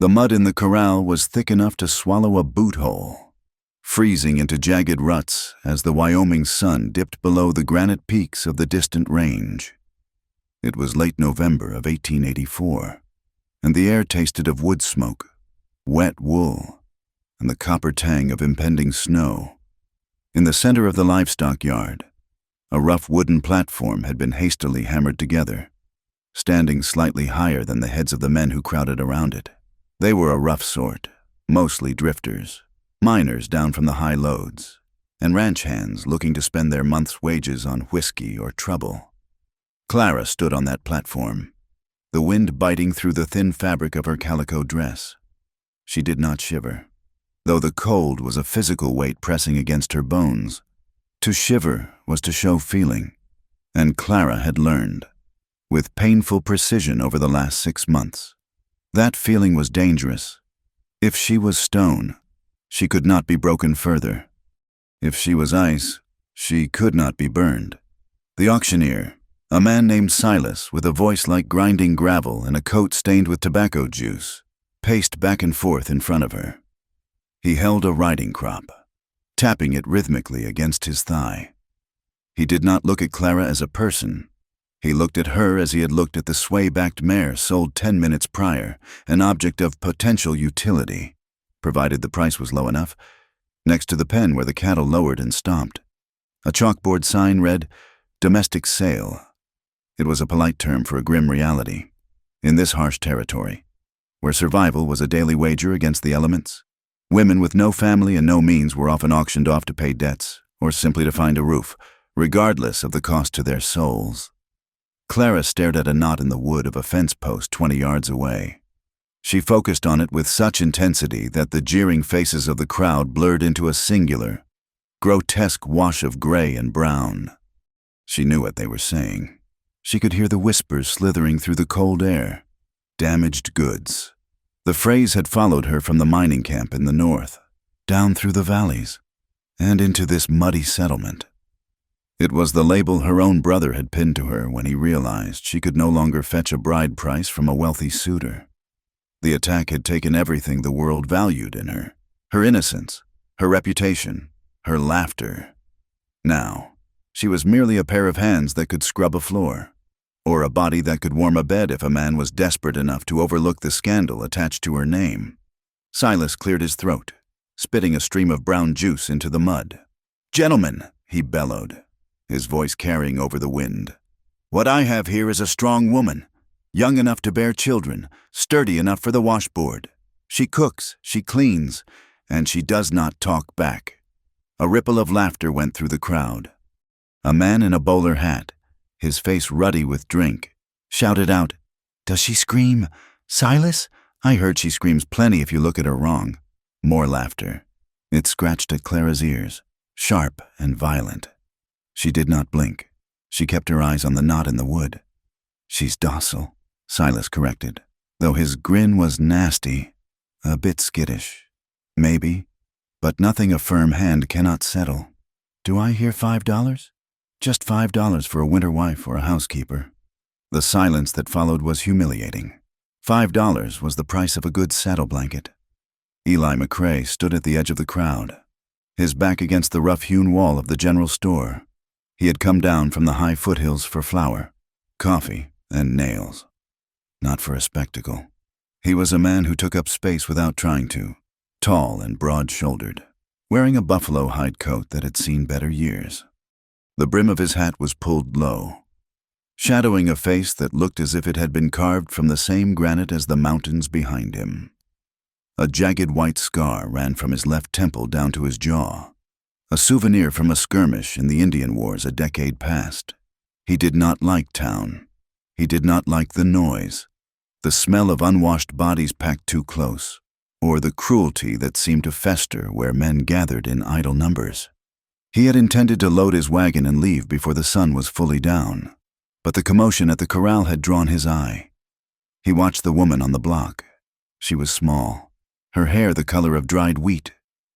The mud in the corral was thick enough to swallow a boot hole, freezing into jagged ruts as the Wyoming sun dipped below the granite peaks of the distant range. It was late November of 1884, and the air tasted of wood smoke, wet wool, and the copper tang of impending snow. In the center of the livestock yard, a rough wooden platform had been hastily hammered together, standing slightly higher than the heads of the men who crowded around it. They were a rough sort, mostly drifters, miners down from the high loads, and ranch hands looking to spend their month's wages on whiskey or trouble. Clara stood on that platform, the wind biting through the thin fabric of her calico dress. She did not shiver, though the cold was a physical weight pressing against her bones. To shiver was to show feeling, and Clara had learned, with painful precision over the last 6 months, that feeling was dangerous. If she was stone, she could not be broken further. If she was ice, she could not be burned. The auctioneer, a man named Silas with a voice like grinding gravel and a coat stained with tobacco juice, paced back and forth in front of her. He held a riding crop, tapping it rhythmically against his thigh. He did not look at Clara as a person. He looked at her as he had looked at the sway-backed mare sold 10 minutes prior, an object of potential utility, provided the price was low enough, next to the pen where the cattle lowered and stomped. A chalkboard sign read, "Domestic Sale." It was a polite term for a grim reality. In this harsh territory, where survival was a daily wager against the elements, women with no family and no means were often auctioned off to pay debts or simply to find a roof, regardless of the cost to their souls. Clara stared at a knot in the wood of a fence post 20 yards away. She focused on it with such intensity that the jeering faces of the crowd blurred into a singular, grotesque wash of gray and brown. She knew what they were saying. She could hear the whispers slithering through the cold air. Damaged goods. The phrase had followed her from the mining camp in the north, down through the valleys, and into this muddy settlement. It was the label her own brother had pinned to her when he realized she could no longer fetch a bride price from a wealthy suitor. The attack had taken everything the world valued in her, her innocence, her reputation, her laughter. Now, she was merely a pair of hands that could scrub a floor, or a body that could warm a bed if a man was desperate enough to overlook the scandal attached to her name. Silas cleared his throat, spitting a stream of brown juice into the mud. "Gentlemen," he bellowed, his voice carrying over the wind, "what I have here is a strong woman, young enough to bear children, sturdy enough for the washboard. She cooks, she cleans, and she does not talk back." A ripple of laughter went through the crowd. A man in a bowler hat, his face ruddy with drink, shouted out, "Does she scream, 'Silas?' I heard she screams plenty if you look at her wrong." More laughter. It scratched at Clara's ears, sharp and violent. She did not blink. She kept her eyes on the knot in the wood. "She's docile," Silas corrected, though his grin was nasty, a bit skittish. "Maybe, but nothing a firm hand cannot settle. Do I hear $5? Just $5 for a winter wife or a housekeeper." The silence that followed was humiliating. $5 was the price of a good saddle blanket. Eli McCrae stood at the edge of the crowd, his back against the rough-hewn wall of the general store. He had come down from the high foothills for flour, coffee, and nails, not for a spectacle. He was a man who took up space without trying to, tall and broad-shouldered, wearing a buffalo hide coat that had seen better years. The brim of his hat was pulled low, shadowing a face that looked as if it had been carved from the same granite as the mountains behind him. A jagged white scar ran from his left temple down to his jaw, a souvenir from a skirmish in the Indian Wars a decade past. He did not like town. He did not like the noise, the smell of unwashed bodies packed too close, or the cruelty that seemed to fester where men gathered in idle numbers. He had intended to load his wagon and leave before the sun was fully down, but the commotion at the corral had drawn his eye. He watched the woman on the block. She was small, her hair the color of dried wheat,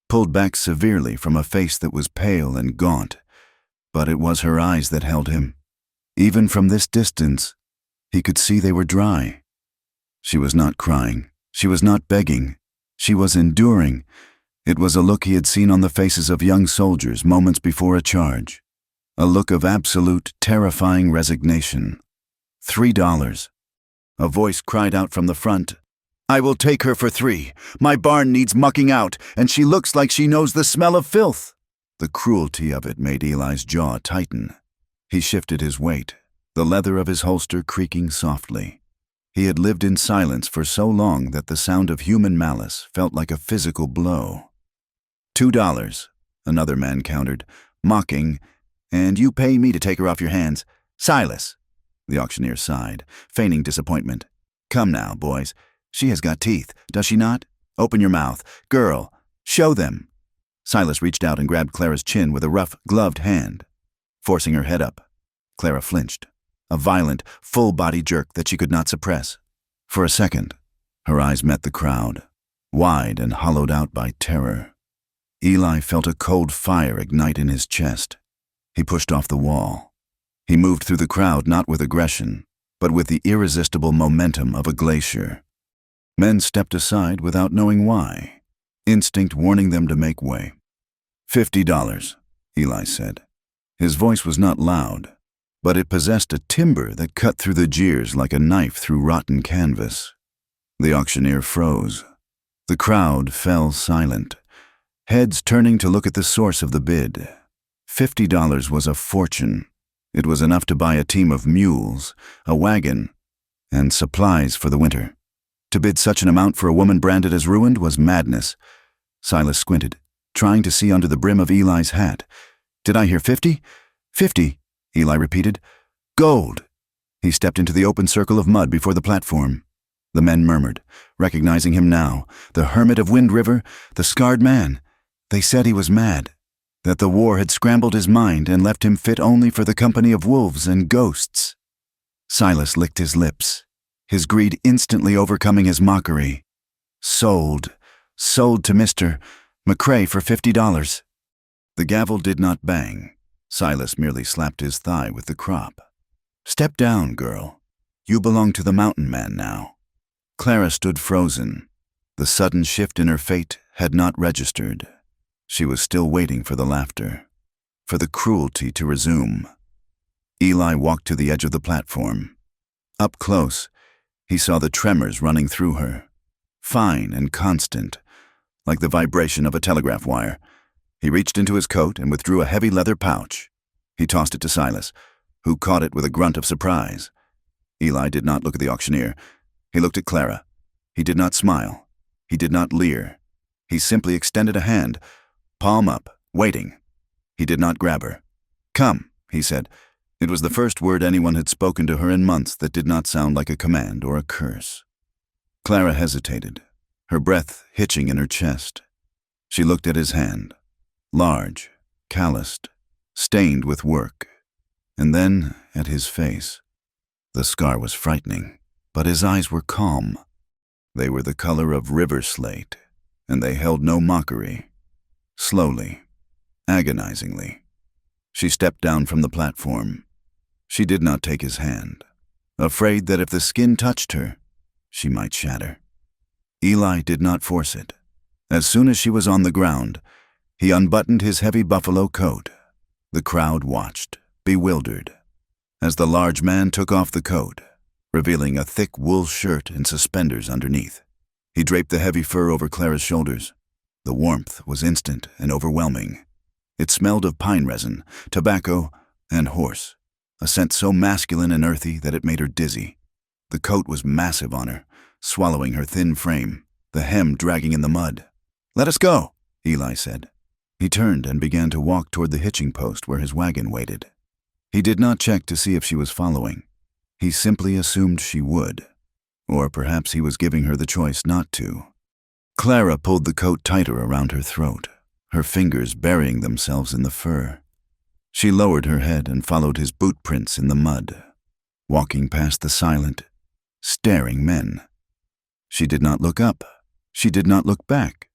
pulled back severely from a face that was pale and gaunt, but it was her eyes that held him. Even from this distance, he could see they were dry. She was not crying. She was not begging. She was enduring. It was a look he had seen on the faces of young soldiers moments before a charge. A look of absolute, terrifying resignation. $3. A voice cried out from the front. "I will take her for 3. My barn needs mucking out, and she looks like she knows the smell of filth." The cruelty of it made Eli's jaw tighten. He shifted his weight, the leather of his holster creaking softly. He had lived in silence for so long that the sound of human malice felt like a physical blow. $2, another man countered, mocking, "And you pay me to take her off your hands. Silas." The auctioneer sighed, feigning disappointment. "Come now, boys. She has got teeth, does she not? Open your mouth. Girl, show them." Silas reached out and grabbed Clara's chin with a rough, gloved hand. Forcing her head up, Clara flinched, a violent, full-body jerk that she could not suppress. For a second, her eyes met the crowd, wide and hollowed out by terror. Eli felt a cold fire ignite in his chest. He pushed off the wall. He moved through the crowd not with aggression, but with the irresistible momentum of a glacier. Men stepped aside without knowing why, instinct warning them to make way. $50, Eli said. His voice was not loud, but it possessed a timbre that cut through the jeers like a knife through rotten canvas. The auctioneer froze. The crowd fell silent, heads turning to look at the source of the bid. $50 was a fortune. It was enough to buy a team of mules, a wagon, and supplies for the winter. To bid such an amount for a woman branded as ruined was madness. Silas squinted, trying to see under the brim of Eli's hat. "Did I hear 50? 50, Eli repeated. "Gold." He stepped into the open circle of mud before the platform. The men murmured, recognizing him now, the hermit of Wind River, the scarred man. They said he was mad, that the war had scrambled his mind and left him fit only for the company of wolves and ghosts. Silas licked his lips, his greed instantly overcoming his mockery. Sold to Mr. McCrae for $50. The gavel did not bang. Silas merely slapped his thigh with the crop. "Step down, girl. You belong to the mountain man now." Clara stood frozen. The sudden shift in her fate had not registered. She was still waiting for the laughter, for the cruelty to resume. Eli walked to the edge of the platform. Up close, he saw the tremors running through her, fine and constant, like the vibration of a telegraph wire. He reached into his coat and withdrew a heavy leather pouch. He tossed it to Silas, who caught it with a grunt of surprise. Eli did not look at the auctioneer. He looked at Clara. He did not smile. He did not leer. He simply extended a hand, palm up, waiting. He did not grab her. "Come," he said. It was the first word anyone had spoken to her in months that did not sound like a command or a curse. Clara hesitated, her breath hitching in her chest. She looked at his hand, large, calloused, stained with work, and then at his face. The scar was frightening, but his eyes were calm. They were the color of river slate, and they held no mockery. Slowly, agonizingly, she stepped down from the platform. She did not take his hand, afraid that if the skin touched her, she might shatter. Eli did not force it. As soon as she was on the ground, he unbuttoned his heavy buffalo coat. The crowd watched, bewildered, as the large man took off the coat, revealing a thick wool shirt and suspenders underneath. He draped the heavy fur over Clara's shoulders. The warmth was instant and overwhelming. It smelled of pine resin, tobacco, and horse, a scent so masculine and earthy that it made her dizzy. The coat was massive on her, swallowing her thin frame, the hem dragging in the mud. "Let us go," Eli said. He turned and began to walk toward the hitching post where his wagon waited. He did not check to see if she was following. He simply assumed she would, or perhaps he was giving her the choice not to. Clara pulled the coat tighter around her throat, her fingers burying themselves in the fur. She lowered her head and followed his boot prints in the mud, walking past the silent, staring men. She did not look up. She did not look back.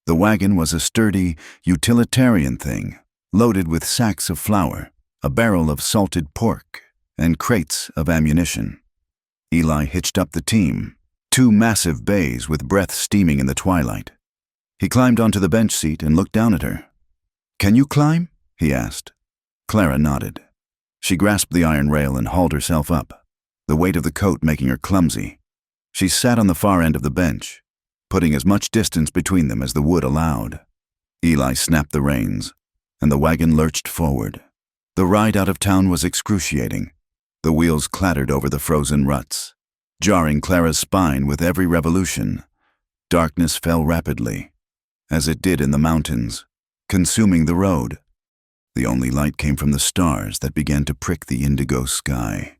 The wagon was a sturdy, utilitarian thing, loaded with sacks of flour, a barrel of salted pork, and crates of ammunition. Eli hitched up the team, 2 massive bays with breath steaming in the twilight. He climbed onto the bench seat and looked down at her. "Can you climb?" he asked. Clara nodded. She grasped the iron rail and hauled herself up, the weight of the coat making her clumsy. She sat on the far end of the bench, putting as much distance between them as the wood allowed. Eli snapped the reins, and the wagon lurched forward. The ride out of town was excruciating. The wheels clattered over the frozen ruts, jarring Clara's spine with every revolution. Darkness fell rapidly, as it did in the mountains, consuming the road. The only light came from the stars that began to prick the indigo sky.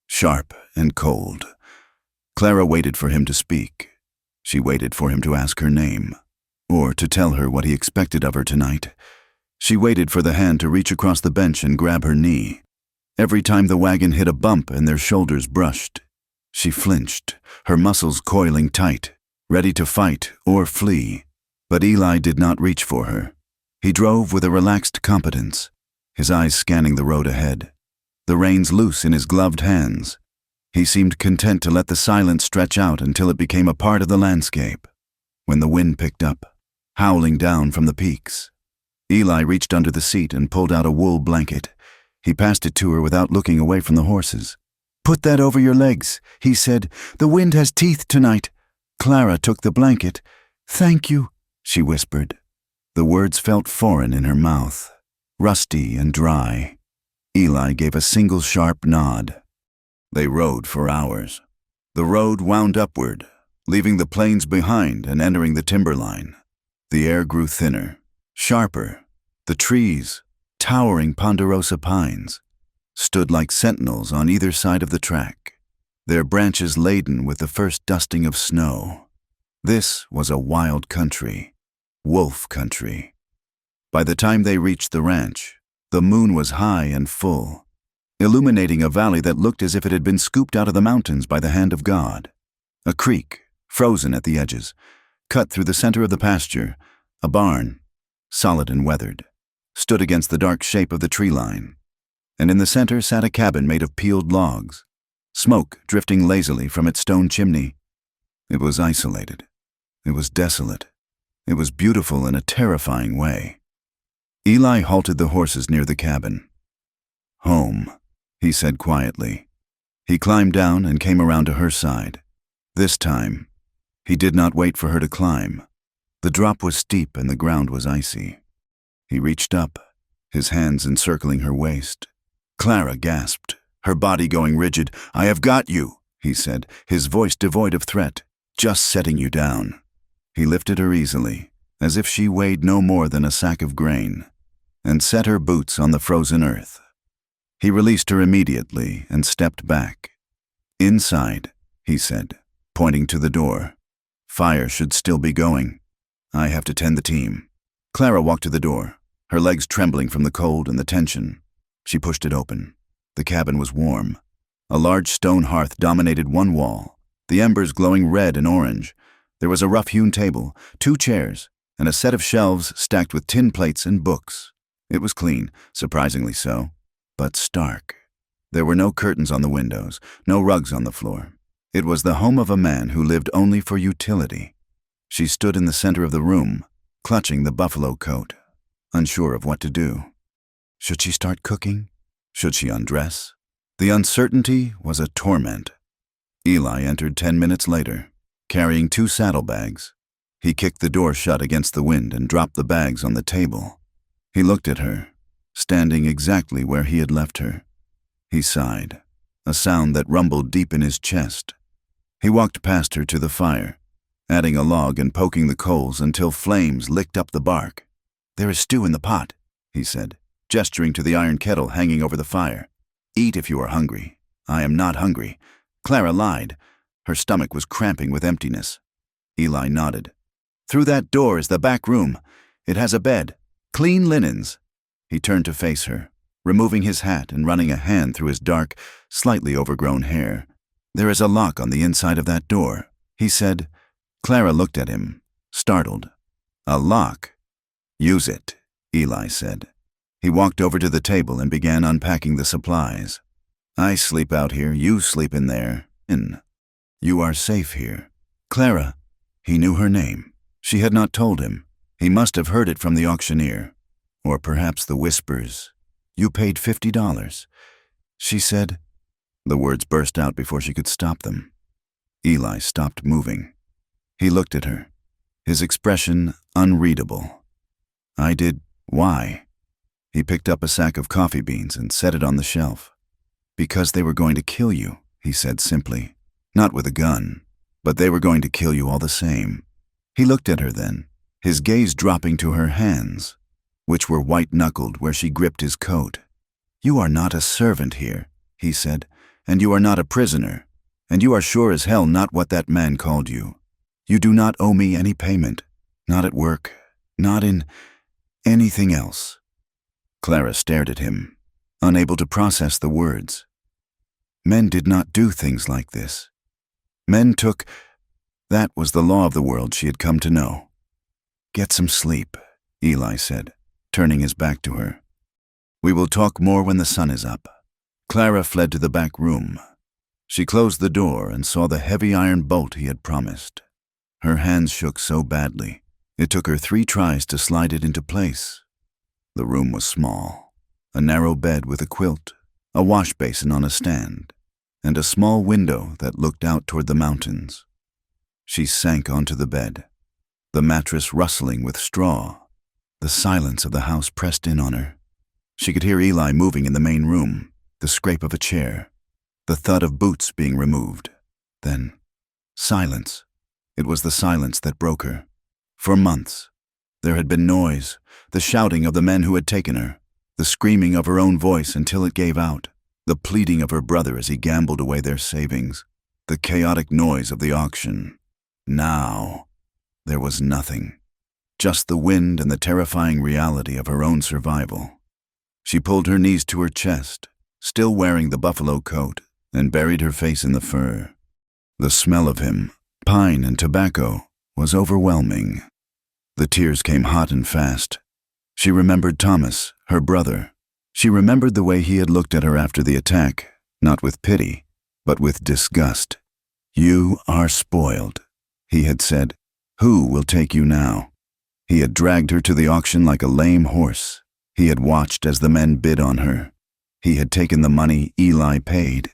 Sharp and cold. Clara waited for him to speak. She waited for him to ask her name, or to tell her what he expected of her tonight. She waited for the hand to reach across the bench and grab her knee. Every time the wagon hit a bump and their shoulders brushed, she flinched, her muscles coiling tight, ready to fight or flee. But Eli did not reach for her. He drove with a relaxed competence, his eyes scanning the road ahead, the reins loose in his gloved hands. He seemed content to let the silence stretch out until it became a part of the landscape. When the wind picked up, howling down from the peaks, Eli reached under the seat and pulled out a wool blanket. He passed it to her without looking away from the horses. "Put that over your legs," he said. "The wind has teeth tonight." Clara took the blanket. "Thank you," she whispered. The words felt foreign in her mouth, rusty and dry. Eli gave a single sharp nod. They rode for hours. The road wound upward, leaving the plains behind and entering the timberline. The air grew thinner, sharper. The trees, towering ponderosa pines, stood like sentinels on either side of the track, their branches laden with the first dusting of snow. This was a wild country, wolf country. By the time they reached the ranch, the moon was high and full, illuminating a valley that looked as if it had been scooped out of the mountains by the hand of God. A creek, frozen at the edges, cut through the center of the pasture. A barn, solid and weathered, stood against the dark shape of the tree line, and in the center sat a cabin made of peeled logs, smoke drifting lazily from its stone chimney. It was isolated. It was desolate. It was beautiful in a terrifying way. Eli halted the horses near the cabin. "Home," he said quietly. He climbed down and came around to her side. This time, he did not wait for her to climb. The drop was steep and the ground was icy. He reached up, his hands encircling her waist. Clara gasped, her body going rigid. "I have got you," he said, his voice devoid of threat. "Just setting you down." He lifted her easily, as if she weighed no more than a sack of grain, and set her boots on the frozen earth. He released her immediately and stepped back. "Inside," he said, pointing to the door. "Fire should still be going. I have to tend the team." Clara walked to the door, her legs trembling from the cold and the tension. She pushed it open. The cabin was warm. A large stone hearth dominated one wall, the embers glowing red and orange. There was a rough-hewn table, 2 chairs, and a set of shelves stacked with tin plates and books. It was clean, surprisingly so, but stark. There were no curtains on the windows, no rugs on the floor. It was the home of a man who lived only for utility. She stood in the center of the room, clutching the buffalo coat, unsure of what to do. Should she start cooking? Should she undress? The uncertainty was a torment. Eli entered 10 minutes later, carrying 2 saddlebags. He kicked the door shut against the wind and dropped the bags on the table. He looked at her, standing exactly where he had left her. He sighed, a sound that rumbled deep in his chest. He walked past her to the fire, adding a log and poking the coals until flames licked up the bark. "There is stew in the pot," he said, gesturing to the iron kettle hanging over the fire. "Eat if you are hungry." "I am not hungry." Clara lied. Her stomach was cramping with emptiness. Eli nodded. "Through that door is the back room. It has a bed, clean linens." He turned to face her, removing his hat and running a hand through his dark, slightly overgrown hair. "There is a lock on the inside of that door," he said. Clara looked at him, startled. "A lock?" "Use it," Eli said. He walked over to the table and began unpacking the supplies. "I sleep out here, you sleep in there. You are safe here. Clara. He knew her name. She had not told him. He must have heard it from the auctioneer. Or perhaps the whispers. You paid $50. She said. The words burst out before she could stop them. Eli stopped moving. He looked at her, his expression unreadable. I did. Why? He picked up a sack of coffee beans and set it on the shelf. Because they were going to kill you, he said simply. Not with a gun, but they were going to kill you all the same. He looked at her then, his gaze dropping to her hands, which were white-knuckled where she gripped his coat. You are not a servant here, he said, and you are not a prisoner, and you are sure as hell not what that man called you. You do not owe me any payment, not at work, not in anything else. Clara stared at him, unable to process the words. Men did not do things like this. Men took. That was the law of the world she had come to know. Get some sleep, Eli said, turning his back to her. We will talk more when the sun is up. Clara fled to the back room. She closed the door and saw the heavy iron bolt he had promised. Her hands shook so badly, it took her 3 tries to slide it into place. The room was small, a narrow bed with a quilt, a wash basin on a stand, and a small window that looked out toward the mountains. She sank onto the bed, the mattress rustling with straw. The silence of the house pressed in on her. She could hear Eli moving in the main room, the scrape of a chair, the thud of boots being removed. Then, silence. It was the silence that broke her. For months, there had been noise, the shouting of the men who had taken her, the screaming of her own voice until it gave out, the pleading of her brother as he gambled away their savings, the chaotic noise of the auction. Now, there was nothing, just the wind and the terrifying reality of her own survival. She pulled her knees to her chest, still wearing the buffalo coat, and buried her face in the fur. The smell of him, pine and tobacco, was overwhelming. The tears came hot and fast. She remembered Thomas, her brother. She remembered the way he had looked at her after the attack, not with pity, but with disgust. You are spoiled, he had said. Who will take you now? He had dragged her to the auction like a lame horse. He had watched as the men bid on her. He had taken the money Eli paid.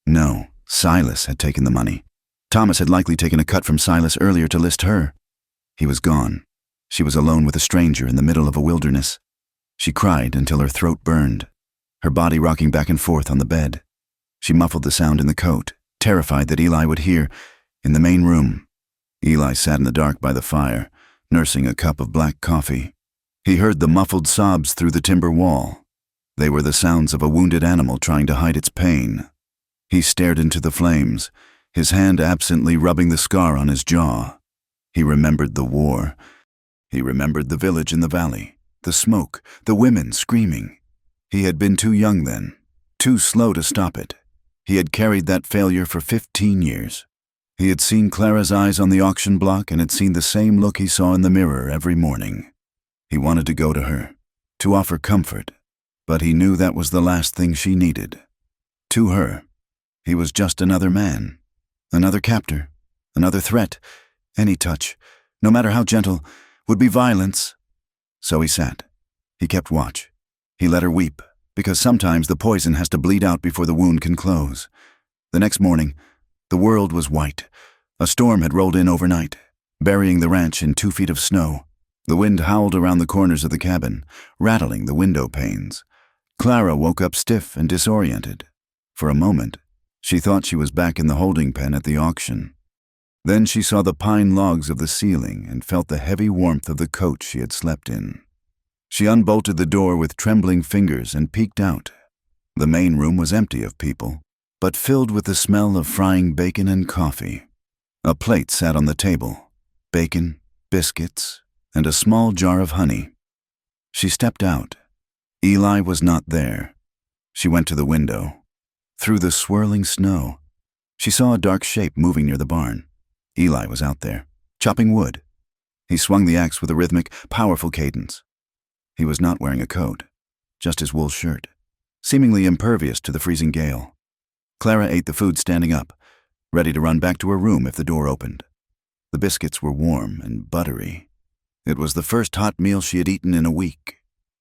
No, Silas had taken the money. Thomas had likely taken a cut from Silas earlier to list her. He was gone. She was alone with a stranger in the middle of a wilderness. She cried until her throat burned, her body rocking back and forth on the bed. She muffled the sound in the coat, terrified that Eli would hear, in the main room. Eli sat in the dark by the fire, nursing a cup of black coffee. He heard the muffled sobs through the timber wall. They were the sounds of a wounded animal trying to hide its pain. He stared into the flames, his hand absently rubbing the scar on his jaw. He remembered the war. He remembered the village in the valley, the smoke, the women screaming. He had been too young then, too slow to stop it. He had carried that failure for 15 years. He had seen Clara's eyes on the auction block and had seen the same look he saw in the mirror every morning. He wanted to go to her, to offer comfort, but he knew that was the last thing she needed. To her, he was just another man, another captor, another threat. Any touch, no matter how gentle, would be violence. So he sat. He kept watch. He let her weep, because sometimes the poison has to bleed out before the wound can close. The next morning, the world was white. A storm had rolled in overnight, burying the ranch in 2 feet of snow. The wind howled around the corners of the cabin, rattling the window panes. Clara woke up stiff and disoriented. For a moment, she thought she was back in the holding pen at the auction. Then she saw the pine logs of the ceiling and felt the heavy warmth of the coat she had slept in. She unbolted the door with trembling fingers and peeked out. The main room was empty of people, but filled with the smell of frying bacon and coffee. A plate sat on the table, bacon, biscuits, and a small jar of honey. She stepped out. Eli was not there. She went to the window. Through the swirling snow, she saw a dark shape moving near the barn. Eli was out there, chopping wood. He swung the axe with a rhythmic, powerful cadence. He was not wearing a coat, just his wool shirt, seemingly impervious to the freezing gale. Clara ate the food standing up, ready to run back to her room if the door opened. The biscuits were warm and buttery. It was the first hot meal she had eaten in a week.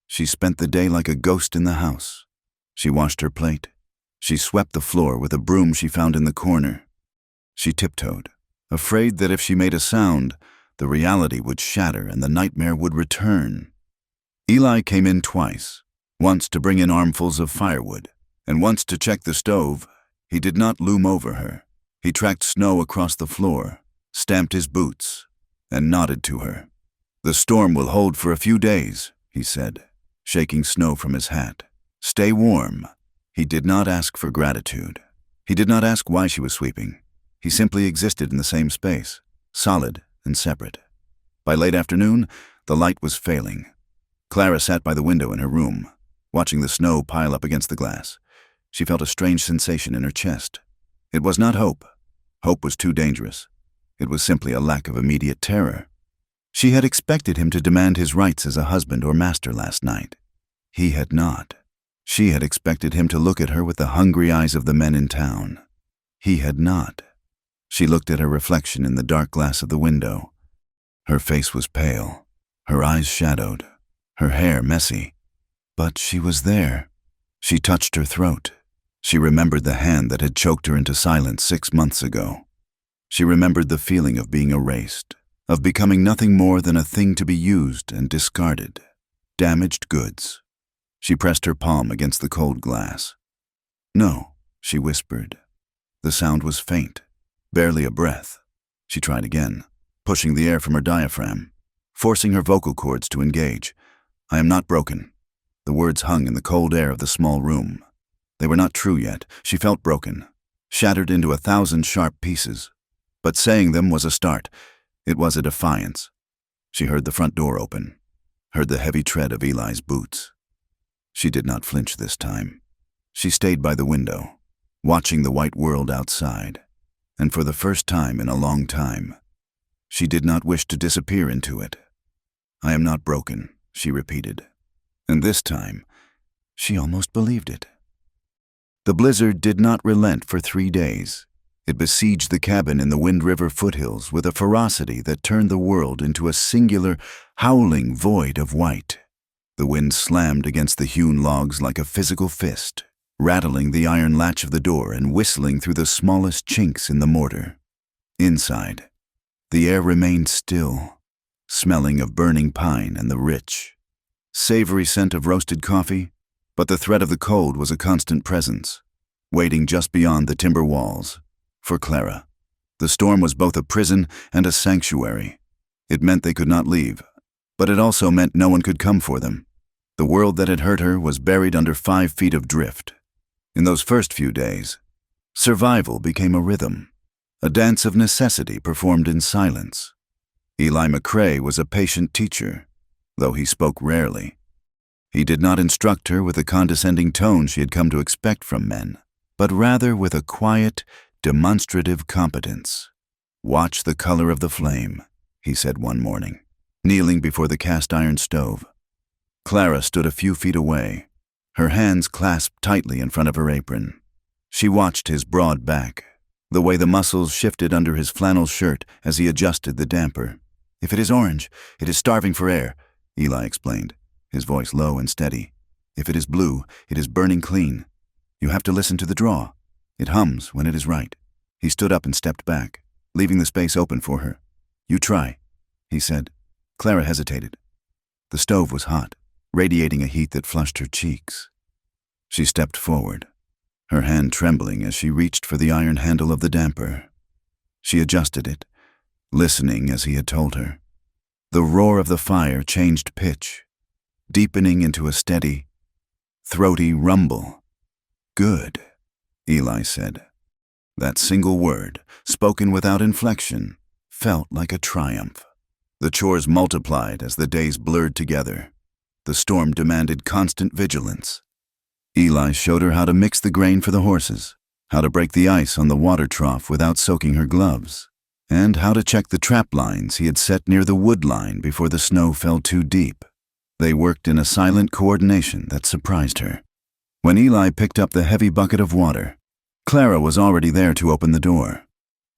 She spent the day like a ghost in the house. She washed her plate. She swept the floor with a broom she found in the corner. She tiptoed, afraid that if she made a sound, the reality would shatter and the nightmare would return. Eli came in twice, once to bring in armfuls of firewood, and once to check the stove. He did not loom over her. He tracked snow across the floor, stamped his boots, and nodded to her. "The storm will hold for a few days," he said, shaking snow from his hat. "Stay warm." He did not ask for gratitude. He did not ask why she was sweeping. He simply existed in the same space, solid and separate. By late afternoon, the light was failing. Clara sat by the window in her room, watching the snow pile up against the glass. She felt a strange sensation in her chest. It was not hope. Hope was too dangerous. It was simply a lack of immediate terror. She had expected him to demand his rights as a husband or master last night. He had not. She had expected him to look at her with the hungry eyes of the men in town. He had not. She looked at her reflection in the dark glass of the window. Her face was pale, her eyes shadowed, her hair messy. But she was there. She touched her throat. She remembered the hand that had choked her into silence 6 months ago. She remembered the feeling of being erased, of becoming nothing more than a thing to be used and discarded. Damaged goods. She pressed her palm against the cold glass. "No," she whispered. The sound was faint, barely a breath. She tried again, pushing the air from her diaphragm, forcing her vocal cords to engage. "I am not broken." The words hung in the cold air of the small room. They were not true yet. She felt broken, shattered into 1,000 sharp pieces. But saying them was a start. It was a defiance. She heard the front door open, heard the heavy tread of Eli's boots. She did not flinch this time. She stayed by the window, watching the white world outside. And for the first time in a long time, she did not wish to disappear into it. "I am not broken," she repeated. And this time, she almost believed it. The blizzard did not relent for 3 days. It besieged the cabin in the Wind River foothills with a ferocity that turned the world into a singular, howling void of white. The wind slammed against the hewn logs like a physical fist, rattling the iron latch of the door and whistling through the smallest chinks in the mortar. Inside, the air remained still, smelling of burning pine and the rich, savory scent of roasted coffee, but the threat of the cold was a constant presence, waiting just beyond the timber walls. For Clara, the storm was both a prison and a sanctuary. It meant they could not leave, but it also meant no one could come for them. The world that had hurt her was buried under 5 feet of drift. In those first few days, survival became a rhythm, a dance of necessity performed in silence. Eli McCrae was a patient teacher, though he spoke rarely. He did not instruct her with the condescending tone she had come to expect from men, but rather with a quiet, demonstrative competence. "Watch the color of the flame," he said one morning, kneeling before the cast-iron stove. Clara stood a few feet away, her hands clasped tightly in front of her apron. She watched his broad back, the way the muscles shifted under his flannel shirt as he adjusted the damper. "If it is orange, it is starving for air," Eli explained, his voice low and steady. "If it is blue, it is burning clean. You have to listen to the draw. It hums when it is right." He stood up and stepped back, leaving the space open for her. "You try," he said. Clara hesitated. The stove was hot, radiating a heat that flushed her cheeks. She stepped forward, her hand trembling as she reached for the iron handle of the damper. She adjusted it, listening as he had told her. The roar of the fire changed pitch, deepening into a steady, throaty rumble. "Good," Eli said. That single word, spoken without inflection, felt like a triumph. The chores multiplied as the days blurred together. The storm demanded constant vigilance. Eli showed her how to mix the grain for the horses, how to break the ice on the water trough without soaking her gloves, and how to check the trap lines he had set near the wood line before the snow fell too deep. They worked in a silent coordination that surprised her. When Eli picked up the heavy bucket of water, Clara was already there to open the door.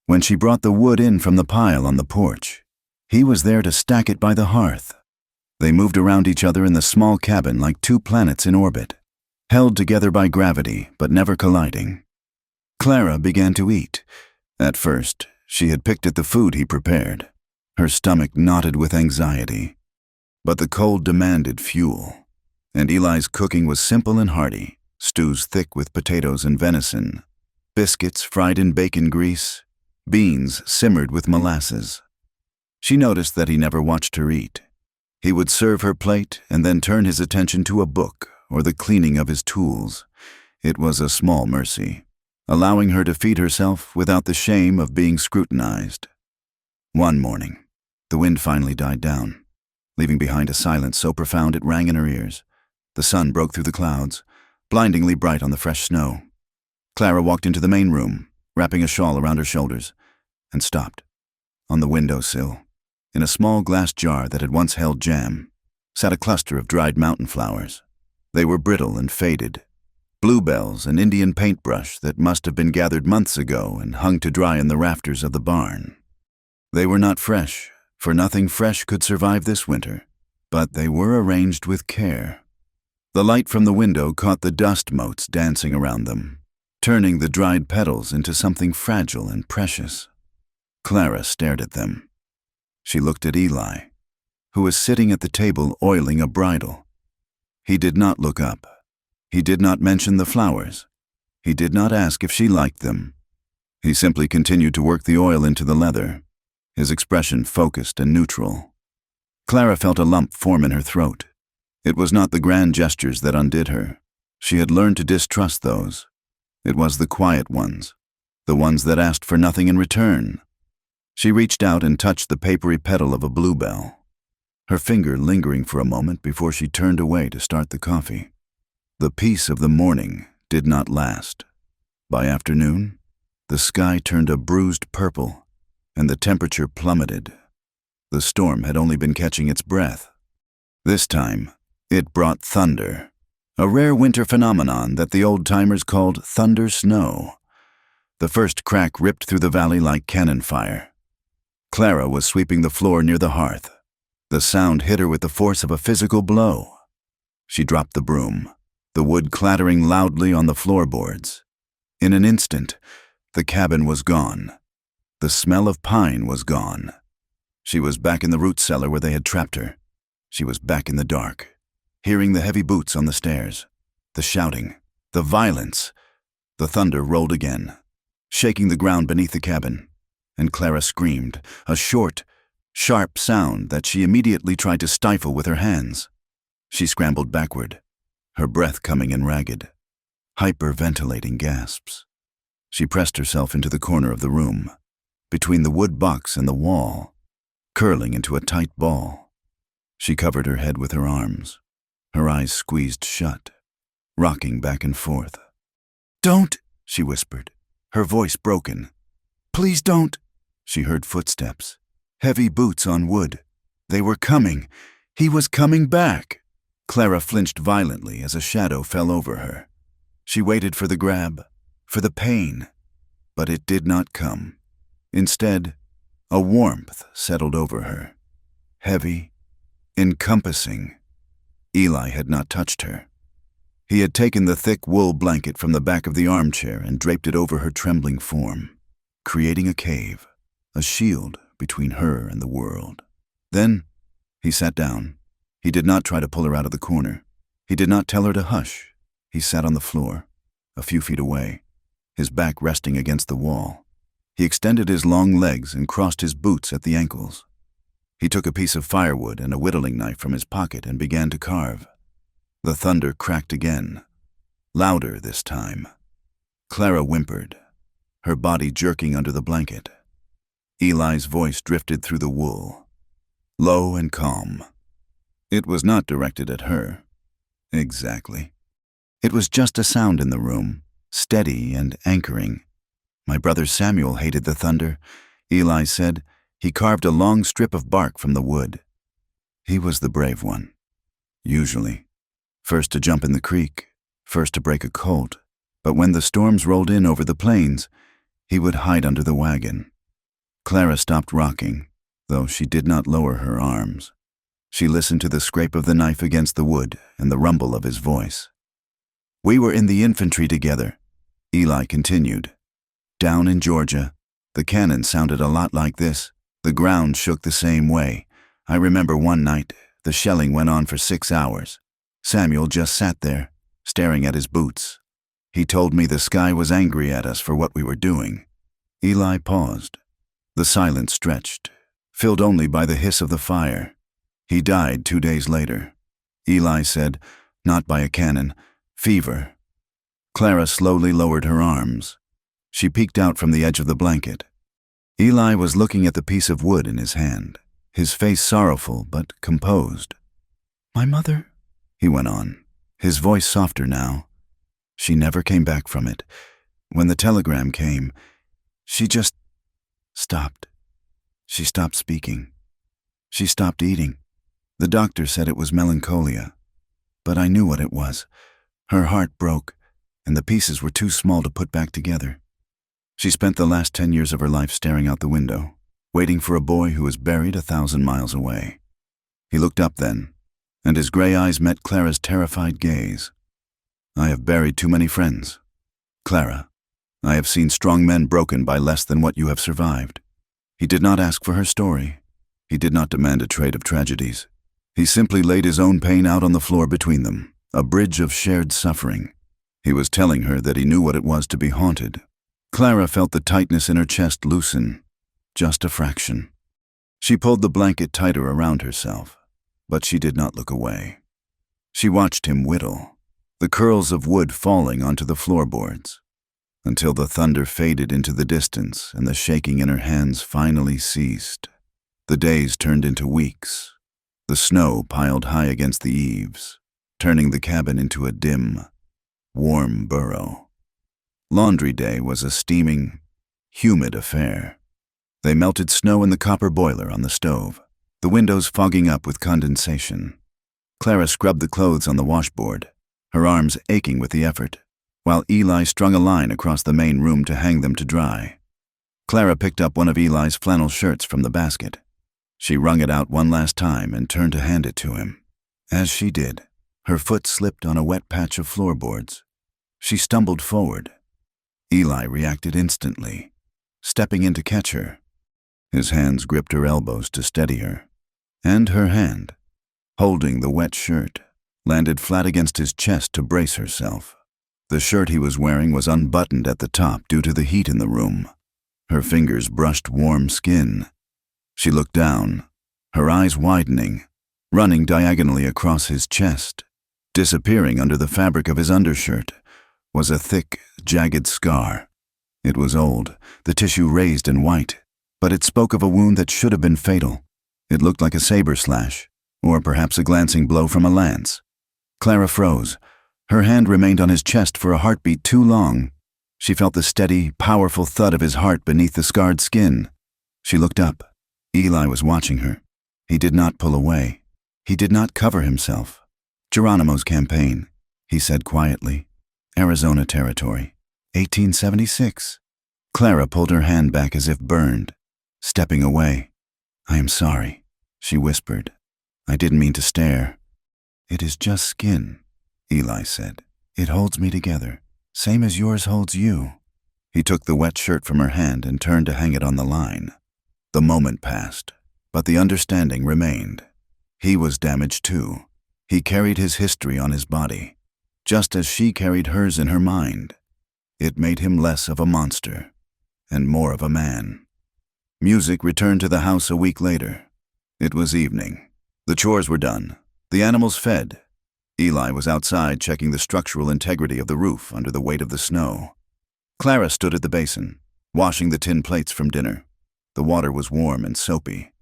When she brought the wood in from the pile on the porch, he was there to stack it by the hearth. They moved around each other in the small cabin like two planets in orbit, held together by gravity but never colliding. Clara began to eat. At first, she had picked at the food he prepared. Her stomach knotted with anxiety. But the cold demanded fuel, and Eli's cooking was simple and hearty: stews thick with potatoes and venison, biscuits fried in bacon grease, beans simmered with molasses. She noticed that he never watched her eat. He would serve her plate and then turn his attention to a book or the cleaning of his tools. It was a small mercy, allowing her to feed herself without the shame of being scrutinized. One morning, the wind finally died down, leaving behind a silence so profound it rang in her ears. The sun broke through the clouds, blindingly bright on the fresh snow. Clara walked into the main room, wrapping a shawl around her shoulders, and stopped. On the windowsill, in a small glass jar that had once held jam, sat a cluster of dried mountain flowers. They were brittle and faded, bluebells and Indian paintbrush that must have been gathered months ago and hung to dry in the rafters of the barn. They were not fresh, for nothing fresh could survive this winter, but they were arranged with care. The light from the window caught the dust motes dancing around them, turning the dried petals into something fragile and precious. Clara stared at them. She looked at Eli, who was sitting at the table oiling a bridle. He did not look up. He did not mention the flowers. He did not ask if she liked them. He simply continued to work the oil into the leather, his expression focused and neutral. Clara felt a lump form in her throat. It was not the grand gestures that undid her. She had learned to distrust those. It was the quiet ones, the ones that asked for nothing in return. She reached out and touched the papery petal of a bluebell, her finger lingering for a moment before she turned away to start the coffee. The peace of the morning did not last. By afternoon, the sky turned a bruised purple, and the temperature plummeted. The storm had only been catching its breath. This time, it brought thunder, a rare winter phenomenon that the old-timers called thunder snow. The first crack ripped through the valley like cannon fire. Clara was sweeping the floor near the hearth. The sound hit her with the force of a physical blow. She dropped the broom, the wood clattering loudly on the floorboards. In an instant, the cabin was gone. The smell of pine was gone. She was back in the root cellar where they had trapped her. She was back in the dark, hearing the heavy boots on the stairs, the shouting, the violence. The thunder rolled again, shaking the ground beneath the cabin, and Clara screamed, a short, sharp sound that she immediately tried to stifle with her hands. She scrambled backward, her breath coming in ragged, hyperventilating gasps. She pressed herself into the corner of the room, between the wood box and the wall, curling into a tight ball. She covered her head with her arms, her eyes squeezed shut, rocking back and forth. "Don't," she whispered, her voice broken. "Please don't." She heard footsteps, heavy boots on wood. They were coming. He was coming back. Clara flinched violently as a shadow fell over her. She waited for the grab, for the pain, but it did not come. Instead, a warmth settled over her, heavy, encompassing. Eli had not touched her. He had taken the thick wool blanket from the back of the armchair and draped it over her trembling form, creating a cave, a shield between her and the world. Then he sat down. He did not try to pull her out of the corner. He did not tell her to hush. He sat on the floor, a few feet away, his back resting against the wall. He extended his long legs and crossed his boots at the ankles. He took a piece of firewood and a whittling knife from his pocket and began to carve. The thunder cracked again, louder this time. Clara whimpered, her body jerking under the blanket. Eli's voice drifted through the wool, low and calm. It was not directed at her. Exactly. It was just a sound in the room, steady and anchoring. "My brother Samuel hated the thunder," Eli said. He carved a long strip of bark from the wood. He was the brave one, usually. First to jump in the creek, first to break a colt. But when the storms rolled in over the plains, he would hide under the wagon, Clara stopped rocking, though she did not lower her arms. She listened to the scrape of the knife against the wood and the rumble of his voice. "We were in the infantry together," Eli continued. "Down in Georgia. The cannon sounded a lot like this. The ground shook the same way. I remember one night, the shelling went on for 6 hours. Samuel just sat there, staring at his boots. He told me the sky was angry at us for what we were doing." Eli paused. The silence stretched, filled only by the hiss of the fire. "He died 2 days later," Eli said, "not by a cannon, fever." Clara slowly lowered her arms. She peeked out from the edge of the blanket. Eli was looking at the piece of wood in his hand, his face sorrowful but composed. "My mother," he went on, his voice softer now. "She never came back from it. When the telegram came, she just stopped. She stopped speaking. She stopped eating. The doctor said it was melancholia, but I knew what it was. Her heart broke, and the pieces were too small to put back together. She spent the last 10 years of her life staring out the window, waiting for a boy who was buried 1,000 miles away." He looked up then, and his gray eyes met Clara's terrified gaze. "I have buried too many friends. Clara, I have seen strong men broken by less than what you have survived." He did not ask for her story. He did not demand a trade of tragedies. He simply laid his own pain out on the floor between them, a bridge of shared suffering. He was telling her that he knew what it was to be haunted. Clara felt the tightness in her chest loosen, just a fraction. She pulled the blanket tighter around herself, but she did not look away. She watched him whittle, the curls of wood falling onto the floorboards, until the thunder faded into the distance and the shaking in her hands finally ceased. The days turned into weeks. The snow piled high against the eaves, turning the cabin into a dim, warm burrow. Laundry day was a steaming, humid affair. They melted snow in the copper boiler on the stove, the windows fogging up with condensation. Clara scrubbed the clothes on the washboard, her arms aching with the effort, while Eli strung a line across the main room to hang them to dry. Clara picked up one of Eli's flannel shirts from the basket. She wrung it out one last time and turned to hand it to him. As she did, her foot slipped on a wet patch of floorboards. She stumbled forward. Eli reacted instantly, stepping in to catch her. His hands gripped her elbows to steady her, and her hand, holding the wet shirt, landed flat against his chest to brace herself. The shirt he was wearing was unbuttoned at the top due to the heat in the room. Her fingers brushed warm skin. She looked down, her eyes widening, running diagonally across his chest. Disappearing under the fabric of his undershirt was a thick, jagged scar. It was old, the tissue raised and white, but it spoke of a wound that should have been fatal. It looked like a saber slash, or perhaps a glancing blow from a lance. Clara froze. Her hand remained on his chest for a heartbeat too long. She felt the steady, powerful thud of his heart beneath the scarred skin. She looked up. Eli was watching her. He did not pull away. He did not cover himself. "Geronimo's campaign," he said quietly. "Arizona Territory, 1876. Clara pulled her hand back as if burned, stepping away. "I am sorry," she whispered. "I didn't mean to stare." "It is just skin," Eli said. "It holds me together, same as yours holds you." He took the wet shirt from her hand and turned to hang it on the line. The moment passed, but the understanding remained. He was damaged too. He carried his history on his body, just as she carried hers in her mind. It made him less of a monster and more of a man. Music returned to the house a week later. It was evening. The chores were done. The animals fed. Eli was outside checking the structural integrity of the roof under the weight of the snow. Clara stood at the basin, washing the tin plates from dinner. The water was warm and soapy,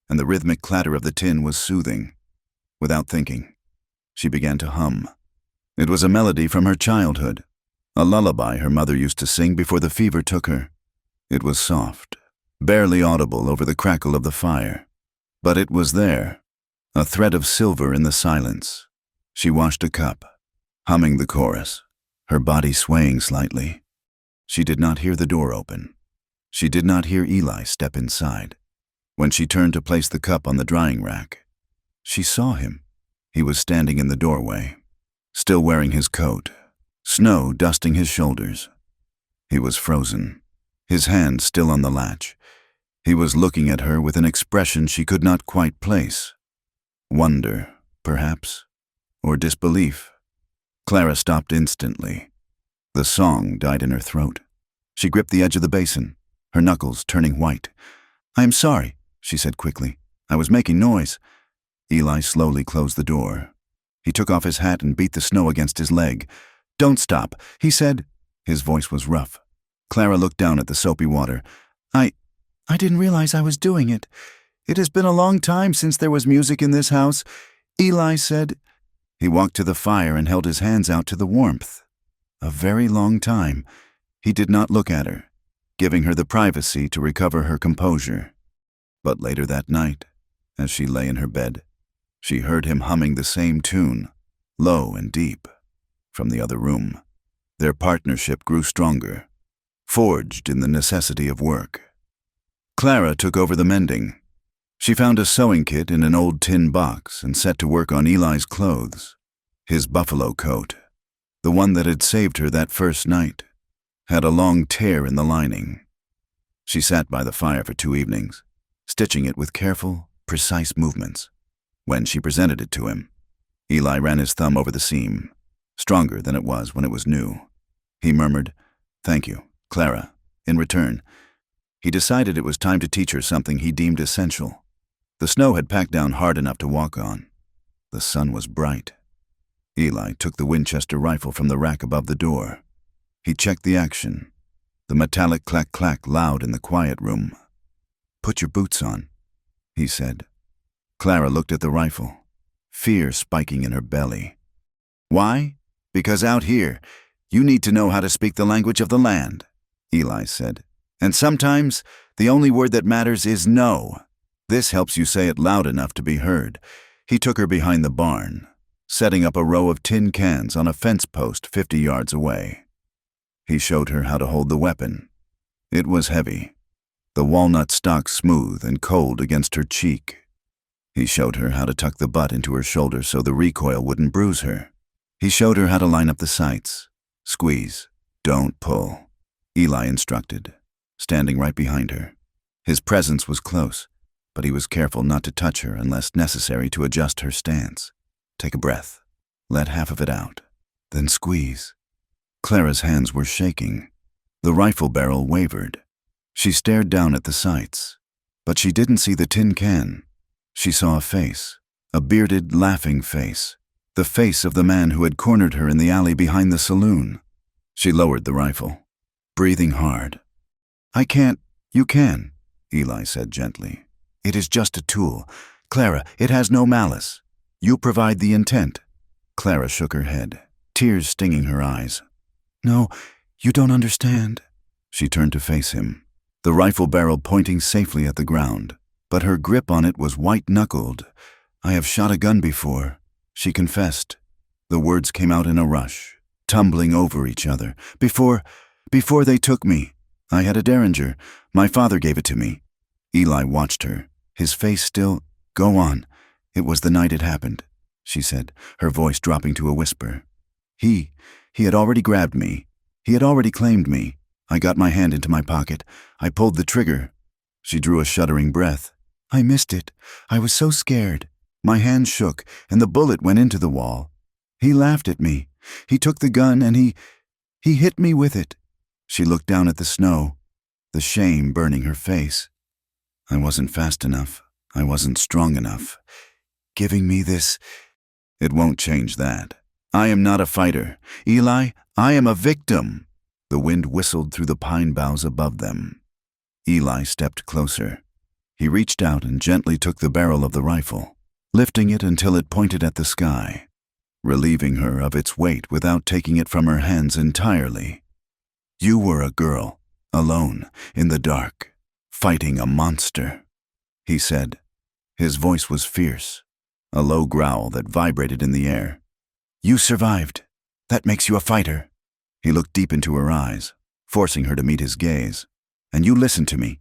and the rhythmic clatter of the tin was soothing. Without thinking, she began to hum. It was a melody from her childhood, a lullaby her mother used to sing before the fever took her. It was soft, barely audible over the crackle of the fire, but it was there, a thread of silver in the silence. She washed a cup, humming the chorus, her body swaying slightly. She did not hear the door open. She did not hear Eli step inside. When she turned to place the cup on the drying rack, she saw him. He was standing in the doorway, still wearing his coat, snow dusting his shoulders. He was frozen, his hand still on the latch. He was looking at her with an expression she could not quite place. Wonder, perhaps, or disbelief. Clara stopped instantly. The song died in her throat. She gripped the edge of the basin, her knuckles turning white. "I am sorry," she said quickly. "I was making noise." Eli slowly closed the door. He took off his hat and beat the snow against his leg. "Don't stop," he said. His voice was rough. Clara looked down at the soapy water. I didn't realize I was doing it. It has been a long time since there was music in this house," Eli said. He walked to the fire and held his hands out to the warmth. A very long time. He did not look at her, giving her the privacy to recover her composure. But later that night, as she lay in her bed, she heard him humming the same tune, low and deep, from the other room. Their partnership grew stronger, forged in the necessity of work. Clara took over the mending. She found a sewing kit in an old tin box and set to work on Eli's clothes. His buffalo coat, the one that had saved her that first night, had a long tear in the lining. She sat by the fire for 2 evenings, stitching it with careful, precise movements. When she presented it to him, Eli ran his thumb over the seam, stronger than it was when it was new. He murmured, "Thank you, Clara," in return. He decided it was time to teach her something he deemed essential. The snow had packed down hard enough to walk on. The sun was bright. Eli took the Winchester rifle from the rack above the door. He checked the action, the metallic clack-clack loud in the quiet room. "Put your boots on," he said. Clara looked at the rifle, fear spiking in her belly. "Why? Because out here, you need to know how to speak the language of the land," Eli said. "And sometimes, the only word that matters is no. This helps you say it loud enough to be heard." He took her behind the barn, setting up a row of tin cans on a fence post 50 yards away. He showed her how to hold the weapon. It was heavy, the walnut stock smooth and cold against her cheek. He showed her how to tuck the butt into her shoulder so the recoil wouldn't bruise her. He showed her how to line up the sights. "Squeeze, don't pull," Eli instructed, standing right behind her. His presence was close, but he was careful not to touch her unless necessary to adjust her stance. "Take a breath. Let half of it out. Then squeeze." Clara's hands were shaking. The rifle barrel wavered. She stared down at the sights, but she didn't see the tin can. She saw a face, a bearded, laughing face, the face of the man who had cornered her in the alley behind the saloon. She lowered the rifle, breathing hard. "I can't." "You can," Eli said gently. "It is just a tool. Clara, it has no malice. You provide the intent." Clara shook her head, tears stinging her eyes. "No, you don't understand." She turned to face him, the rifle barrel pointing safely at the ground, but her grip on it was white-knuckled. "I have shot a gun before," she confessed. The words came out in a rush, tumbling over each other. Before they took me. I had a Derringer. My father gave it to me." Eli watched her, his face still. "Go on. It was the night it happened," she said, her voice dropping to a whisper. He had already grabbed me. He had already claimed me. I got my hand into my pocket. I pulled the trigger." She drew a shuddering breath. "I missed it. I was so scared. My hand shook, and the bullet went into the wall. He laughed at me. He took the gun, and he hit me with it." She looked down at the snow, the shame burning her face. "I wasn't fast enough. I wasn't strong enough. Giving me this, it won't change that. I am not a fighter. Eli, I am a victim." The wind whistled through the pine boughs above them. Eli stepped closer. He reached out and gently took the barrel of the rifle, lifting it until it pointed at the sky, relieving her of its weight without taking it from her hands entirely. "You were a girl, alone, in the dark, fighting a monster," he said. His voice was fierce, a low growl that vibrated in the air. "You survived. That makes you a fighter." He looked deep into her eyes, forcing her to meet his gaze. and you listen to me.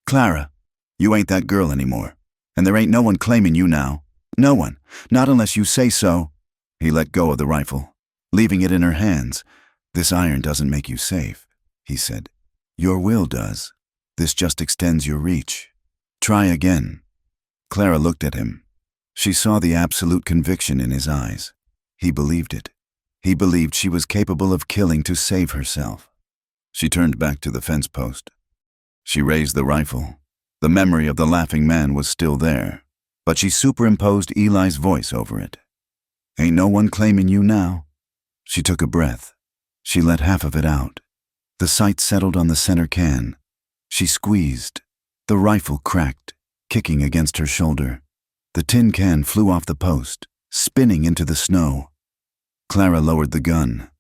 Clara, you ain't that girl anymore, and there ain't no one claiming you now. No one, not unless you say so." He let go of the rifle, leaving it in her hands. "This iron doesn't make you safe," he said. "Your will does. This just extends your reach. Try again." Clara looked at him. She saw the absolute conviction in his eyes. He believed it. He believed she was capable of killing to save herself. She turned back to the fence post. She raised the rifle. The memory of the laughing man was still there, but she superimposed Eli's voice over it. "Ain't no one claiming you now." She took a breath. She let half of it out. The sight settled on the center can. She squeezed. The rifle cracked, kicking against her shoulder. The tin can flew off the post, spinning into the snow. Clara lowered the gun.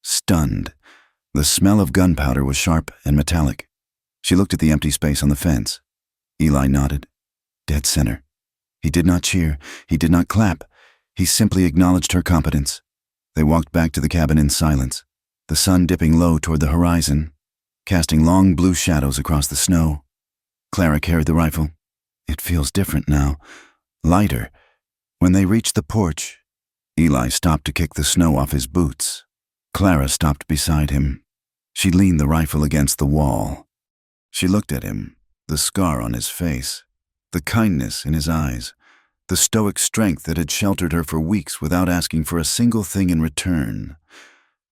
Stunned. The smell of gunpowder was sharp and metallic. She looked at the empty space on the fence. Eli nodded. Dead center. He did not cheer. He did not clap. He simply acknowledged her competence. They walked back to the cabin in silence, the sun dipping low toward the horizon, casting long blue shadows across the snow. Clara carried the rifle. "It feels different now. Lighter." When they reached the porch, Eli stopped to kick the snow off his boots. Clara stopped beside him. She leaned the rifle against the wall. She looked at him, the scar on his face, the kindness in his eyes, the stoic strength that had sheltered her for weeks without asking for a single thing in return.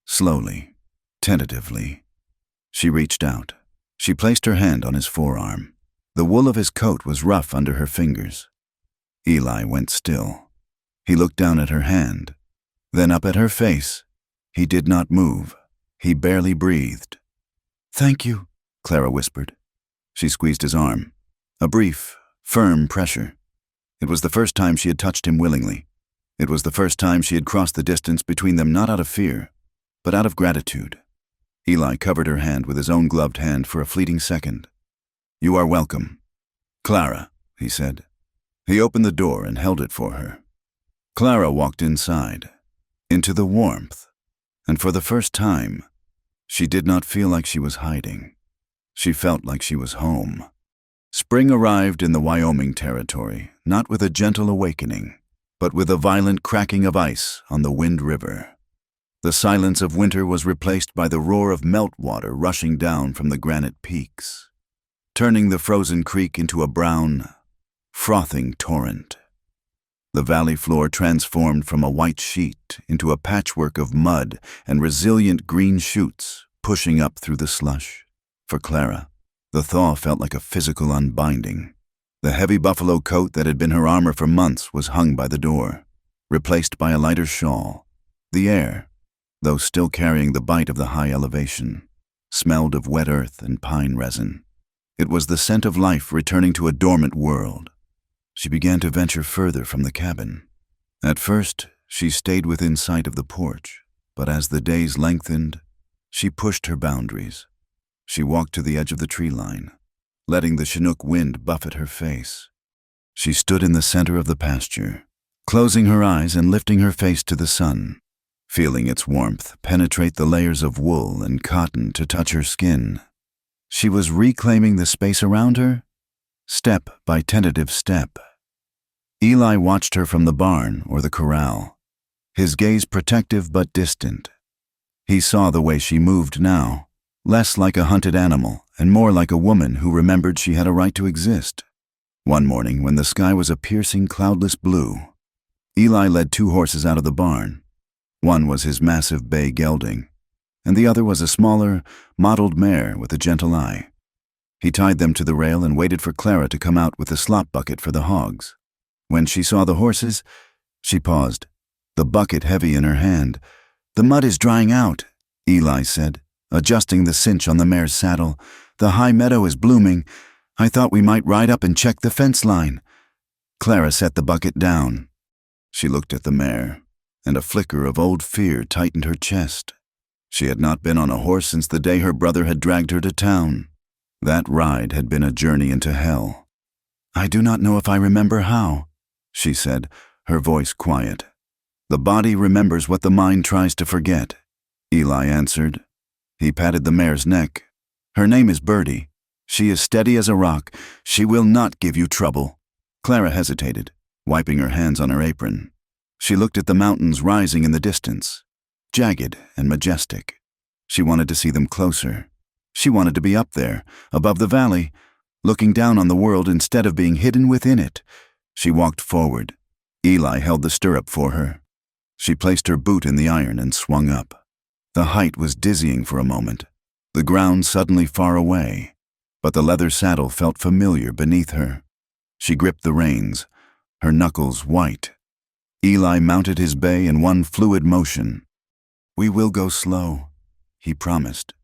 Slowly, tentatively, she reached out. She placed her hand on his forearm. The wool of his coat was rough under her fingers. Eli went still. He looked down at her hand, then up at her face. He did not move. He barely breathed. "Thank you," Clara whispered. She squeezed his arm. A brief, firm pressure. It was the first time she had touched him willingly. It was the first time she had crossed the distance between them, not out of fear, but out of gratitude. Eli covered her hand with his own gloved hand for a fleeting second. "You are welcome, Clara," he said. He opened the door and held it for her. Clara walked inside, into the warmth, and for the first time, she did not feel like she was hiding. She felt like she was home. Spring arrived in the Wyoming Territory, not with a gentle awakening, but with a violent cracking of ice on the Wind River. The silence of winter was replaced by the roar of meltwater rushing down from the granite peaks, turning the frozen creek into a brown, frothing torrent. The valley floor transformed from a white sheet into a patchwork of mud and resilient green shoots pushing up through the slush. For Clara, the thaw felt like a physical unbinding. The heavy buffalo coat that had been her armor for months was hung by the door, replaced by a lighter shawl. The air, though still carrying the bite of the high elevation, smelled of wet earth and pine resin. It was the scent of life returning to a dormant world. She began to venture further from the cabin. At first, she stayed within sight of the porch, but as the days lengthened, she pushed her boundaries. She walked to the edge of the tree line, letting the Chinook wind buffet her face. She stood in the center of the pasture, closing her eyes and lifting her face to the sun, feeling its warmth penetrate the layers of wool and cotton to touch her skin. She was reclaiming the space around her, step by tentative step. Eli watched her from the barn or the corral, his gaze protective but distant. He saw the way she moved now, less like a hunted animal and more like a woman who remembered she had a right to exist. One morning, when the sky was a piercing, cloudless blue, Eli led 2 horses out of the barn. One was his massive bay gelding, and the other was a smaller, mottled mare with a gentle eye. He tied them to the rail and waited for Clara to come out with the slop bucket for the hogs. When she saw the horses, she paused, the bucket heavy in her hand. "The mud is drying out," Eli said, adjusting the cinch on the mare's saddle. "The high meadow is blooming. I thought we might ride up and check the fence line." Clara set the bucket down. She looked at the mare, and a flicker of old fear tightened her chest. She had not been on a horse since the day her brother had dragged her to town. That ride had been a journey into hell. "I do not know if I remember how," she said, her voice quiet. "The body remembers what the mind tries to forget," Eli answered. He patted the mare's neck. "Her name is Birdie. She is steady as a rock. She will not give you trouble." Clara hesitated, wiping her hands on her apron. She looked at the mountains rising in the distance, jagged and majestic. She wanted to see them closer. She wanted to be up there, above the valley, looking down on the world instead of being hidden within it. She walked forward. Eli held the stirrup for her. She placed her boot in the iron and swung up. The height was dizzying for a moment, the ground suddenly far away, but the leather saddle felt familiar beneath her. She gripped the reins, her knuckles white. Eli mounted his bay in one fluid motion. "We will go slow," he promised.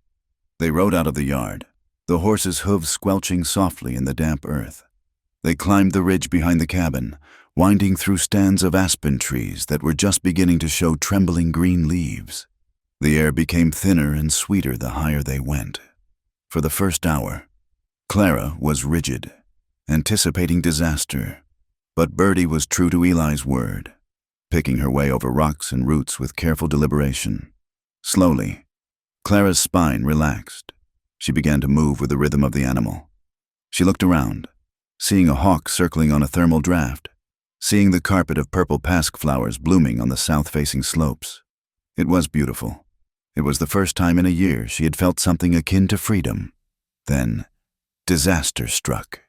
They rode out of the yard, the horses' hooves squelching softly in the damp earth. They climbed the ridge behind the cabin, winding through stands of aspen trees that were just beginning to show trembling green leaves. The air became thinner and sweeter the higher they went. For the first hour, Clara was rigid, anticipating disaster, but Birdie was true to Eli's word, picking her way over rocks and roots with careful deliberation. Slowly, Clara's spine relaxed. She began to move with the rhythm of the animal. She looked around, seeing a hawk circling on a thermal draft, seeing the carpet of purple pasque flowers blooming on the south-facing slopes. It was beautiful. It was the first time in a year she had felt something akin to freedom. Then, disaster struck.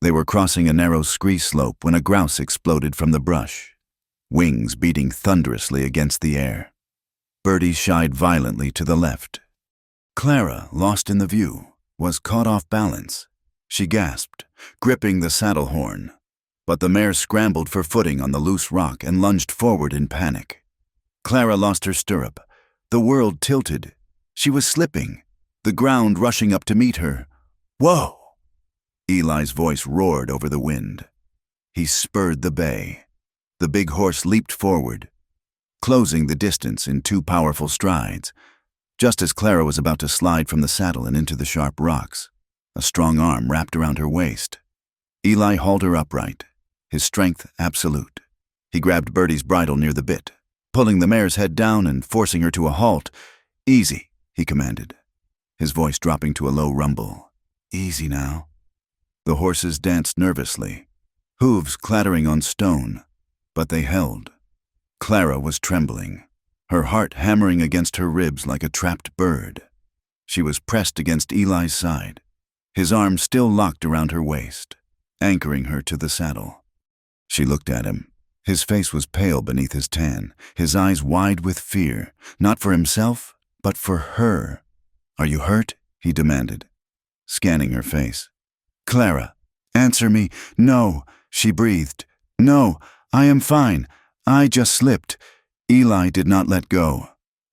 They were crossing a narrow scree slope when a grouse exploded from the brush, wings beating thunderously against the air. Birdie shied violently to the left. Clara, lost in the view, was caught off balance. She gasped, gripping the saddle horn, but the mare scrambled for footing on the loose rock and lunged forward in panic. Clara lost her stirrup. The world tilted. She was slipping, the ground rushing up to meet her. "Whoa!" Eli's voice roared over the wind. He spurred the bay. The big horse leaped forward, closing the distance in 2 powerful strides. Just as Clara was about to slide from the saddle and into the sharp rocks, a strong arm wrapped around her waist. Eli hauled her upright, his strength absolute. He grabbed Birdie's bridle near the bit, pulling the mare's head down and forcing her to a halt. "Easy," he commanded, his voice dropping to a low rumble. "Easy now." The horses danced nervously, hooves clattering on stone, but they held. Clara was trembling, her heart hammering against her ribs like a trapped bird. She was pressed against Eli's side, his arm still locked around her waist, anchoring her to the saddle. She looked at him. His face was pale beneath his tan, his eyes wide with fear, not for himself, but for her. "Are you hurt?" he demanded, scanning her face. "Clara, answer me." "No," she breathed. "No, I am fine. I just slipped." Eli did not let go.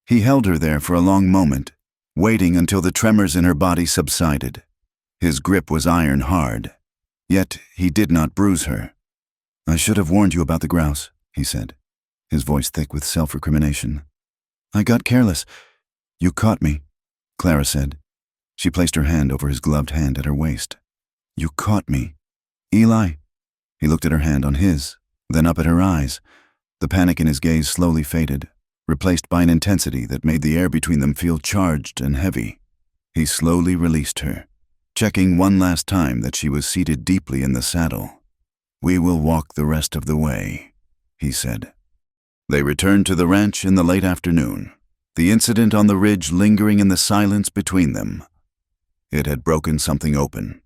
He held her there for a long moment, waiting until the tremors in her body subsided. His grip was iron hard, yet he did not bruise her. "I should have warned you about the grouse," he said, his voice thick with self-recrimination. "I got careless. You caught me," Clara said. She placed her hand over his gloved hand at her waist. "You caught me." "Eli?" He looked at her hand on his, then up at her eyes. The panic in his gaze slowly faded, replaced by an intensity that made the air between them feel charged and heavy. He slowly released her, checking one last time that she was seated deeply in the saddle. "We will walk the rest of the way," he said. They returned to the ranch in the late afternoon, the incident on the ridge lingering in the silence between them. It had broken something open.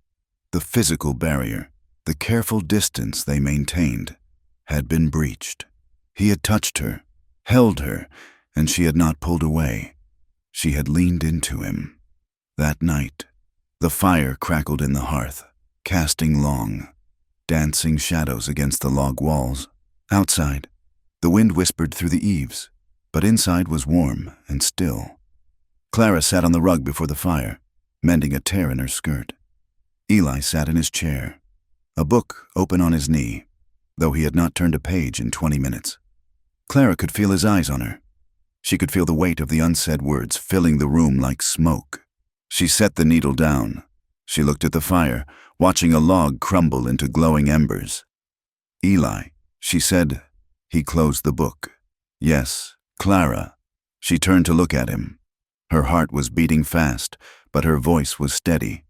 The physical barrier, the careful distance they maintained, had been breached. He had touched her, held her, and she had not pulled away. She had leaned into him. That night, the fire crackled in the hearth, casting long, dancing shadows against the log walls. Outside, the wind whispered through the eaves, but inside was warm and still. Clara sat on the rug before the fire, mending a tear in her skirt. Eli sat in his chair, a book open on his knee, though he had not turned a page in 20 minutes. Clara could feel his eyes on her. She could feel the weight of the unsaid words filling the room like smoke. She set the needle down. She looked at the fire, watching a log crumble into glowing embers. "Eli," she said. He closed the book. "Yes, Clara." She turned to look at him. Her heart was beating fast, but her voice was steady.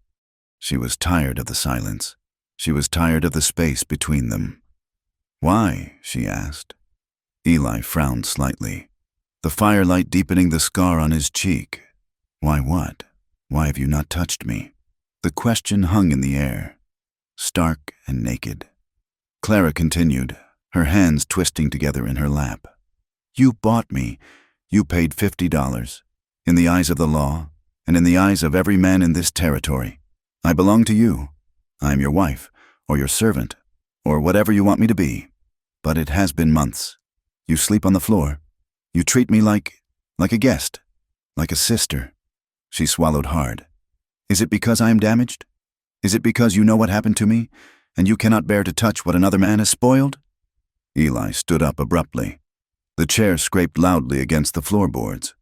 She was tired of the silence. She was tired of the space between them. "Why?" she asked. Eli frowned slightly, the firelight deepening the scar on his cheek. "Why what? Why have you not touched me?" The question hung in the air, stark and naked. Clara continued, her hands twisting together in her lap. "You bought me. You paid $50. In the eyes of the law, and in the eyes of every man in this territory, I belong to you. I am your wife, or your servant, or whatever you want me to be. But it has been months. You sleep on the floor. You treat me like a guest, like a sister." She swallowed hard. "Is it because I am damaged? Is it because you know what happened to me, and you cannot bear to touch what another man has spoiled?" Eli stood up abruptly. The chair scraped loudly against the floorboards.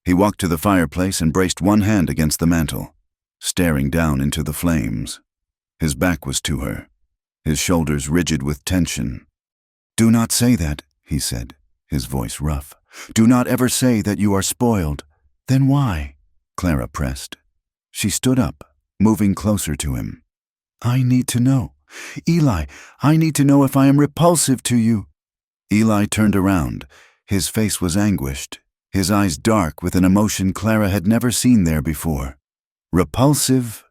He walked to the fireplace and braced one hand against the mantel, staring down into the flames. His back was to her, his shoulders rigid with tension. "Do not say that," he said, his voice rough. "Do not ever say that you are spoiled." "Then why?" Clara pressed. She stood up, moving closer to him. "I need to know. Eli, I need to know if I am repulsive to you." Eli turned around. His face was anguished, his eyes dark with an emotion Clara had never seen there before. "Repulsive?"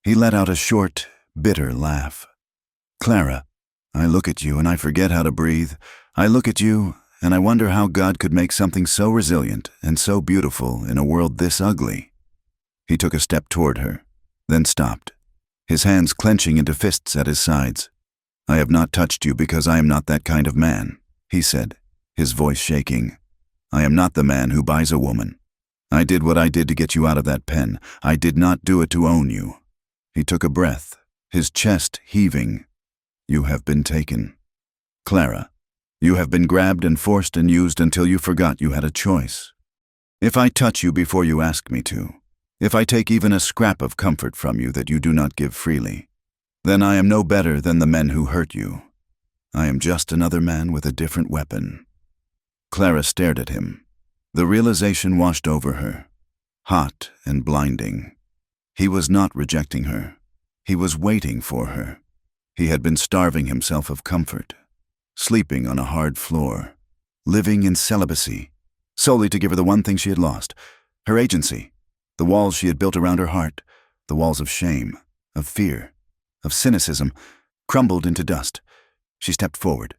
He let out a short, bitter laugh. "Clara, I look at you and I forget how to breathe. I look at you and I wonder how God could make something so resilient and so beautiful in a world this ugly." He took a step toward her, then stopped, his hands clenching into fists at his sides. "I have not touched you because I am not that kind of man," he said, his voice shaking. "I am not the man who buys a woman. I did what I did to get you out of that pen. I did not do it to own you." He took a breath, his chest heaving. "You have been taken. Clara, you have been grabbed and forced and used until you forgot you had a choice. If I touch you before you ask me to, if I take even a scrap of comfort from you that you do not give freely, then I am no better than the men who hurt you. I am just another man with a different weapon." Clara stared at him. The realization washed over her, hot and blinding. He was not rejecting her. He was waiting for her. He had been starving himself of comfort, sleeping on a hard floor, living in celibacy, solely to give her the one thing she had lost, her agency, the walls she had built around her heart, the walls of shame, of fear, of cynicism, crumbled into dust. She stepped forward.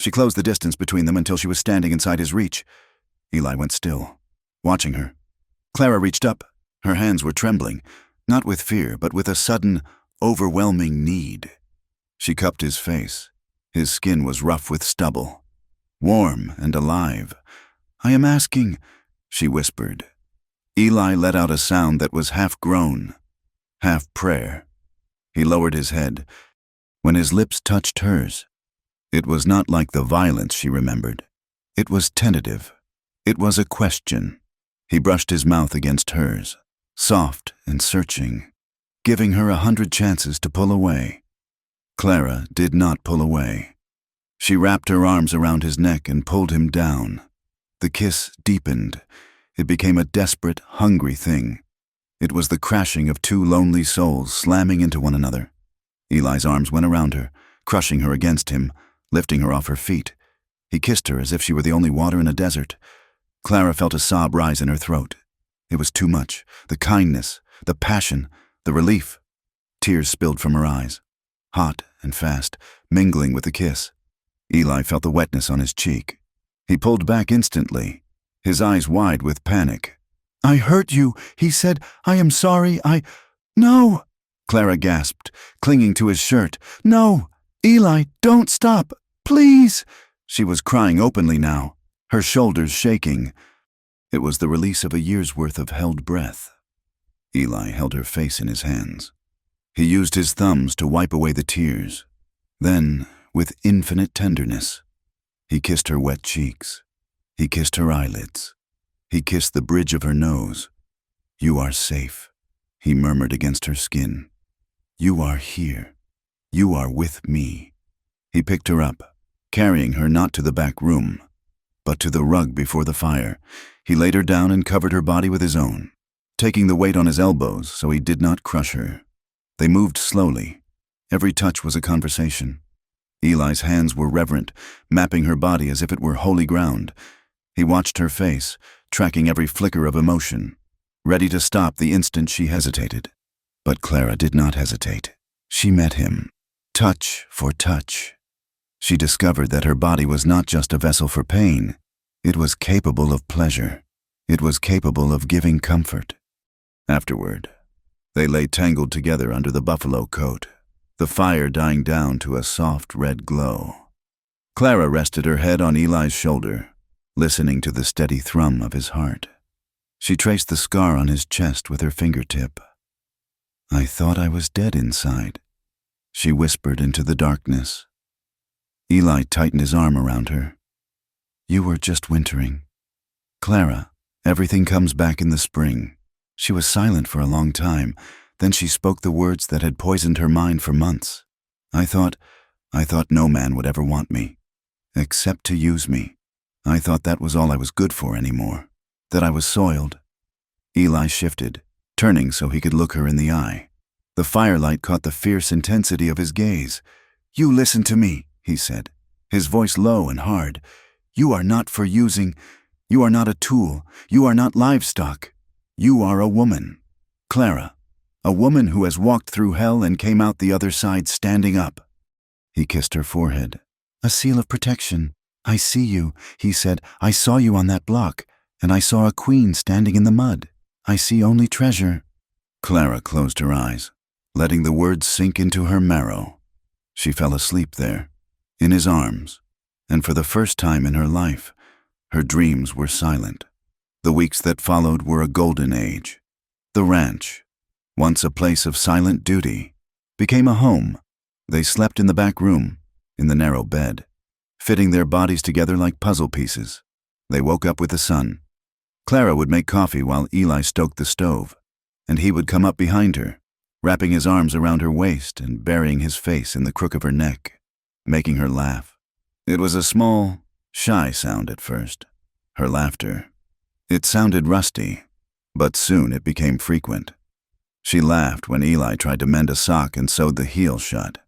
She closed the distance between them until she was standing inside his reach. Eli went still, watching her. Clara reached up. Her hands were trembling, not with fear, but with a sudden, overwhelming need. She cupped his face. His skin was rough with stubble, warm and alive. "I am asking," she whispered. Eli let out a sound that was half groan, half prayer. He lowered his head. When his lips touched hers, it was not like the violence she remembered. It was tentative. It was a question. He brushed his mouth against hers, soft and searching, giving her 100 chances to pull away. Clara did not pull away. She wrapped her arms around his neck and pulled him down. The kiss deepened. It became a desperate, hungry thing. It was the crashing of two lonely souls slamming into one another. Eli's arms went around her, crushing her against him, lifting her off her feet. He kissed her as if she were the only water in a desert. Clara felt a sob rise in her throat. It was too much. The kindness, the passion, the relief. Tears spilled from her eyes, hot and fast, mingling with the kiss. Eli felt the wetness on his cheek. He pulled back instantly, his eyes wide with panic. "I hurt you," he said. "I am sorry. No!" Clara gasped, clinging to his shirt. "No! Eli, don't stop! Please!" She was crying openly now, her shoulders shaking. It was the release of a year's worth of held breath. Eli held her face in his hands. He used his thumbs to wipe away the tears. Then, with infinite tenderness, he kissed her wet cheeks. He kissed her eyelids. He kissed the bridge of her nose. "You are safe," he murmured against her skin. "You are here. You are with me." He picked her up, carrying her not to the back room, but to the rug before the fire. He laid her down and covered her body with his own, taking the weight on his elbows so he did not crush her. They moved slowly. Every touch was a conversation. Eli's hands were reverent, mapping her body as if it were holy ground. He watched her face, tracking every flicker of emotion, ready to stop the instant she hesitated. But Clara did not hesitate. She met him, touch for touch. She discovered that her body was not just a vessel for pain. It was capable of pleasure. It was capable of giving comfort. Afterward, they lay tangled together under the buffalo coat, the fire dying down to a soft red glow. Clara rested her head on Eli's shoulder, listening to the steady thrum of his heart. She traced the scar on his chest with her fingertip. "I thought I was dead inside," she whispered into the darkness. Eli tightened his arm around her. "You were just wintering. Clara, everything comes back in the spring." She was silent for a long time. Then she spoke the words that had poisoned her mind for months. I thought no man would ever want me, except to use me. I thought that was all I was good for anymore, that I was soiled." Eli shifted, turning so he could look her in the eye. The firelight caught the fierce intensity of his gaze. "You listen to me," he said, his voice low and hard. "You are not for using. You are not a tool. You are not livestock. You are a woman. Clara, a woman who has walked through hell and came out the other side standing up." He kissed her forehead. "A seal of protection. I see you," he said. "I saw you on that block, and I saw a queen standing in the mud. I see only treasure." Clara closed her eyes, letting the words sink into her marrow. She fell asleep there, in his arms, and for the first time in her life, her dreams were silent. The weeks that followed were a golden age. The ranch, once a place of silent duty, became a home. They slept in the back room, in the narrow bed, fitting their bodies together like puzzle pieces. They woke up with the sun. Clara would make coffee while Eli stoked the stove, and he would come up behind her, wrapping his arms around her waist and burying his face in the crook of her neck, making her laugh. It was a small, shy sound at first, her laughter. It sounded rusty, but soon it became frequent. She laughed when Eli tried to mend a sock and sewed the heel shut.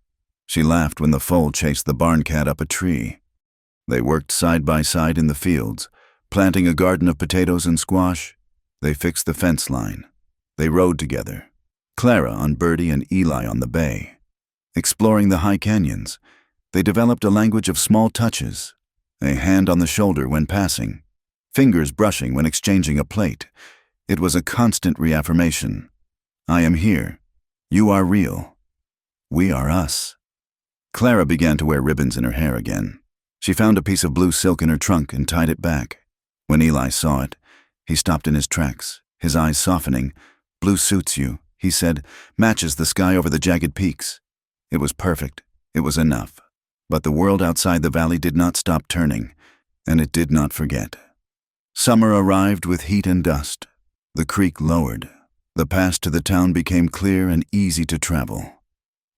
She laughed when the foal chased the barn cat up a tree. They worked side by side in the fields, planting a garden of potatoes and squash. They fixed the fence line. They rode together, Clara on Birdie and Eli on the bay. Exploring the high canyons, they developed a language of small touches, a hand on the shoulder when passing, fingers brushing when exchanging a plate. It was a constant reaffirmation. "I am here. You are real. We are us." Clara began to wear ribbons in her hair again. She found a piece of blue silk in her trunk and tied it back. When Eli saw it, he stopped in his tracks, his eyes softening. "Blue suits you," he said, "matches the sky over the jagged peaks." It was perfect. It was enough. But the world outside the valley did not stop turning, and it did not forget. Summer arrived with heat and dust. The creek lowered. The pass to the town became clear and easy to travel.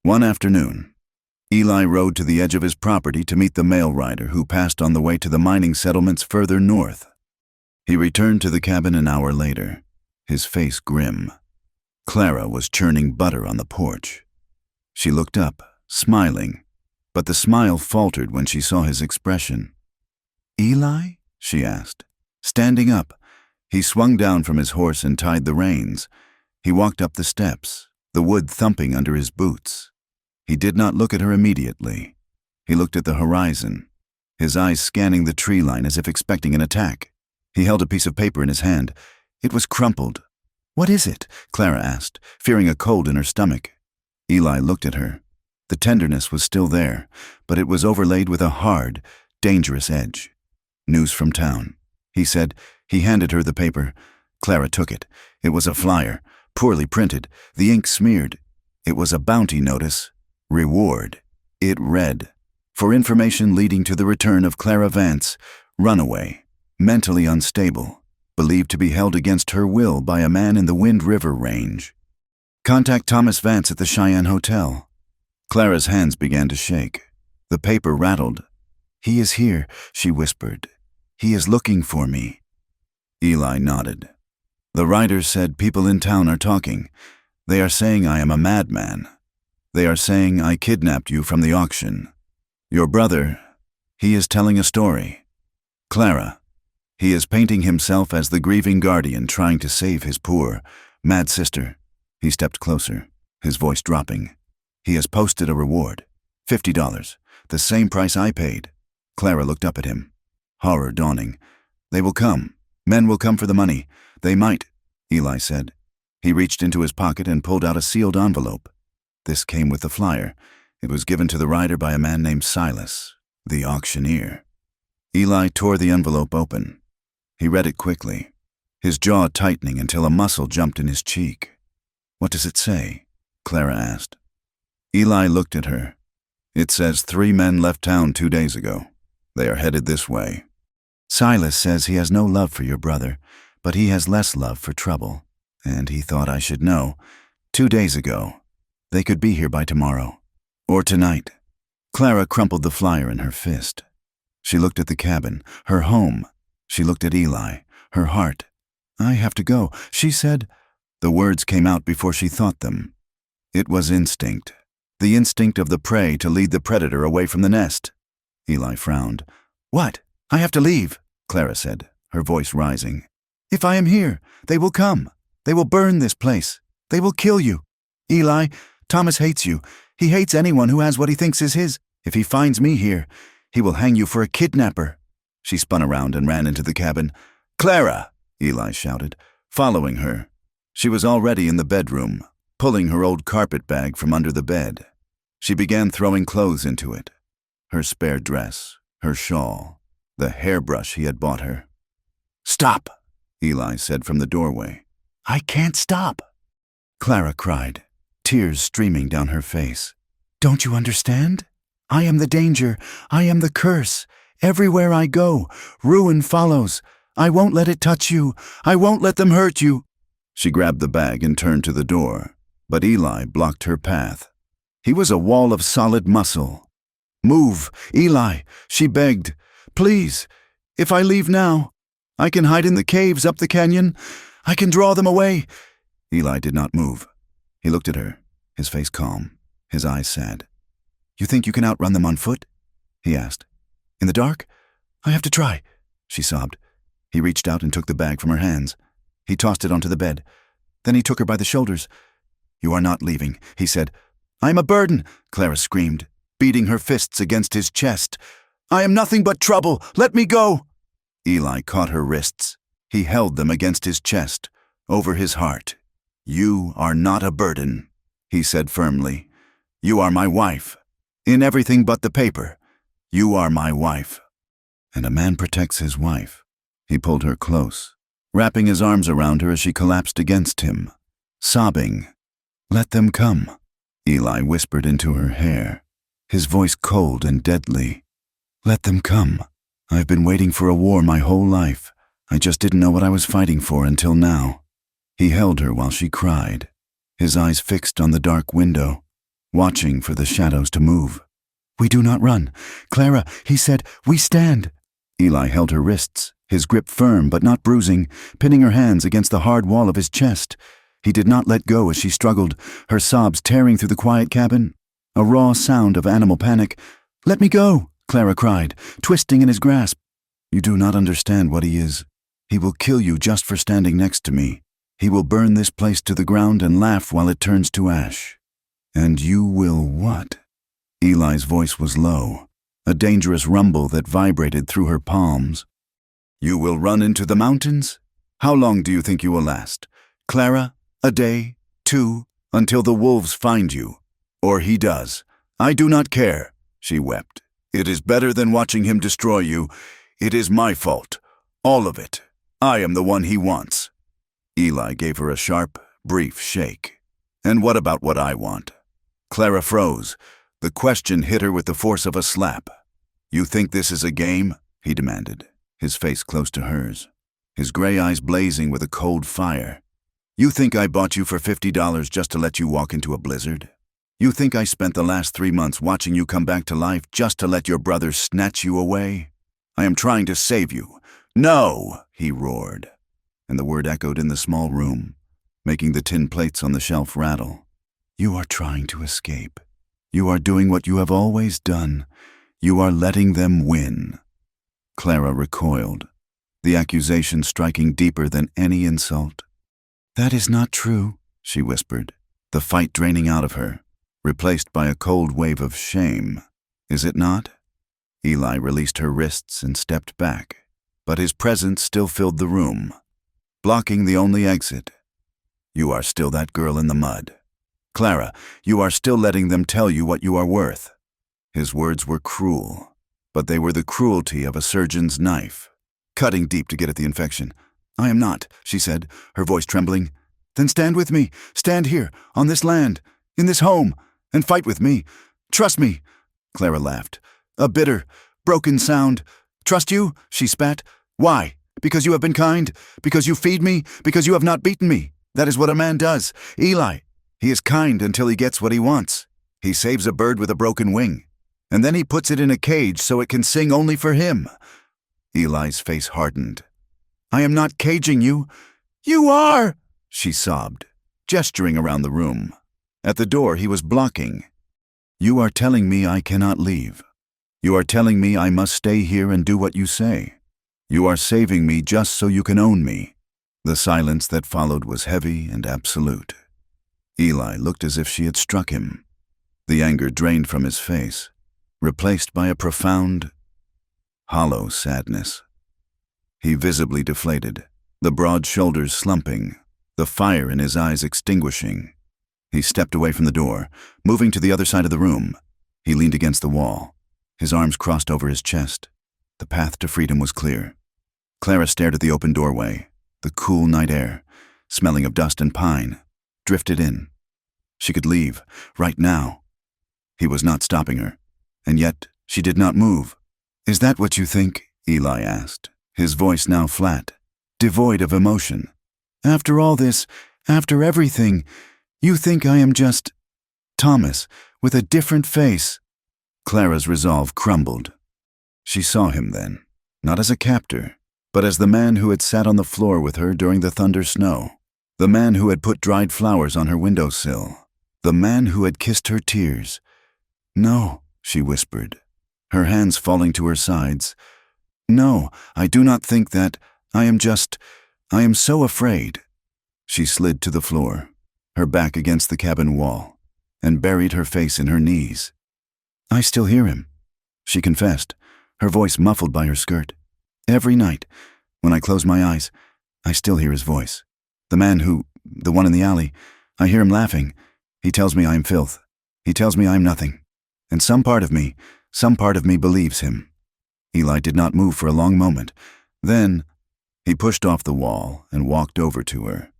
One afternoon, Eli rode to the edge of his property to meet the mail rider who passed on the way to the mining settlements further north. He returned to the cabin an hour later, his face grim. Clara was churning butter on the porch. She looked up, smiling, but the smile faltered when she saw his expression. "Eli?" she asked. Standing up, he swung down from his horse and tied the reins. He walked up the steps, the wood thumping under his boots. He did not look at her immediately. He looked at the horizon, his eyes scanning the tree line as if expecting an attack. He held a piece of paper in his hand. It was crumpled. "What is it?" Clara asked, fearing a cold in her stomach. Eli looked at her. The tenderness was still there, but it was overlaid with a hard, dangerous edge. "News from town," he said. He handed her the paper. Clara took it. It was a flyer, poorly printed, the ink smeared. It was a bounty notice. Reward. It read, "For information leading to the return of Clara Vance, runaway, mentally unstable, believed to be held against her will by a man in the Wind River Range. Contact Thomas Vance at the Cheyenne Hotel." Clara's hands began to shake. The paper rattled. "He is here," she whispered. "He is looking for me." Eli nodded. "The writer said people in town are talking. They are saying I am a madman. They are saying I kidnapped you from the auction. Your brother, he is telling a story. Clara, he is painting himself as the grieving guardian trying to save his poor, mad sister. He stepped closer, his voice dropping. He has posted a reward, $50, the same price I paid. Clara looked up at him, horror dawning. They will come. Men will come for the money. They might, Eli said. He reached into his pocket and pulled out a sealed envelope. This came with the flyer. It was given to the rider by a man named Silas, the auctioneer. Eli tore the envelope open. He read it quickly, his jaw tightening until a muscle jumped in his cheek. What does it say? Clara asked. Eli looked at her. It says 3 men left town 2 days ago. They are headed this way. Silas says he has no love for your brother, but he has less love for trouble, and he thought I should know. 2 days ago. They could be here by tomorrow. Or tonight. Clara crumpled the flyer in her fist. She looked at the cabin, her home. She looked at Eli, her heart. I have to go, she said. The words came out before she thought them. It was instinct. The instinct of the prey to lead the predator away from the nest. Eli frowned. What? I have to leave, Clara said, her voice rising. If I am here, they will come. They will burn this place. They will kill you. Eli, Thomas hates you. He hates anyone who has what he thinks is his. If he finds me here, he will hang you for a kidnapper. She spun around and ran into the cabin. Clara, Eli shouted, following her. She was already in the bedroom, pulling her old carpet bag from under the bed. She began throwing clothes into it. Her spare dress, her shawl, the hairbrush he had bought her. Stop, Eli said from the doorway. I can't stop. Clara cried, tears streaming down her face. Don't you understand? I am the danger. I am the curse. Everywhere I go, ruin follows. I won't let it touch you. I won't let them hurt you. She grabbed the bag and turned to the door, but Eli blocked her path. He was a wall of solid muscle. Move, Eli, she begged. Please, if I leave now, I can hide in the caves up the canyon. I can draw them away. Eli did not move. He looked at her, his face calm, his eyes sad. You think you can outrun them on foot? He asked. In the dark? I have to try, she sobbed. He reached out and took the bag from her hands. He tossed it onto the bed. Then he took her by the shoulders. You are not leaving, he said. I am a burden, Clara screamed, beating her fists against his chest. I am nothing but trouble. Let me go. Eli caught her wrists. He held them against his chest, over his heart. You are not a burden, he said firmly. You are my wife. In everything but the paper. You are my wife. And a man protects his wife. He pulled her close, wrapping his arms around her as she collapsed against him, sobbing. Let them come, Eli whispered into her hair, his voice cold and deadly. Let them come. I've been waiting for a war my whole life. I just didn't know what I was fighting for until now. He held her while she cried, his eyes fixed on the dark window, watching for the shadows to move. We do not run. Clara, he said, we stand. Eli held her wrists, his grip firm but not bruising, pinning her hands against the hard wall of his chest. He did not let go as she struggled, her sobs tearing through the quiet cabin. A raw sound of animal panic. Let me go, Clara cried, twisting in his grasp. You do not understand what he is. He will kill you just for standing next to me. He will burn this place to the ground and laugh while it turns to ash. And you will what? Eli's voice was low, a dangerous rumble that vibrated through her palms. You will run into the mountains? How long do you think you will last? Clara, a day, 2, until the wolves find you. Or he does. I do not care, she wept. It is better than watching him destroy you. It is my fault. All of it. I am the one he wants. Eli gave her a sharp, brief shake. And what about what I want? Clara froze. The question hit her with the force of a slap. You think this is a game? He demanded, his face close to hers, his gray eyes blazing with a cold fire. You think I bought you for $50 just to let you walk into a blizzard? You think I spent the last 3 months watching you come back to life just to let your brother snatch you away? I am trying to save you. No, he roared. And the word echoed in the small room. making the tin plates on the shelf rattle. "You are trying to escape. You are doing what you have always done. You are letting them win." Clara recoiled, the accusation striking deeper than any insult. "That is not true," she whispered, the fight draining out of her, replaced by a cold wave of shame. "Is it not?" Eli released her wrists and stepped back, but his presence still filled the room, blocking the only exit. "You are still that girl in the mud. Clara, you are still letting them tell you what you are worth." His words were cruel, but they were the cruelty of a surgeon's knife, cutting deep to get at the infection. "I am not," she said, her voice trembling. "Then stand with me. Stand here, on this land, in this home, and fight with me. Trust me." Clara laughed, a bitter, broken sound. "Trust you?" she spat. "Why? Because you have been kind? Because you feed me? Because you have not beaten me? That is what a man does. Eli, he is kind until he gets what he wants. He saves a bird with a broken wing, and then he puts it in a cage so it can sing only for him." Eli's face hardened. "I am not caging you." "You are!" she sobbed, gesturing around the room. At the door he was blocking. "You are telling me I cannot leave. You are telling me I must stay here and do what you say. You are saving me just so you can own me." The silence that followed was heavy and absolute. Eli looked as if she had struck him. The anger drained from his face, replaced by a profound, hollow sadness. He visibly deflated, the broad shoulders slumping, the fire in his eyes extinguishing. He stepped away from the door, moving to the other side of the room. He leaned against the wall, his arms crossed over his chest. The path to freedom was clear. Clara stared at the open doorway. The cool night air, smelling of dust and pine, drifted in. She could leave, right now. He was not stopping her, and yet she did not move. "Is that what you think?" Eli asked, his voice now flat, devoid of emotion. "After all this, after everything, you think I am just Thomas, with a different face?" Clara's resolve crumbled. She saw him then, not as a captor, but as the man who had sat on the floor with her during the thunder snow, the man who had put dried flowers on her windowsill, the man who had kissed her tears. "No," she whispered, her hands falling to her sides. "No, I do not think that. I am so afraid." She slid to the floor, her back against the cabin wall, and buried her face in her knees. "I still hear him," she confessed, her voice muffled by her skirt. "Every night, when I close my eyes, I still hear his voice. The one in the alley, I hear him laughing. He tells me I am filth. He tells me I am nothing. And some part of me believes him." Eli did not move for a long moment. Then he pushed off the wall and walked over to her.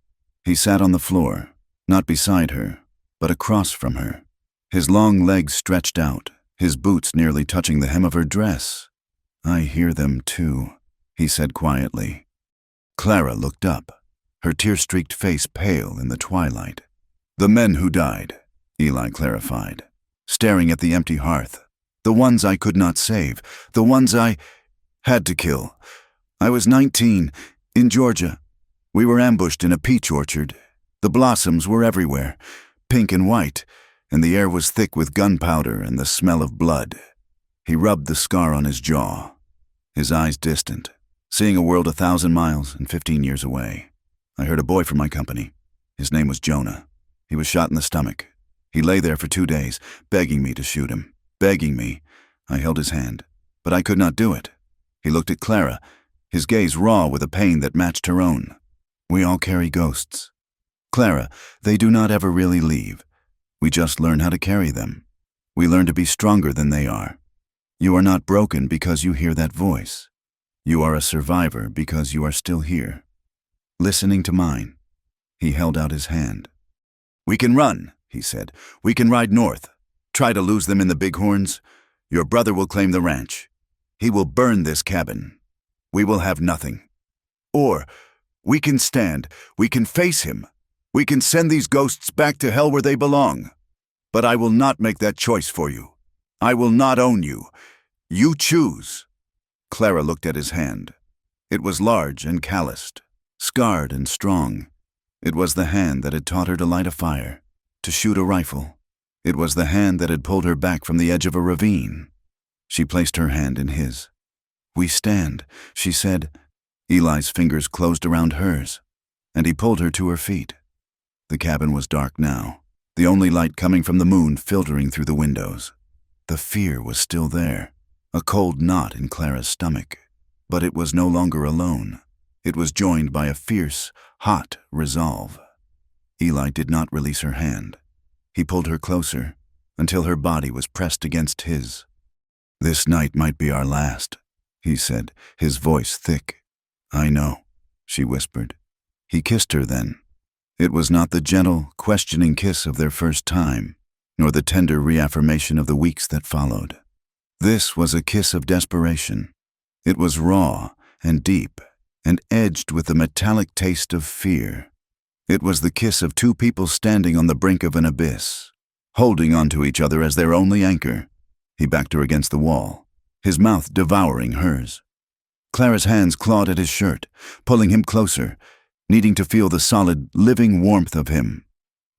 He sat on the floor, not beside her, but across from her, his long legs stretched out, his boots nearly touching the hem of her dress. "I hear them too," he said quietly. Clara looked up, her tear-streaked face pale in the twilight. "The men who died," Eli clarified, staring at the empty hearth. "The ones I could not save, the ones I had to kill. I was 19, in Georgia. We were ambushed in a peach orchard. The blossoms were everywhere, pink and white, and the air was thick with gunpowder and the smell of blood." He rubbed the scar on his jaw, his eyes distant, seeing a world 1,000 miles and 15 years away. "I heard a boy from my company. His name was Jonah. He was shot in the stomach. He lay there for 2 days, begging me to shoot him. Begging me. I held his hand, but I could not do it." He looked at Clara, his gaze raw with a pain that matched her own. "We all carry ghosts. Clara, they do not ever really leave. We just learn how to carry them. We learn to be stronger than they are. You are not broken because you hear that voice. You are a survivor because you are still here, listening to mine." He held out his hand. "We can run," he said. "We can ride north. Try to lose them in the bighorns. Your brother will claim the ranch. He will burn this cabin. We will have nothing. Or we can stand. We can face him. We can send these ghosts back to hell where they belong. But I will not make that choice for you. I will not own you. You choose." Clara looked at his hand. It was large and calloused, scarred and strong. It was the hand that had taught her to light a fire, to shoot a rifle. It was the hand that had pulled her back from the edge of a ravine. She placed her hand in his. "We stand," she said. Eli's fingers closed around hers, and he pulled her to her feet. The cabin was dark now, the only light coming from the moon filtering through the windows. The fear was still there, a cold knot in Clara's stomach, but it was no longer alone. It was joined by a fierce, hot resolve. Eli did not release her hand. He pulled her closer, until her body was pressed against his. "This night might be our last," he said, his voice thick. "I know," she whispered. He kissed her then. It was not the gentle, questioning kiss of their first time, nor the tender reaffirmation of the weeks that followed. This was a kiss of desperation. It was raw and deep, and edged with the metallic taste of fear. It was the kiss of two people standing on the brink of an abyss, holding onto each other as their only anchor. He backed her against the wall, his mouth devouring hers. Clara's hands clawed at his shirt, pulling him closer, needing to feel the solid, living warmth of him.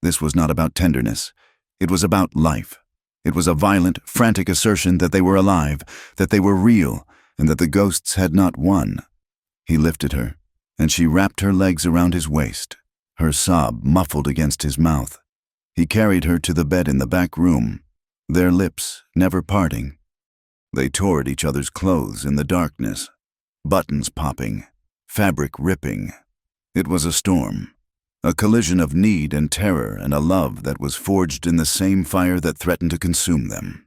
This was not about tenderness. It was about life. It was a violent, frantic assertion that they were alive, that they were real, and that the ghosts had not won. He lifted her, and she wrapped her legs around his waist, her sob muffled against his mouth. He carried her to the bed in the back room, their lips never parting. They tore at each other's clothes in the darkness, buttons popping, fabric ripping. It was a storm, a collision of need and terror and a love that was forged in the same fire that threatened to consume them.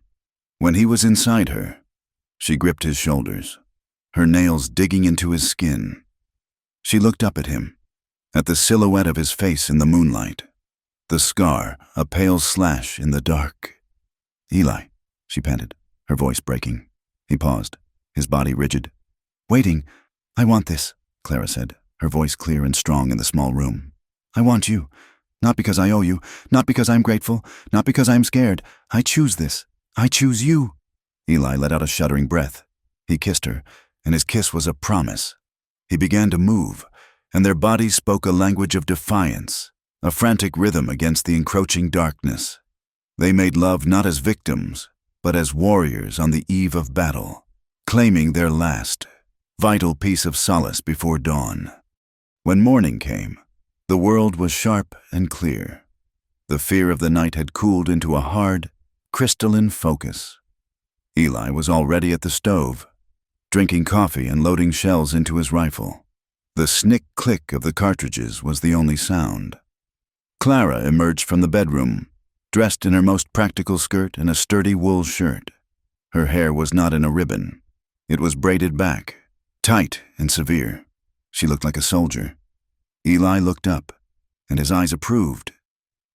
When he was inside her, she gripped his shoulders, her nails digging into his skin. She looked up at him, at the silhouette of his face in the moonlight, the scar, a pale slash in the dark. "Eli," she panted, her voice breaking. He paused, his body rigid. "Waiting. I want this," Clara said, her voice clear and strong in the small room. "I want you. Not because I owe you, not because I'm grateful, not because I'm scared. I choose this. I choose you." Eli let out a shuddering breath. He kissed her, and his kiss was a promise. He began to move, and their bodies spoke a language of defiance, a frantic rhythm against the encroaching darkness. They made love not as victims, but as warriors on the eve of battle, claiming their last, vital piece of solace before dawn. When morning came, the world was sharp and clear. The fear of the night had cooled into a hard, crystalline focus. Eli was already at the stove, drinking coffee and loading shells into his rifle. The snick-click of the cartridges was the only sound. Clara emerged from the bedroom, dressed in her most practical skirt and a sturdy wool shirt. Her hair was not in a ribbon. It was braided back, tight and severe. She looked like a soldier. Eli looked up, and his eyes approved.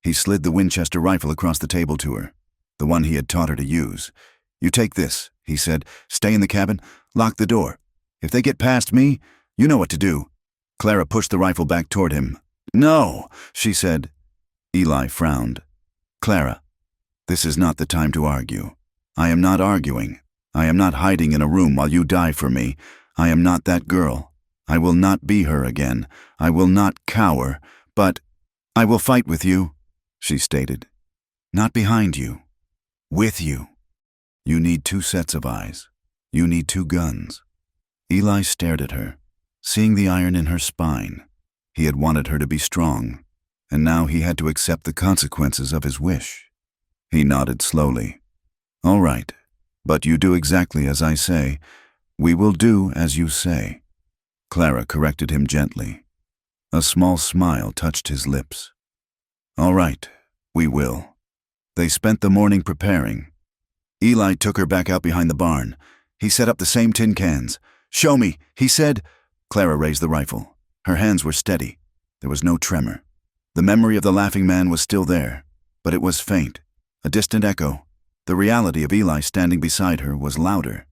He slid the Winchester rifle across the table to her, the one he had taught her to use. "You take this," he said. "Stay in the cabin. Lock the door. If they get past me, you know what to do." Clara pushed the rifle back toward him. "No," she said. Eli frowned. "Clara, this is not the time to argue. I am not arguing. I am not hiding in a room while you die for me. I am not that girl. I will not be her again. I will not cower, but I will fight with you," she stated. "Not behind you. With you. You need 2 sets of eyes. You need 2 guns." Eli stared at her, seeing the iron in her spine. He had wanted her to be strong, and now he had to accept the consequences of his wish. He nodded slowly. "All right, but you do exactly as I say. We will do as you say." Clara corrected him gently. A small smile touched his lips. "All right, we will." They spent the morning preparing. Eli took her back out behind the barn. He set up the same tin cans. "Show me," he said. Clara raised the rifle. Her hands were steady. There was no tremor. The memory of the laughing man was still there, but it was faint, a distant echo. The reality of Eli standing beside her was louder.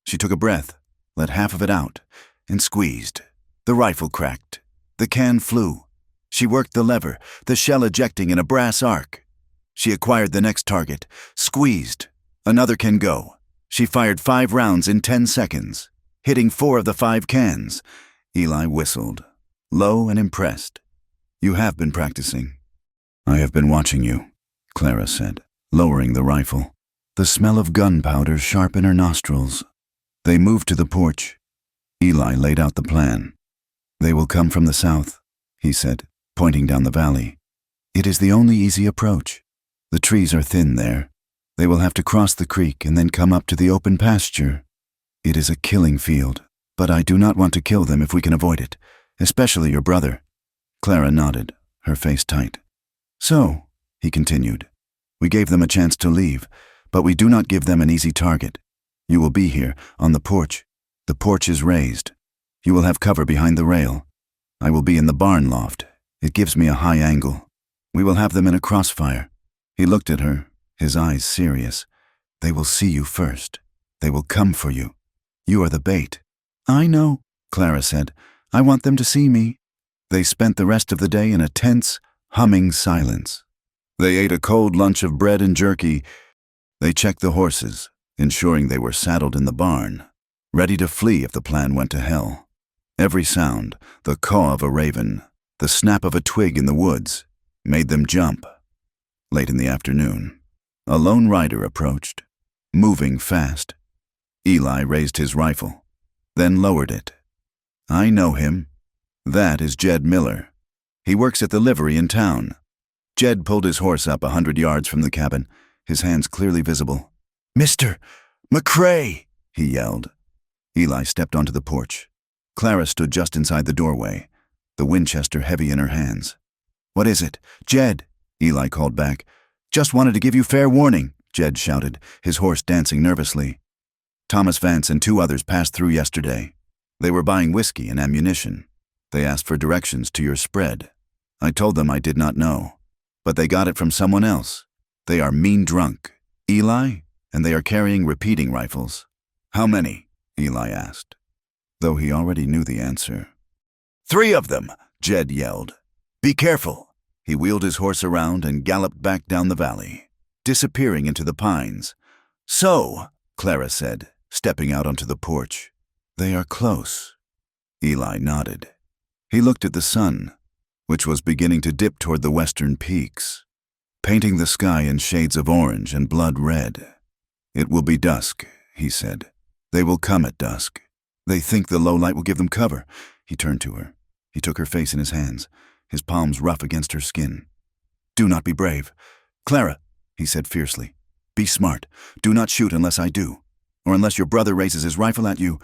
She took a breath, let half of it out, and squeezed. The rifle cracked. The can flew. She worked the lever, the shell ejecting in a brass arc. She acquired the next target, squeezed. Another can go. She fired 5 rounds in 10 seconds, hitting 4 of the 5 cans. Eli whistled, low and impressed. You have been practicing. I have been watching you, Clara said, lowering the rifle. The smell of gunpowder sharp in her nostrils. They moved to the porch. Eli laid out the plan. They will come from the south, he said, pointing down the valley. It is the only easy approach. The trees are thin there. They will have to cross the creek and then come up to the open pasture. It is a killing field, but I do not want to kill them if we can avoid it, especially your brother. Clara nodded, her face tight. So, he continued, we gave them a chance to leave, but we do not give them an easy target. You will be here, on the porch. The porch is raised. You will have cover behind the rail. I will be in the barn loft. It gives me a high angle. We will have them in a crossfire. He looked at her, his eyes serious. They will see you first. They will come for you. You are the bait. I know, Clara said. I want them to see me. They spent the rest of the day in a tense, humming silence. They ate a cold lunch of bread and jerky. They checked the horses, ensuring they were saddled in the barn, ready to flee if the plan went to hell. Every sound, the caw of a raven, the snap of a twig in the woods, made them jump. Late in the afternoon, a lone rider approached, moving fast. Eli raised his rifle, then lowered it. I know him. That is Jed Miller. He works at the livery in town. Jed pulled his horse up 100 yards from the cabin, his hands clearly visible. Mr. McCrae, he yelled. Eli stepped onto the porch. Clara stood just inside the doorway, the Winchester heavy in her hands. What is it? Jed, Eli called back. Just wanted to give you fair warning, Jed shouted, his horse dancing nervously. Thomas Vance and 2 others passed through yesterday. They were buying whiskey and ammunition. They asked for directions to your spread. I told them I did not know, but they got it from someone else. They are mean drunk. Eli, and they are carrying repeating rifles. How many? Eli asked, though he already knew the answer. 3 of them, Jed yelled. Be careful. He wheeled his horse around and galloped back down the valley, disappearing into the pines. So, Clara said, stepping out onto the porch. They are close. Eli nodded. He looked at the sun, which was beginning to dip toward the western peaks, painting the sky in shades of orange and blood red. It will be dusk, he said. They will come at dusk. They think the low light will give them cover. He turned to her. He took her face in his hands, his palms rough against her skin. Do not be brave. Clara, he said fiercely, be smart. Do not shoot unless I do, or unless your brother raises his rifle at you,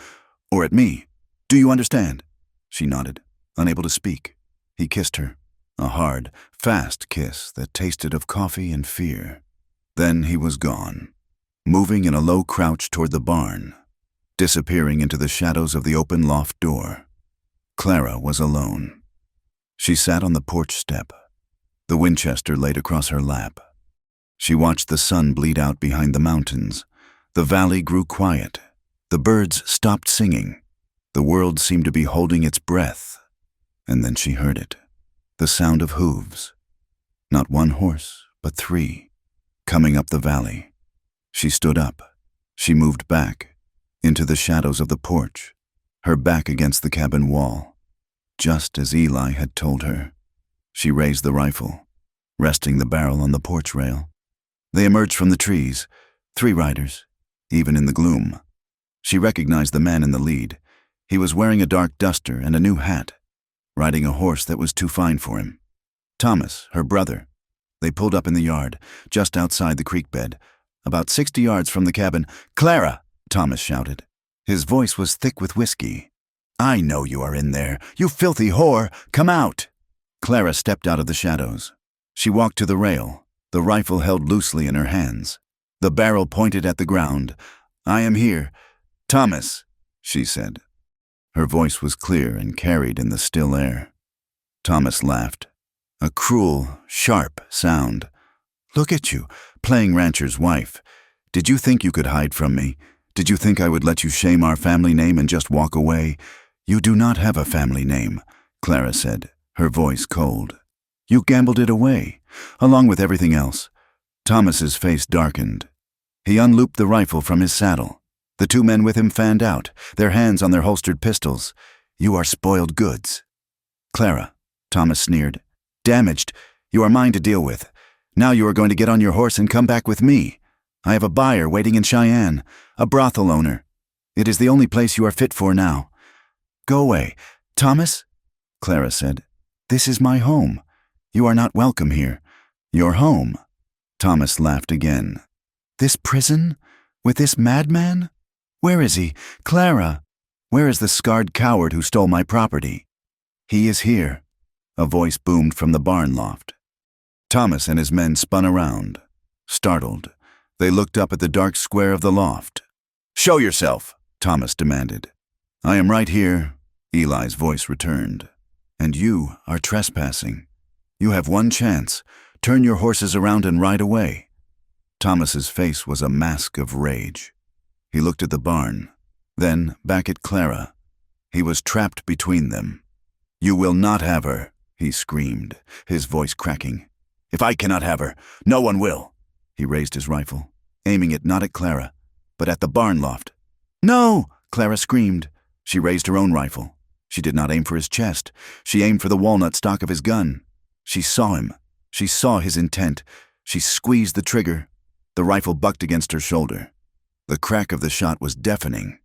or at me. Do you understand? She nodded, unable to speak. He kissed her, a hard, fast kiss that tasted of coffee and fear. Then he was gone, moving in a low crouch toward the barn, disappearing into the shadows of the open loft door. Clara was alone. She sat on the porch step, the Winchester laid across her lap. She watched the sun bleed out behind the mountains. The valley grew quiet. The birds stopped singing. The world seemed to be holding its breath. And then she heard it, the sound of hooves. Not 1 horse, but 3, coming up the valley. She stood up. She moved back, into the shadows of the porch, her back against the cabin wall, just as Eli had told her. She raised the rifle, resting the barrel on the porch rail. They emerged from the trees, 3 riders, even in the gloom. She recognized the man in the lead. He was wearing a dark duster and a new hat, riding a horse that was too fine for him. Thomas, her brother. They pulled up in the yard, just outside the creek bed, about 60 yards from the cabin. Clara, Thomas shouted. His voice was thick with whiskey. I know you are in there, you filthy whore. Come out. Clara stepped out of the shadows. She walked to the rail, the rifle held loosely in her hands, the barrel pointed at the ground. I am here. Thomas, she said. Her voice was clear and carried in the still air. Thomas laughed, a cruel, sharp sound. Look at you, playing rancher's wife. Did you think you could hide from me? Did you think I would let you shame our family name and just walk away? You do not have a family name, Clara said, her voice cold. You gambled it away, along with everything else. Thomas's face darkened. He unlooped the rifle from his saddle. The 2 men with him fanned out, their hands on their holstered pistols. You are spoiled goods. Clara, Thomas sneered. Damaged. You are mine to deal with. Now you are going to get on your horse and come back with me. I have a buyer waiting in Cheyenne, a brothel owner. It is the only place you are fit for now. Go away. Thomas, Clara said. This is my home. You are not welcome here. Your home. Thomas laughed again. This prison? With this madman? Where is he? Clara! Where is the scarred coward who stole my property? He is here. A voice boomed from the barn loft. Thomas and his men spun around. Startled, they looked up at the dark square of the loft. Show yourself, Thomas demanded. I am right here, Eli's voice returned. And you are trespassing. You have one chance. Turn your horses around and ride away. Thomas's face was a mask of rage. He looked at the barn, then back at Clara. He was trapped between them. You will not have her, he screamed, his voice cracking. If I cannot have her, no one will. He raised his rifle, aiming it not at Clara, but at the barn loft. No, Clara screamed. She raised her own rifle. She did not aim for his chest. She aimed for the walnut stock of his gun. She saw him. She saw his intent. She squeezed the trigger. The rifle bucked against her shoulder. The crack of the shot was deafening.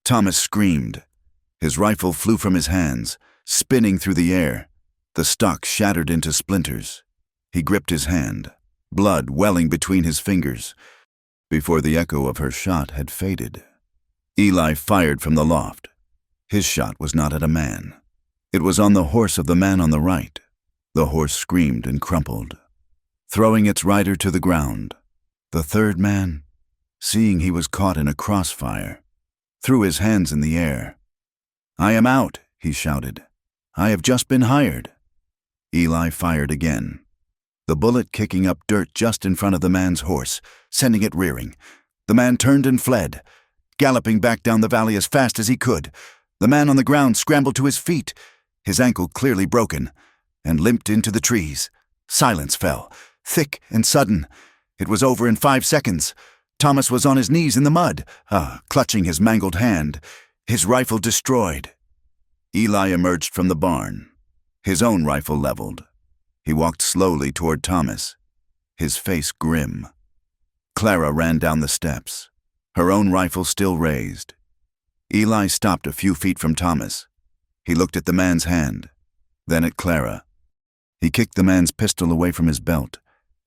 Thomas screamed. His rifle flew from his hands, spinning through the air. The stock shattered into splinters. He gripped his hand, blood welling between his fingers, before the echo of her shot had faded. Eli fired from the loft. His shot was not at a man. It was on the horse of the man on the right. The horse screamed and crumpled, throwing its rider to the ground. The third man, seeing he was caught in a crossfire, threw his hands in the air. I am out, he shouted. I have just been hired. Eli fired again, the bullet kicking up dirt just in front of the man's horse, sending it rearing. The man turned and fled, galloping back down the valley as fast as he could. The man on the ground scrambled to his feet, his ankle clearly broken, and limped into the trees. Silence fell, thick and sudden. It was over in 5 seconds. Thomas was on his knees in the mud, clutching his mangled hand, his rifle destroyed. Eli emerged from the barn, his own rifle leveled. He walked slowly toward Thomas, his face grim. Clara ran down the steps, her own rifle still raised. Eli stopped a few feet from Thomas. He looked at the man's hand, then at Clara. He kicked the man's pistol away from his belt.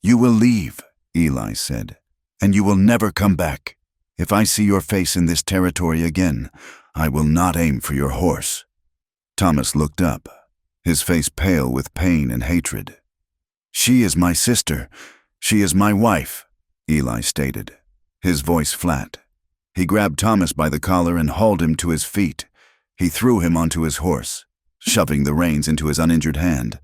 You will leave, Eli said, and you will never come back. If I see your face in this territory again, I will not aim for your horse. Thomas looked up, his face pale with pain and hatred. She is my sister. She is my wife, Eli stated, his voice flat. He grabbed Thomas by the collar and hauled him to his feet. He threw him onto his horse, shoving the reins into his uninjured hand.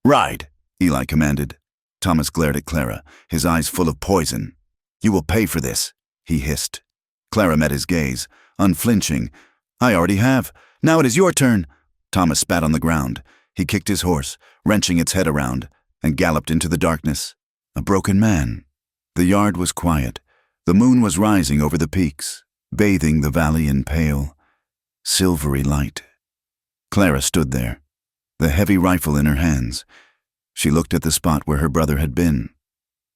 Ride, Eli commanded. Thomas glared at Clara, his eyes full of poison. You will pay for this, he hissed. Clara met his gaze, unflinching. I already have. Now it is your turn. Thomas spat on the ground. He kicked his horse, wrenching its head around, and galloped into the darkness. A broken man. The yard was quiet. The moon was rising over the peaks, bathing the valley in pale, silvery light. Clara stood there, the heavy rifle in her hands. She looked at the spot where her brother had been.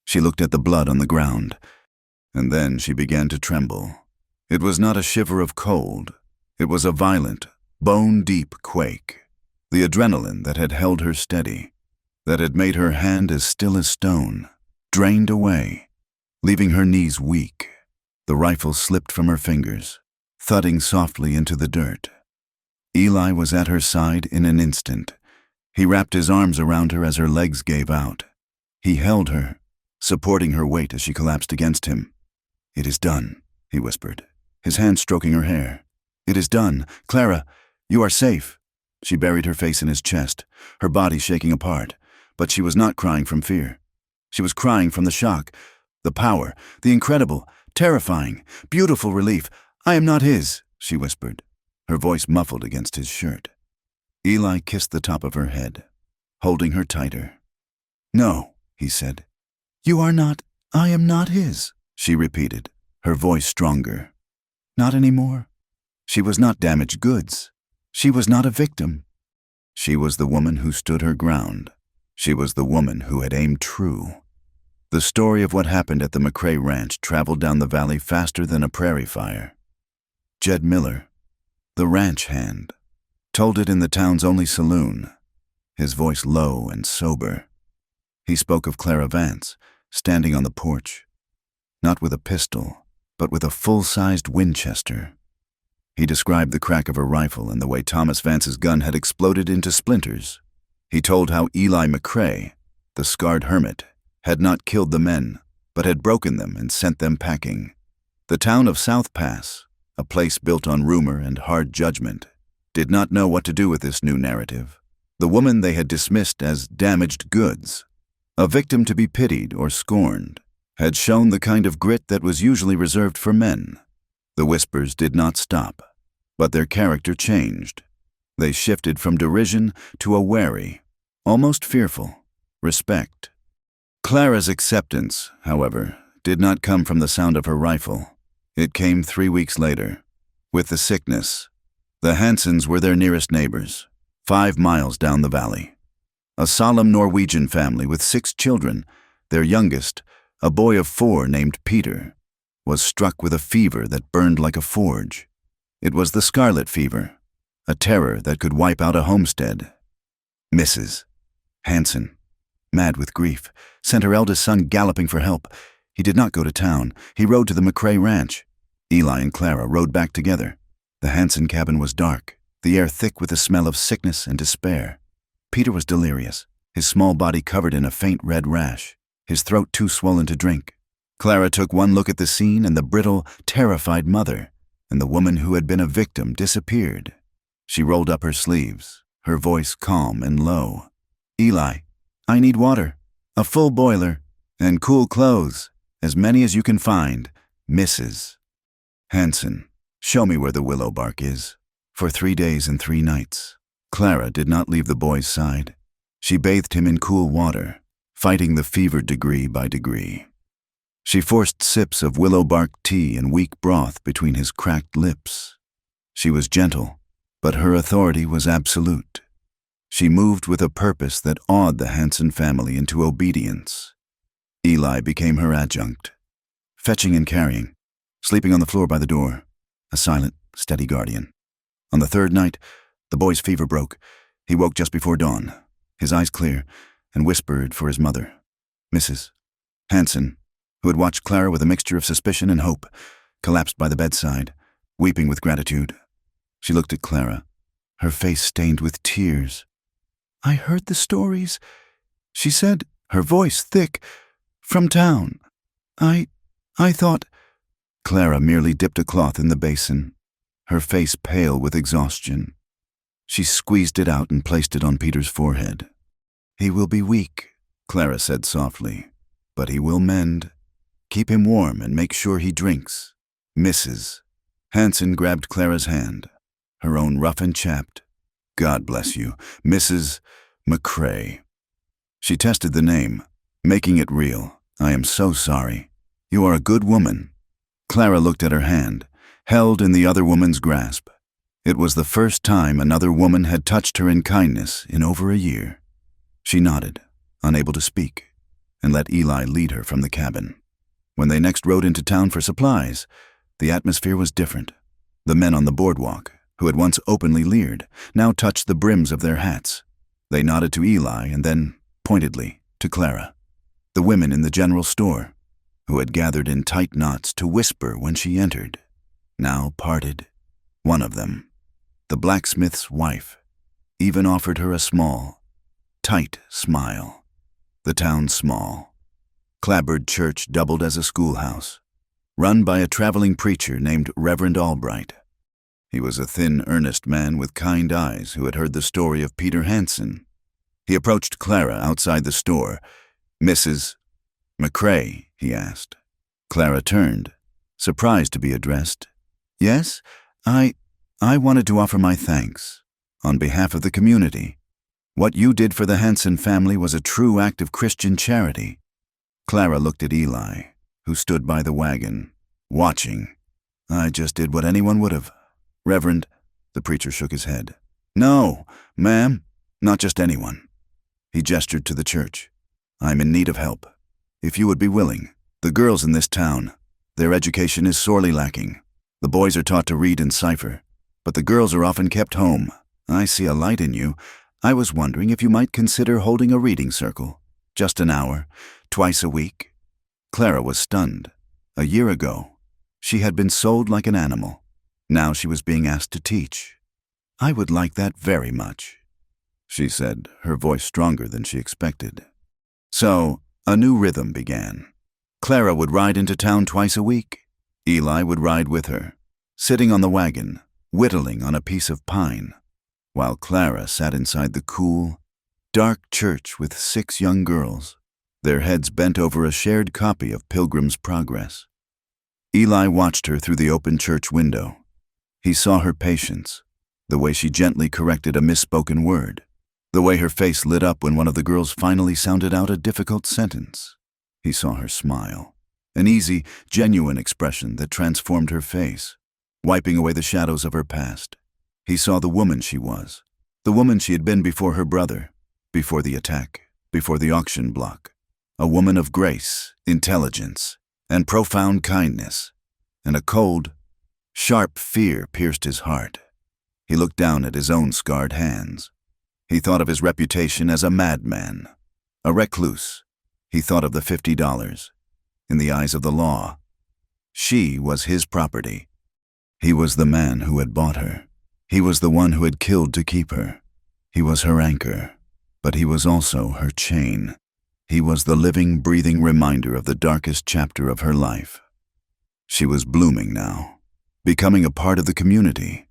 She looked at the blood on the ground, and then she began to tremble. It was not a shiver of cold. It was a violent, bone-deep quake. The adrenaline that had held her steady, that had made her hand as still as stone, drained away, leaving her knees weak. The rifle slipped from her fingers, thudding softly into the dirt. Eli was at her side in an instant. He wrapped his arms around her as her legs gave out. He held her, supporting her weight as she collapsed against him. It is done, he whispered, his hand stroking her hair. It is done. Clara, you are safe. She buried her face in his chest, her body shaking apart, but she was not crying from fear. She was crying from the shock, the power, the incredible, terrifying, beautiful relief. I am not his, she whispered, her voice muffled against his shirt. Eli kissed the top of her head, holding her tighter. No, he said. You are not. I am not his, she repeated, her voice stronger. Not anymore. She was not damaged goods. She was not a victim. She was the woman who stood her ground. She was the woman who had aimed true. The story of what happened at the McCrae Ranch traveled down the valley faster than a prairie fire. Jed Miller, the ranch hand, told it in the town's only saloon, his voice low and sober. He spoke of Clara Vance, standing on the porch, not with a pistol, but with a full-sized Winchester. He described the crack of her rifle and the way Thomas Vance's gun had exploded into splinters. He told how Eli McCrae, the scarred hermit, had not killed the men, but had broken them and sent them packing. The town of South Pass, a place built on rumor and hard judgment, did not know what to do with this new narrative. The woman they had dismissed as damaged goods, a victim to be pitied or scorned, had shown the kind of grit that was usually reserved for men. The whispers did not stop, but their character changed. They shifted from derision to a wary, almost fearful, respect. Clara's acceptance, however, did not come from the sound of her rifle. It came 3 weeks later, with the sickness. The Hansons were their nearest neighbors, 5 miles down the valley. A solemn Norwegian family with 6 children, their youngest, a boy of 4 named Peter, was struck with a fever that burned like a forge. It was the scarlet fever, a terror that could wipe out a homestead. Mrs. Hanson, mad with grief, sent her eldest son galloping for help. He did not go to town. He rode to the McCrae Ranch. Eli and Clara rode back together. The Hanson cabin was dark, the air thick with the smell of sickness and despair. Peter was delirious, his small body covered in a faint red rash, his throat too swollen to drink. Clara took one look at the scene, and the brittle, terrified mother and the woman who had been a victim disappeared. She rolled up her sleeves, her voice calm and low. Eli, I need water, a full boiler, and cool clothes, as many as you can find, Mrs. Hanson. Show me where the willow bark is. For 3 days and 3 nights, Clara did not leave the boy's side. She bathed him in cool water, fighting the fever degree by degree. She forced sips of willow bark tea and weak broth between his cracked lips. She was gentle, but her authority was absolute. She moved with a purpose that awed the Hanson family into obedience. Eli became her adjunct, fetching and carrying, sleeping on the floor by the door, a silent, steady guardian. On the 3rd night, the boy's fever broke. He woke just before dawn, his eyes clear, and whispered for his mother. Mrs. Hanson, who had watched Clara with a mixture of suspicion and hope, collapsed by the bedside, weeping with gratitude. She looked at Clara, her face stained with tears. I heard the stories, she said, her voice thick, from town. I thought... Clara merely dipped a cloth in the basin, her face pale with exhaustion. She squeezed it out and placed it on Peter's forehead. He will be weak, Clara said softly, but he will mend. Keep him warm and make sure he drinks. Mrs. Hanson grabbed Clara's hand, her own rough and chapped. God bless you, Mrs. McCrae. She tested the name, making it real. I am so sorry. You are a good woman. Clara looked at her hand, held in the other woman's grasp. It was the first time another woman had touched her in kindness in over a year. She nodded, unable to speak, and let Eli lead her from the cabin. When they next rode into town for supplies, the atmosphere was different. The men on the boardwalk, who had once openly leered, now touched the brims of their hats. They nodded to Eli and then, pointedly, to Clara. The women in the general store, who had gathered in tight knots to whisper when she entered, now parted. One of them, the blacksmith's wife, even offered her a small, tight smile. The town's small, clapboard church doubled as a schoolhouse, run by a traveling preacher named Reverend Albright. He was a thin, earnest man with kind eyes who had heard the story of Peter Hanson. He approached Clara outside the store. Mrs. McCrae, he asked. Clara turned, surprised to be addressed. Yes, I wanted to offer my thanks, on behalf of the community. What you did for the Hanson family was a true act of Christian charity. Clara looked at Eli, who stood by the wagon, watching. I just did what anyone would have. Reverend, the preacher shook his head. No, ma'am, not just anyone. He gestured to the church. "I'm in need of help. If you would be willing. The girls in this town, their education is sorely lacking. The boys are taught to read and cipher, but the girls are often kept home. I see a light in you. I was wondering if you might consider holding a reading circle. Just an hour, twice a week." Clara was stunned. A year ago, she had been sold like an animal. Now she was being asked to teach. "I would like that very much," she said, her voice stronger than she expected. So, a new rhythm began. Clara would ride into town twice a week. Eli would ride with her, sitting on the wagon, whittling on a piece of pine, while Clara sat inside the cool, dark church with 6 young girls, their heads bent over a shared copy of Pilgrim's Progress. Eli watched her through the open church window. He saw her patience, the way she gently corrected a misspoken word, the way her face lit up when one of the girls finally sounded out a difficult sentence. He saw her smile, an easy, genuine expression that transformed her face, wiping away the shadows of her past. He saw the woman she was, the woman she had been before her brother, before the attack, before the auction block. A woman of grace, intelligence, and profound kindness, and a cold, sharp fear pierced his heart. He looked down at his own scarred hands. He thought of his reputation as a madman, a recluse. He thought of the $50. In the eyes of the law, she was his property. He was the man who had bought her. He was the one who had killed to keep her. He was her anchor, but he was also her chain. He was the living, breathing reminder of the darkest chapter of her life. She was blooming now, becoming a part of the community.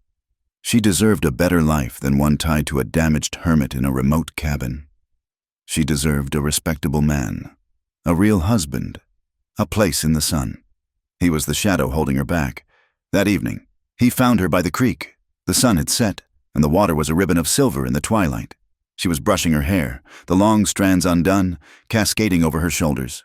She deserved a better life than one tied to a damaged hermit in a remote cabin. She deserved a respectable man, a real husband, a place in the sun. He was the shadow holding her back. That evening, he found her by the creek. The sun had set, and the water was a ribbon of silver in the twilight. She was brushing her hair, the long strands undone, cascading over her shoulders.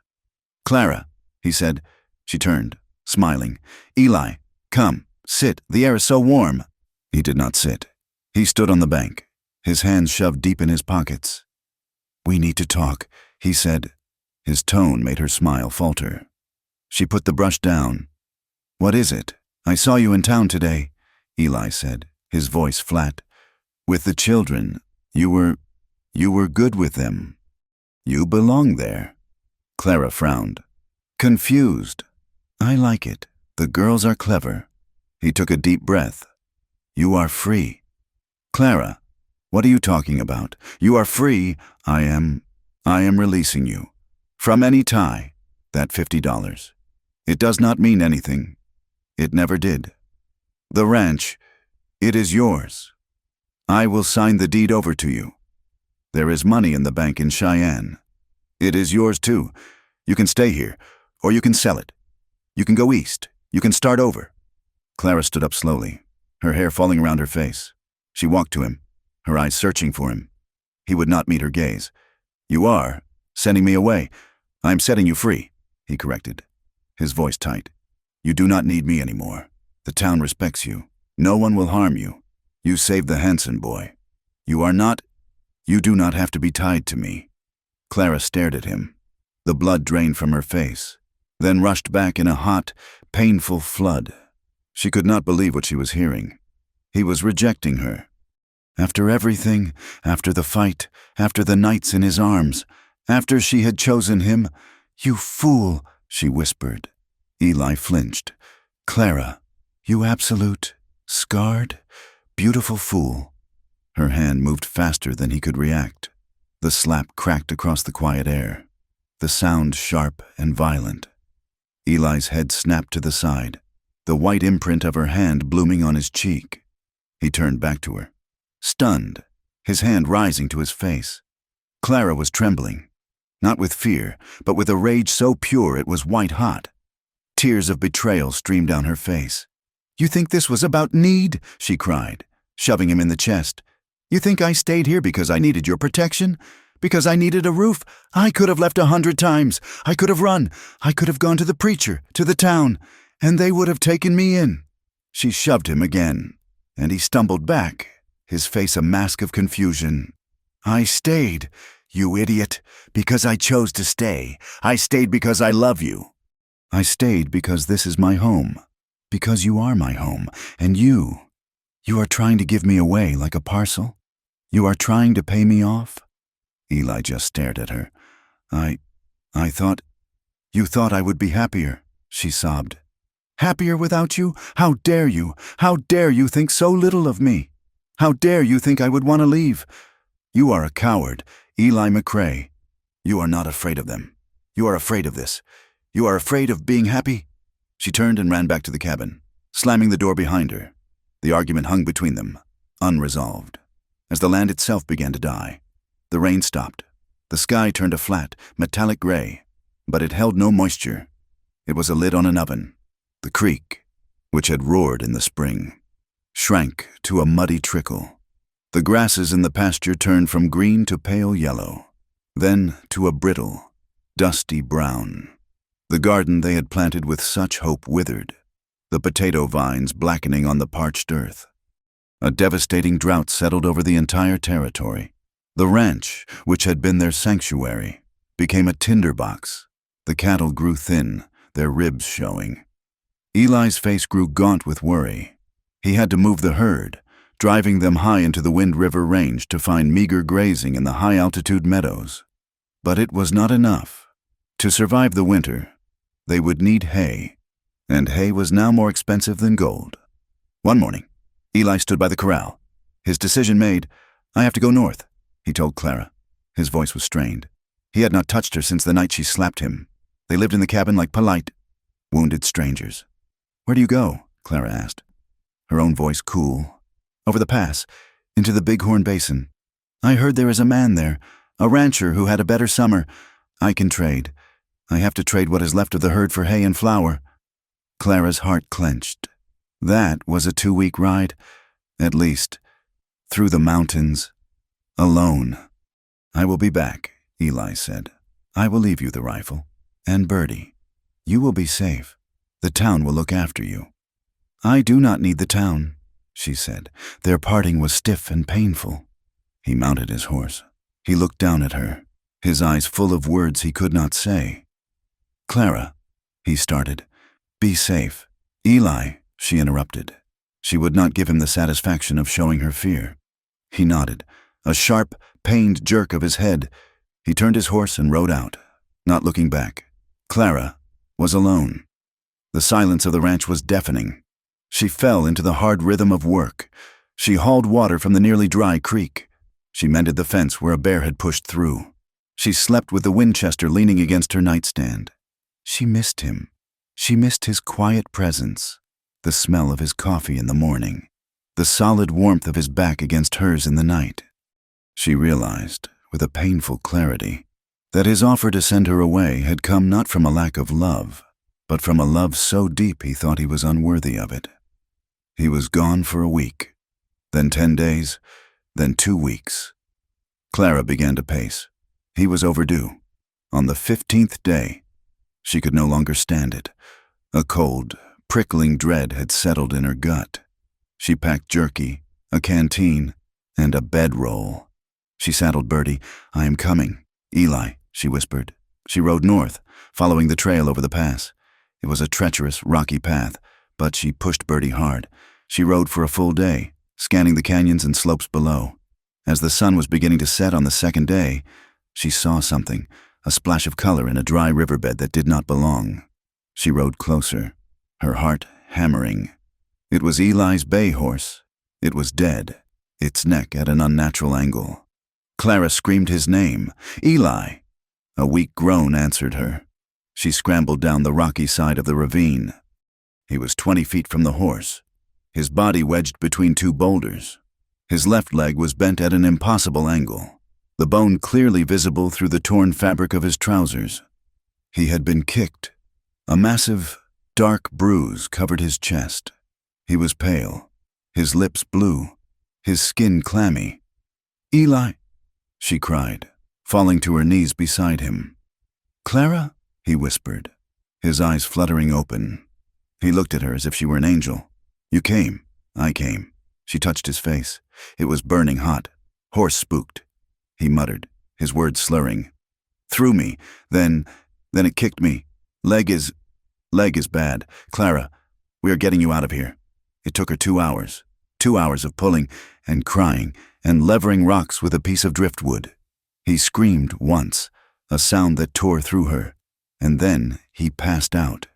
"Clara," he said. She turned, smiling. "Eli, come, sit. The air is so warm." He did not sit. He stood on the bank, his hands shoved deep in his pockets. "We need to talk," he said. His tone made her smile falter. She put the brush down. "What is it? I saw you in town today," Eli said, his voice flat. "With the children. You were good with them. You belong there." Clara frowned, confused. "I like it. The girls are clever." He took a deep breath. "You are free." "Clara, what are you talking about? You are free. I am releasing you. From any tie, that $50. It does not mean anything. It never did. The ranch, it is yours. I will sign the deed over to you. There is money in the bank in Cheyenne. It is yours too. You can stay here, or you can sell it. You can go east. You can start over." Clara stood up slowly, her hair falling around her face. She walked to him, her eyes searching for him. He would not meet her gaze. "You are sending me away. I am setting you free," he corrected, his voice tight. "You do not need me anymore. The town respects you. No one will harm you. You saved the Hanson boy. You do not have to be tied to me." Clara stared at him. The blood drained from her face, then rushed back in a hot, painful flood. She could not believe what she was hearing. He was rejecting her. After everything, after the fight, after the nights in his arms, after she had chosen him. "You fool," she whispered. Eli flinched. "Clara, you absolute, scarred, beautiful fool." Her hand moved faster than he could react. The slap cracked across the quiet air, the sound sharp and violent. Eli's head snapped to the side, the white imprint of her hand blooming on his cheek. He turned back to her, stunned, his hand rising to his face. Clara was trembling, not with fear, but with a rage so pure it was white-hot. Tears of betrayal streamed down her face. "You think this was about need?" she cried, shoving him in the chest. "You think I stayed here because I needed your protection? Because I needed a roof? I could have left 100 times. I could have run. I could have gone to the preacher, to the town, and they would have taken me in." She shoved him again, and he stumbled back, his face a mask of confusion. "I stayed. You idiot. Because I chose to stay. I stayed because I love you. I stayed because this is my home. Because you are my home. And you are trying to give me away like a parcel? You are trying to pay me off? Eli just stared at her. I thought... You thought I would be happier, she sobbed. Happier without you? How dare you? How dare you think so little of me? How dare you think I would want to leave? You are a coward, Eli McCrae. You are not afraid of them. You are afraid of this. You are afraid of being happy? She turned and ran back to the cabin, slamming the door behind her. The argument hung between them, unresolved. As the land itself began to die, the rain stopped. The sky turned a flat, metallic gray, but it held no moisture. It was a lid on an oven. The creek, which had roared in the spring, shrank to a muddy trickle. The grasses in the pasture turned from green to pale yellow, then to a brittle, dusty brown. The garden they had planted with such hope withered, the potato vines blackening on the parched earth. A devastating drought settled over the entire territory. The ranch, which had been their sanctuary, became a tinderbox. The cattle grew thin, their ribs showing. Eli's face grew gaunt with worry. He had to move the herd, driving them high into the Wind River Range to find meager grazing in the high-altitude meadows. But it was not enough. To survive the winter, they would need hay, and hay was now more expensive than gold. One morning, Eli stood by the corral. His decision made, I have to go north, he told Clara. His voice was strained. He had not touched her since the night she slapped him. They lived in the cabin like polite, wounded strangers. Where do you go? Clara asked, her own voice cool. Over the pass, into the Bighorn Basin. I heard there is a man there, a rancher who had a better summer. I can trade. I have to trade what is left of the herd for hay and flour. Clara's heart clenched. That was a 2-week ride, at least, through the mountains, alone. I will be back, Eli said. I will leave you the rifle. And Birdie, you will be safe. The town will look after you. I do not need the town, she said. Their parting was stiff and painful. He mounted his horse. He looked down at her, his eyes full of words he could not say. Clara, he started. Be safe. Eli, she interrupted. She would not give him the satisfaction of showing her fear. He nodded, a sharp, pained jerk of his head. He turned his horse and rode out, not looking back. Clara was alone. The silence of the ranch was deafening. She fell into the hard rhythm of work. She hauled water from the nearly dry creek. She mended the fence where a bear had pushed through. She slept with the Winchester leaning against her nightstand. She missed him. She missed his quiet presence, the smell of his coffee in the morning, the solid warmth of his back against hers in the night. She realized, with a painful clarity, that his offer to send her away had come not from a lack of love, but from a love so deep he thought he was unworthy of it. He was gone for a week, then 10 days, then 2 weeks. Clara began to pace. He was overdue. On the 15th day, she could no longer stand it. A cold, prickling dread had settled in her gut. She packed jerky, a canteen, and a bedroll. She saddled Birdie. I am coming. Eli, she whispered. She rode north, following the trail over the pass. It was a treacherous, rocky path, but she pushed Birdie hard. She rode for a full day, scanning the canyons and slopes below. As the sun was beginning to set on the 2nd day, she saw something, a splash of color in a dry riverbed that did not belong. She rode closer, her heart hammering. It was Eli's bay horse. It was dead, its neck at an unnatural angle. Clara screamed his name, Eli. A weak groan answered her. She scrambled down the rocky side of the ravine. He was 20 feet from the horse, his body wedged between 2 boulders. His left leg was bent at an impossible angle, the bone clearly visible through the torn fabric of his trousers. He had been kicked. A massive, dark bruise covered his chest. He was pale, his lips blue, his skin clammy. Eli, she cried, falling to her knees beside him. Clara, he whispered, his eyes fluttering open. He looked at her as if she were an angel. You came. I came. She touched his face. It was burning hot. Horse spooked. He muttered, his words slurring. Threw me, then it kicked me. Leg is bad. Clara, we are getting you out of here. It took her 2 hours. 2 hours of pulling and crying and levering rocks with a piece of driftwood. He screamed once, a sound that tore through her, and then he passed out.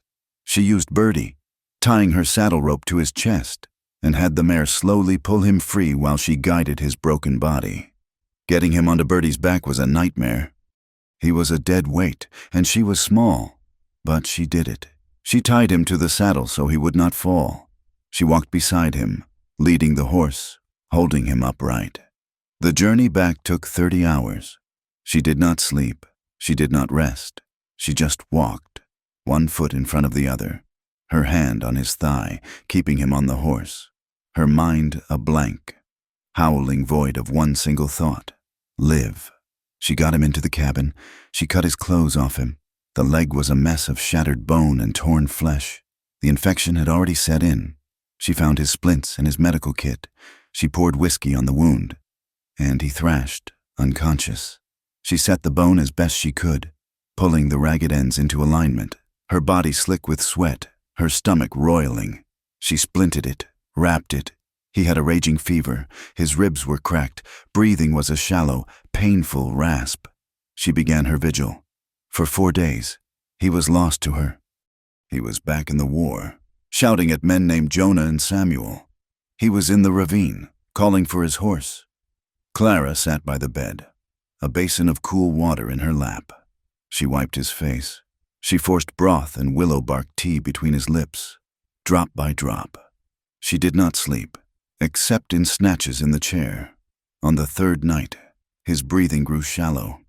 She used Birdie, tying her saddle rope to his chest, and had the mare slowly pull him free while she guided his broken body. Getting him onto Birdie's back was a nightmare. He was a dead weight, and she was small, but she did it. She tied him to the saddle so he would not fall. She walked beside him, leading the horse, holding him upright. The journey back took 30 hours. She did not sleep. She did not rest. She just walked, one foot in front of the other, her hand on his thigh, keeping him on the horse, her mind a blank, howling void of one single thought: live. She got him into the cabin. She cut his clothes off him. The leg was a mess of shattered bone and torn flesh. The infection had already set in. She found his splints and his medical kit. She poured whiskey on the wound, and he thrashed, unconscious. She set the bone as best she could, pulling the ragged ends into alignment, her body slick with sweat, her stomach roiling. She splinted it, wrapped it. He had a raging fever. His ribs were cracked. Breathing was a shallow, painful rasp. She began her vigil. For 4 days, he was lost to her. He was back in the war, shouting at men named Jonah and Samuel. He was in the ravine, calling for his horse. Clara sat by the bed, a basin of cool water in her lap. She wiped his face. She forced broth and willow bark tea between his lips, drop by drop. She did not sleep, except in snatches in the chair. On the 3rd night, his breathing grew shallow.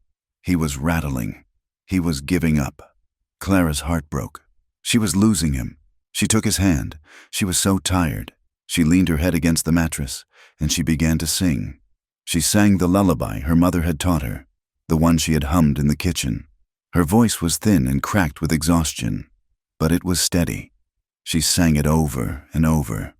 He was rattling. He was giving up. Clara's heart broke. She was losing him. She took his hand. She was so tired. She leaned her head against the mattress, and she began to sing. She sang the lullaby her mother had taught her, the one she had hummed in the kitchen. Her voice was thin and cracked with exhaustion, but it was steady. She sang it over and over,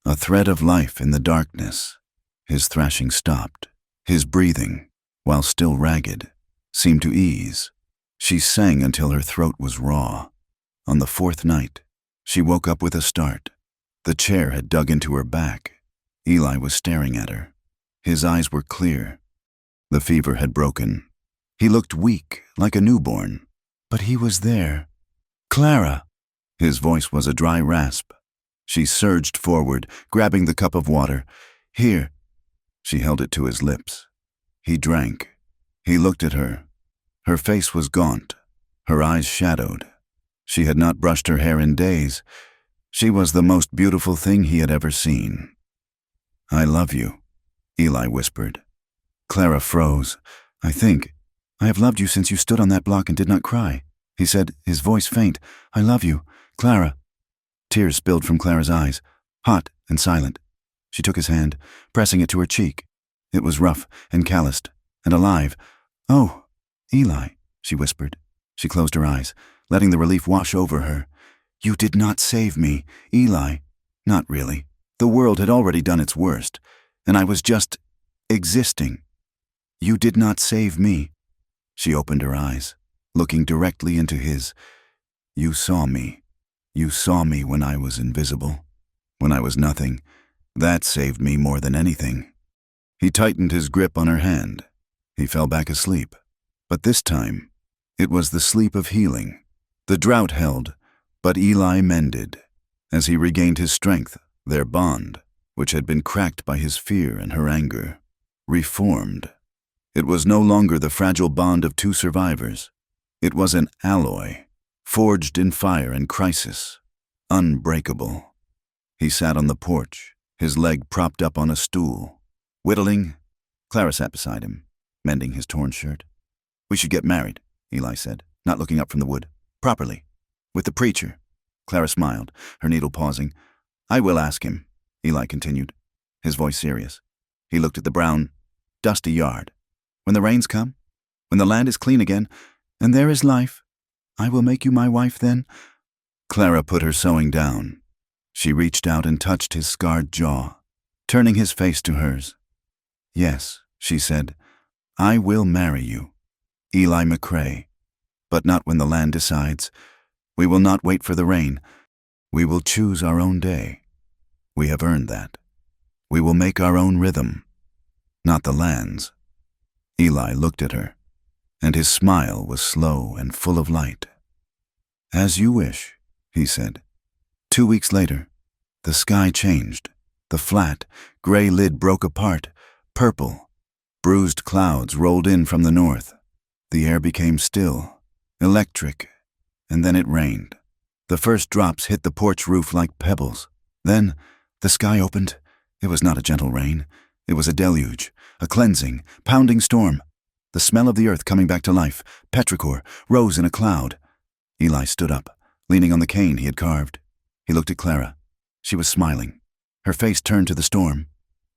a thread of life in the darkness. His thrashing stopped. His breathing, while still ragged, seemed to ease. She sang until her throat was raw. On the 4th night, she woke up with a start. The chair had dug into her back. Eli was staring at her. His eyes were clear. The fever had broken. He looked weak, like a newborn, but he was there. Clara! His voice was a dry rasp. She surged forward, grabbing the cup of water. Here. She held it to his lips. He drank. He looked at her. Her face was gaunt, her eyes shadowed. She had not brushed her hair in days. She was the most beautiful thing he had ever seen. I love you, Eli whispered. Clara froze. I have loved you since you stood on that block and did not cry, he said, his voice faint. I love you, Clara. Tears spilled from Clara's eyes, hot and silent. She took his hand, pressing it to her cheek. It was rough and calloused and alive. Oh, Eli, she whispered. She closed her eyes, letting the relief wash over her. You did not save me, Eli. Not really. The world had already done its worst, and I was just existing. You did not save me. She opened her eyes, looking directly into his. You saw me. You saw me when I was invisible, when I was nothing. That saved me more than anything. He tightened his grip on her hand. He fell back asleep. But this time, it was the sleep of healing. The drought held, but Eli mended. As he regained his strength, their bond, which had been cracked by his fear and her anger, reformed. It was no longer the fragile bond of 2 survivors. It was an alloy, forged in fire and crisis, unbreakable. He sat on the porch, his leg propped up on a stool. Whittling, Clara sat beside him, mending his torn shirt. We should get married, Eli said, not looking up from the wood. Properly. With the preacher. Clara smiled, her needle pausing. I will ask him, Eli continued, his voice serious. He looked at the brown, dusty yard. When the rains come, when the land is clean again, and there is life, I will make you my wife then. Clara put her sewing down. She reached out and touched his scarred jaw, turning his face to hers. Yes, she said, I will marry you, Eli McCrae, but not when the land decides. We will not wait for the rain. We will choose our own day. We have earned that. We will make our own rhythm, not the land's. Eli looked at her, and his smile was slow and full of light. As you wish, he said. 2 weeks later, the sky changed. The flat, gray lid broke apart, purple. Bruised clouds rolled in from the north. The air became still, electric, and then it rained. The first drops hit the porch roof like pebbles. Then, the sky opened. It was not a gentle rain. It was a deluge, a cleansing, pounding storm. The smell of the earth coming back to life, petrichor, rose in a cloud. Eli stood up, leaning on the cane he had carved. He looked at Clara. She was smiling. Her face turned to the storm.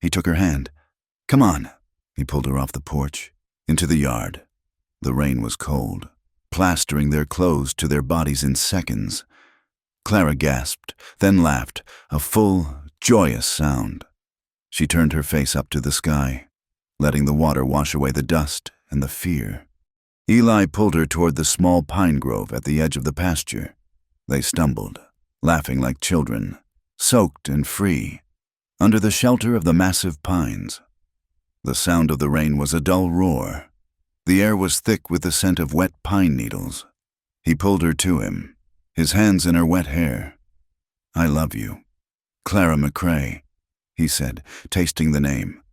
He took her hand. Come on. He pulled her off the porch, into the yard. The rain was cold, plastering their clothes to their bodies in seconds. Clara gasped, then laughed, a full, joyous sound. She turned her face up to the sky, letting the water wash away the dust and the fear. Eli pulled her toward the small pine grove at the edge of the pasture. They stumbled, laughing like children, soaked and free, under the shelter of the massive pines. The sound of the rain was a dull roar. The air was thick with the scent of wet pine needles. He pulled her to him, his hands in her wet hair. I love you, Clara McCrae, he said, tasting the name.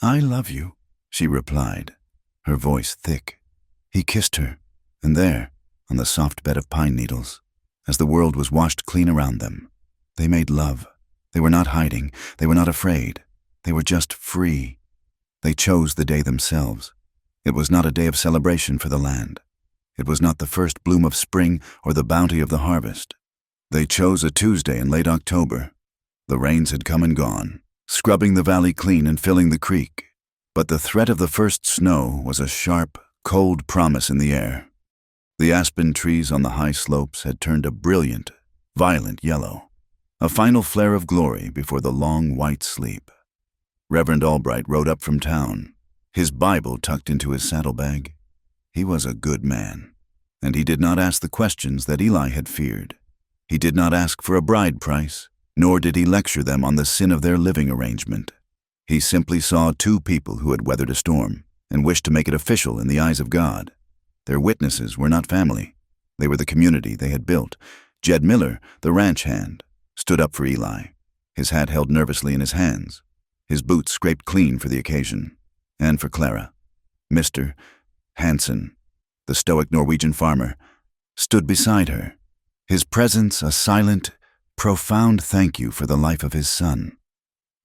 I love you, she replied, her voice thick. He kissed her, and there, on the soft bed of pine needles, as the world was washed clean around them, they made love. They were not hiding. They were not afraid. They were just free. They chose the day themselves. It was not a day of celebration for the land. It was not the first bloom of spring or the bounty of the harvest. They chose a Tuesday in late October. The rains had come and gone, scrubbing the valley clean and filling the creek. But the threat of the first snow was a sharp, cold promise in the air. The aspen trees on the high slopes had turned a brilliant, violent yellow, a final flare of glory before the long white sleep. Reverend Albright rode up from town, his Bible tucked into his saddlebag. He was a good man, and he did not ask the questions that Eli had feared. He did not ask for a bride price, nor did he lecture them on the sin of their living arrangement. He simply saw two people who had weathered a storm and wished to make it official in the eyes of God. Their witnesses were not family. They were the community they had built. Jed Miller, the ranch hand, stood up for Eli, his hat held nervously in his hands, his boots scraped clean for the occasion, and for Clara. Mr. Hansen, the stoic Norwegian farmer, stood beside her, his presence a silent, profound thank you for the life of his son.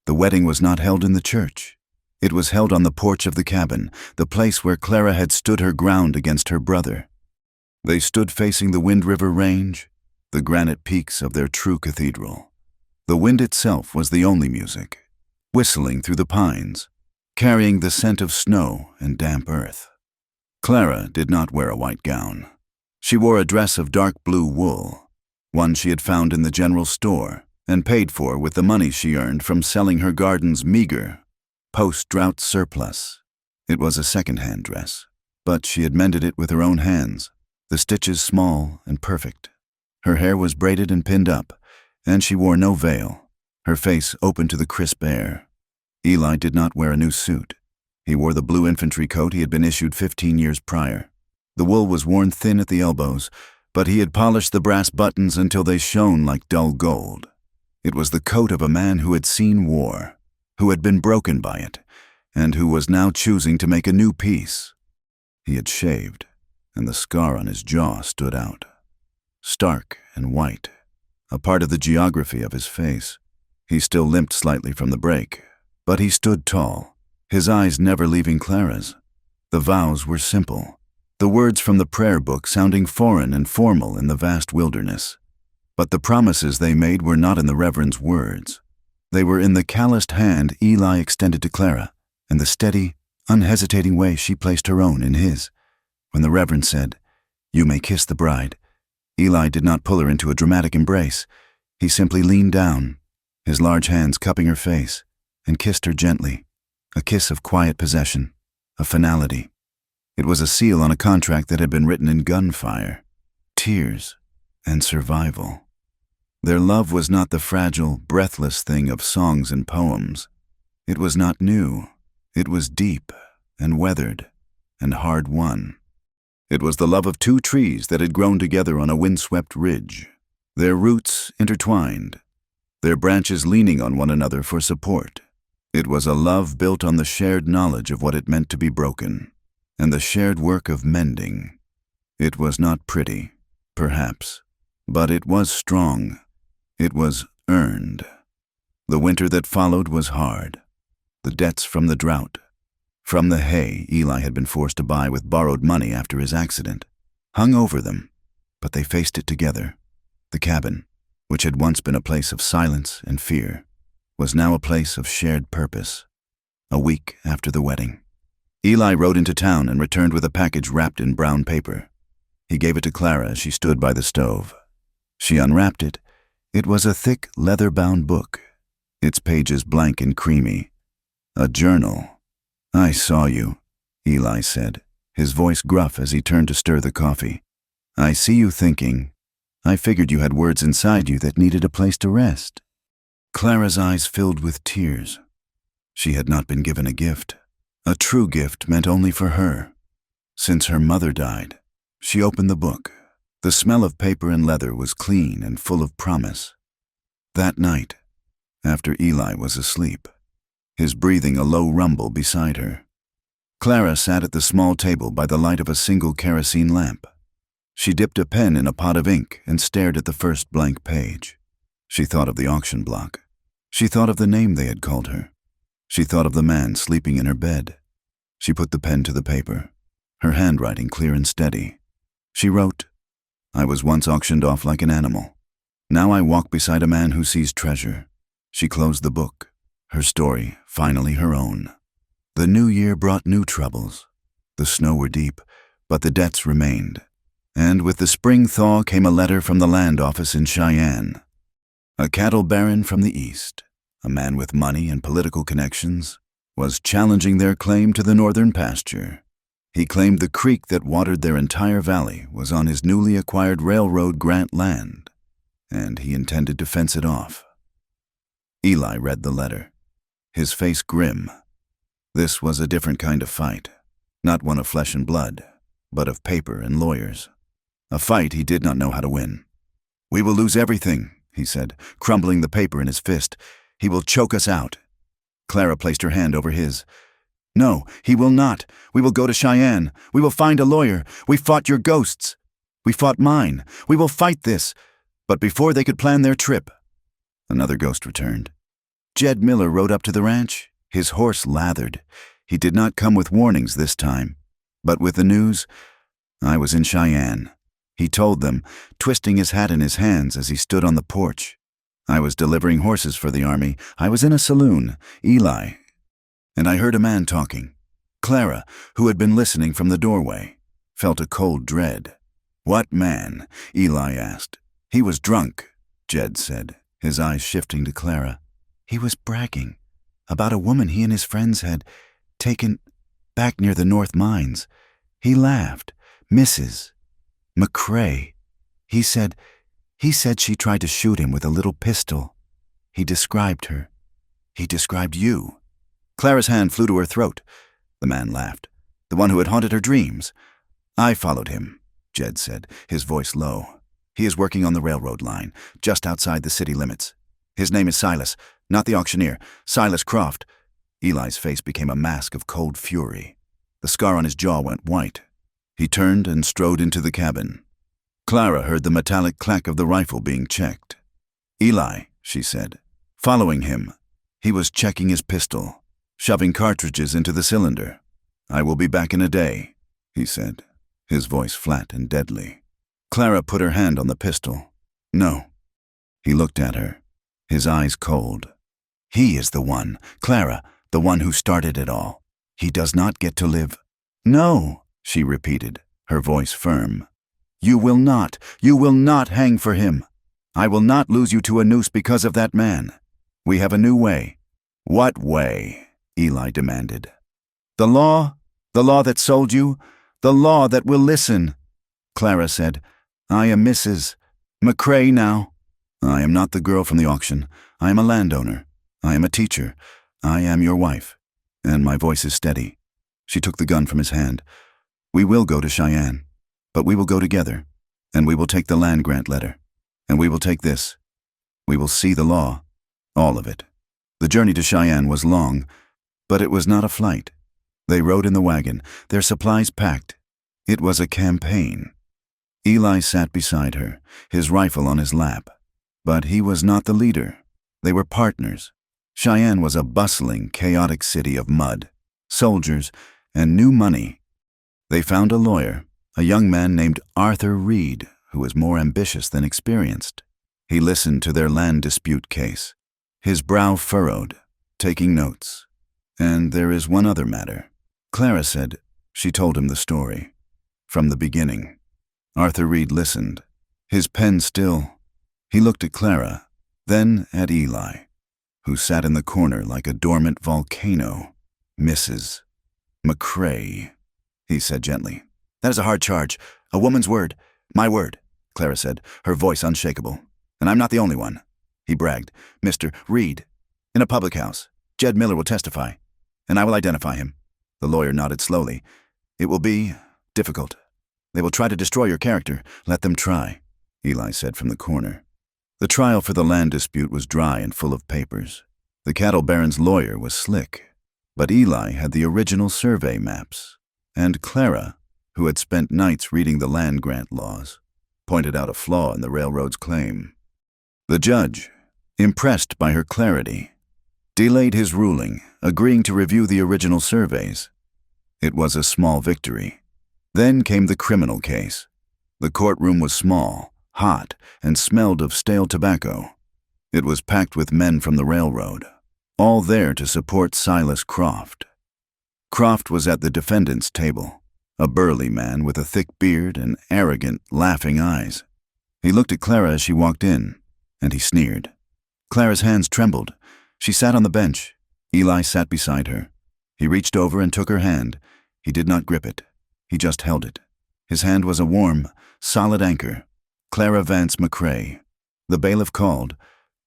The wedding was not held in the church. It was held on the porch of the cabin, the place where Clara had stood her ground against her brother. They stood facing the Wind River Range, the granite peaks of their true cathedral. The wind itself was the only music, whistling through the pines, carrying the scent of snow and damp earth. Clara did not wear a white gown. She wore a dress of dark blue wool, one she had found in the general store and paid for with the money she earned from selling her garden's meager, post-drought surplus. It was a second-hand dress, but she had mended it with her own hands, the stitches small and perfect. Her hair was braided and pinned up, and she wore no veil, her face open to the crisp air. Eli did not wear a new suit. He wore the blue infantry coat he had been issued 15 years prior. The wool was worn thin at the elbows, but he had polished the brass buttons until they shone like dull gold. It was the coat of a man who had seen war, who had been broken by it, and who was now choosing to make a new peace. He had shaved, and the scar on his jaw stood out, stark and white, a part of the geography of his face. He still limped slightly from the break, but he stood tall, his eyes never leaving Clara's. The vows were simple, the words from the prayer book sounding foreign and formal in the vast wilderness. But the promises they made were not in the Reverend's words. They were in the calloused hand Eli extended to Clara, and the steady, unhesitating way she placed her own in his. When the Reverend said, "You may kiss the bride," Eli did not pull her into a dramatic embrace. He simply leaned down, his large hands cupping her face, and kissed her gently, a kiss of quiet possession, of finality. It was a seal on a contract that had been written in gunfire, tears, and survival. Their love was not the fragile, breathless thing of songs and poems. It was not new. It was deep and weathered and hard-won. It was the love of two trees that had grown together on a windswept ridge, their roots intertwined, their branches leaning on one another for support. It was a love built on the shared knowledge of what it meant to be broken, and the shared work of mending. It was not pretty, perhaps, but it was strong. It was earned. The winter that followed was hard. The debts from the drought, from the hay Eli had been forced to buy with borrowed money after his accident, hung over them, but they faced it together. The cabin, which had once been a place of silence and fear, was now a place of shared purpose. A week after the wedding, Eli rode into town and returned with a package wrapped in brown paper. He gave it to Clara as she stood by the stove. She unwrapped it. It was a thick, leather-bound book, its pages blank and creamy. A journal. "I saw you," Eli said, his voice gruff as he turned to stir the coffee. "I see you thinking. I figured you had words inside you that needed a place to rest." Clara's eyes filled with tears. She had not been given a gift. A true gift meant only for her. Since her mother died, she opened the book. The smell of paper and leather was clean and full of promise. That night, after Eli was asleep, his breathing a low rumble beside her, Clara sat at the small table by the light of a single kerosene lamp. She dipped a pen in a pot of ink and stared at the first blank page. She thought of the auction block. She thought of the name they had called her. She thought of the man sleeping in her bed. She put the pen to the paper, her handwriting clear and steady. She wrote, "I was once auctioned off like an animal. Now I walk beside a man who sees treasure." She closed the book, her story finally her own. The new year brought new troubles. The snow were deep, but the debts remained. And with the spring thaw came a letter from the land office in Cheyenne. A cattle baron from the east, a man with money and political connections, was challenging their claim to the northern pasture. He claimed the creek that watered their entire valley was on his newly acquired railroad grant land, and he intended to fence it off. Eli read the letter, his face grim. This was a different kind of fight, not one of flesh and blood, but of paper and lawyers. A fight he did not know how to win. "We will lose everything," he said, crumbling the paper in his fist. "He will choke us out." Clara placed her hand over his. "No, he will not. We will go to Cheyenne. We will find a lawyer. We fought your ghosts. We fought mine. We will fight this." But before they could plan their trip, another ghost returned. Jed Miller rode up to the ranch, his horse lathered. He did not come with warnings this time, but with the news, "I was in Cheyenne," he told them, twisting his hat in his hands as he stood on the porch. "I was delivering horses for the army. I was in a saloon, Eli, and I heard a man talking." Clara, who had been listening from the doorway, felt a cold dread. "What man?" Eli asked. "He was drunk," Jed said, his eyes shifting to Clara. "He was bragging about a woman he and his friends had taken back near the North Mines. He laughed. Mrs. McCrae. He said she tried to shoot him with a little pistol. He described her. He described you." Clara's hand flew to her throat. The man laughed. "The one who had haunted her dreams." "I followed him," Jed said, his voice low. "He is working on the railroad line, just outside the city limits. His name is Silas, not the auctioneer, Silas Croft." Eli's face became a mask of cold fury. The scar on his jaw went white. He turned and strode into the cabin. Clara heard the metallic clack of the rifle being checked. "Eli," she said, following him. He was checking his pistol, shoving cartridges into the cylinder. "I will be back in a day," he said, his voice flat and deadly. Clara put her hand on the pistol. "No." He looked at her, his eyes cold. "He is the one, Clara, the one who started it all. He does not get to live." "No," she repeated, her voice firm. You will not hang for him. I will not lose you to a noose because of that man. We have a new way." "What way?" Eli demanded. The law that sold you, The law that will listen. Clara said, I am Mrs. McCrae now. I am not the girl from the auction. I am a landowner. I am a teacher. I am your wife. And my voice is steady. She took the gun from his hand. We will go to Cheyenne, but we will go together, and we will take the land grant letter, and we will take this. We will see the law, all of it. The journey to Cheyenne was long, but it was not a flight. They rode in the wagon, their supplies packed. It was a campaign. Eli sat beside her, his rifle on his lap. But he was not the leader. They were partners. Cheyenne was a bustling, chaotic city of mud, soldiers, and new money. They found a lawyer, a young man named Arthur Reed, who was more ambitious than experienced. He listened to their land dispute case, his brow furrowed, taking notes. And there is one other matter. Clara said she told him the story, from the beginning. Arthur Reed listened, his pen still. He looked at Clara, then at Eli, who sat in the corner like a dormant volcano. Mrs. McCrae, he said gently. That is a hard charge. A woman's word. My word, Clara said, her voice unshakable. And I'm not the only one. He bragged. Mr. Reed. In a public house. Jed Miller will testify. And I will identify him. The lawyer nodded slowly. It will be difficult. They will try to destroy your character. Let them try, Eli said from the corner. The trial for the land dispute was dry and full of papers. The cattle baron's lawyer was slick. But Eli had the original survey maps. And Clara, who had spent nights reading the land grant laws, pointed out a flaw in the railroad's claim. The judge, impressed by her clarity, delayed his ruling, agreeing to review the original surveys. It was a small victory. Then came the criminal case. The courtroom was small, hot, and smelled of stale tobacco. It was packed with men from the railroad, all there to support Silas Croft. Croft was at the defendant's table, a burly man with a thick beard and arrogant, laughing eyes. He looked at Clara as she walked in, and he sneered. Clara's hands trembled. She sat on the bench. Eli sat beside her. He reached over and took her hand. He did not grip it. He just held it. His hand was a warm, solid anchor. Clara Vance McCrae. The bailiff called.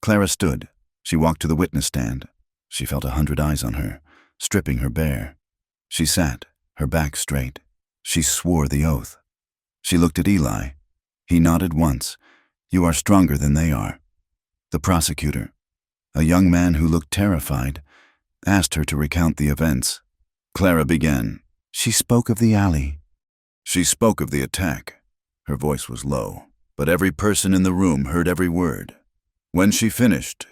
Clara stood. She walked to the witness stand. She felt 100 eyes on her, stripping her bare. She sat, her back straight. She swore the oath. She looked at Eli. He nodded once. You are stronger than they are. The prosecutor, a young man who looked terrified, asked her to recount the events. Clara began. She spoke of the alley. She spoke of the attack. Her voice was low, but every person in the room heard every word. When she finished,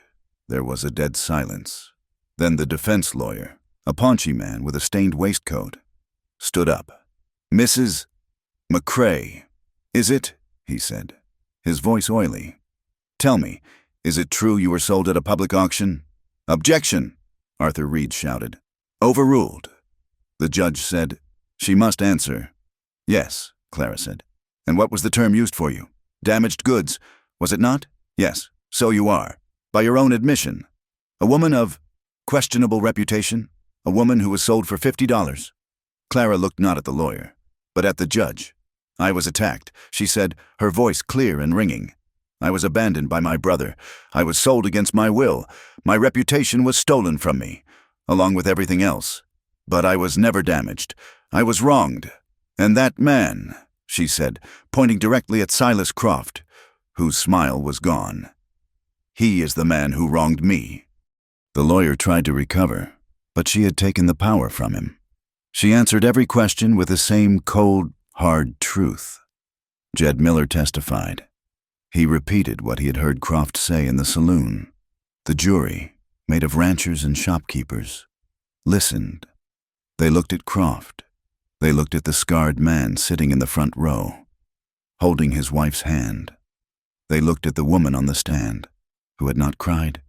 there was a dead silence. Then the defense lawyer, a paunchy man with a stained waistcoat, stood up. Mrs. McCrae, is it? He said, his voice oily. Tell me, is it true you were sold at a public auction? Objection, Arthur Reed shouted. Overruled. The judge said, she must answer. Yes, Clara said. And what was the term used for you? Damaged goods, was it not? Yes, so you are. By your own admission. A woman of questionable reputation? A woman who was sold for $50? Clara looked not at the lawyer, but at the judge. I was attacked, she said, her voice clear and ringing. I was abandoned by my brother. I was sold against my will. My reputation was stolen from me, along with everything else. But I was never damaged. I was wronged. And that man, she said, pointing directly at Silas Croft, whose smile was gone. He is the man who wronged me. The lawyer tried to recover, but she had taken the power from him. She answered every question with the same cold, hard truth. Jed Miller testified. He repeated what he had heard Croft say in the saloon. The jury, made of ranchers and shopkeepers, listened. They looked at Croft. They looked at the scarred man sitting in the front row, holding his wife's hand. They looked at the woman on the stand, who had not cried,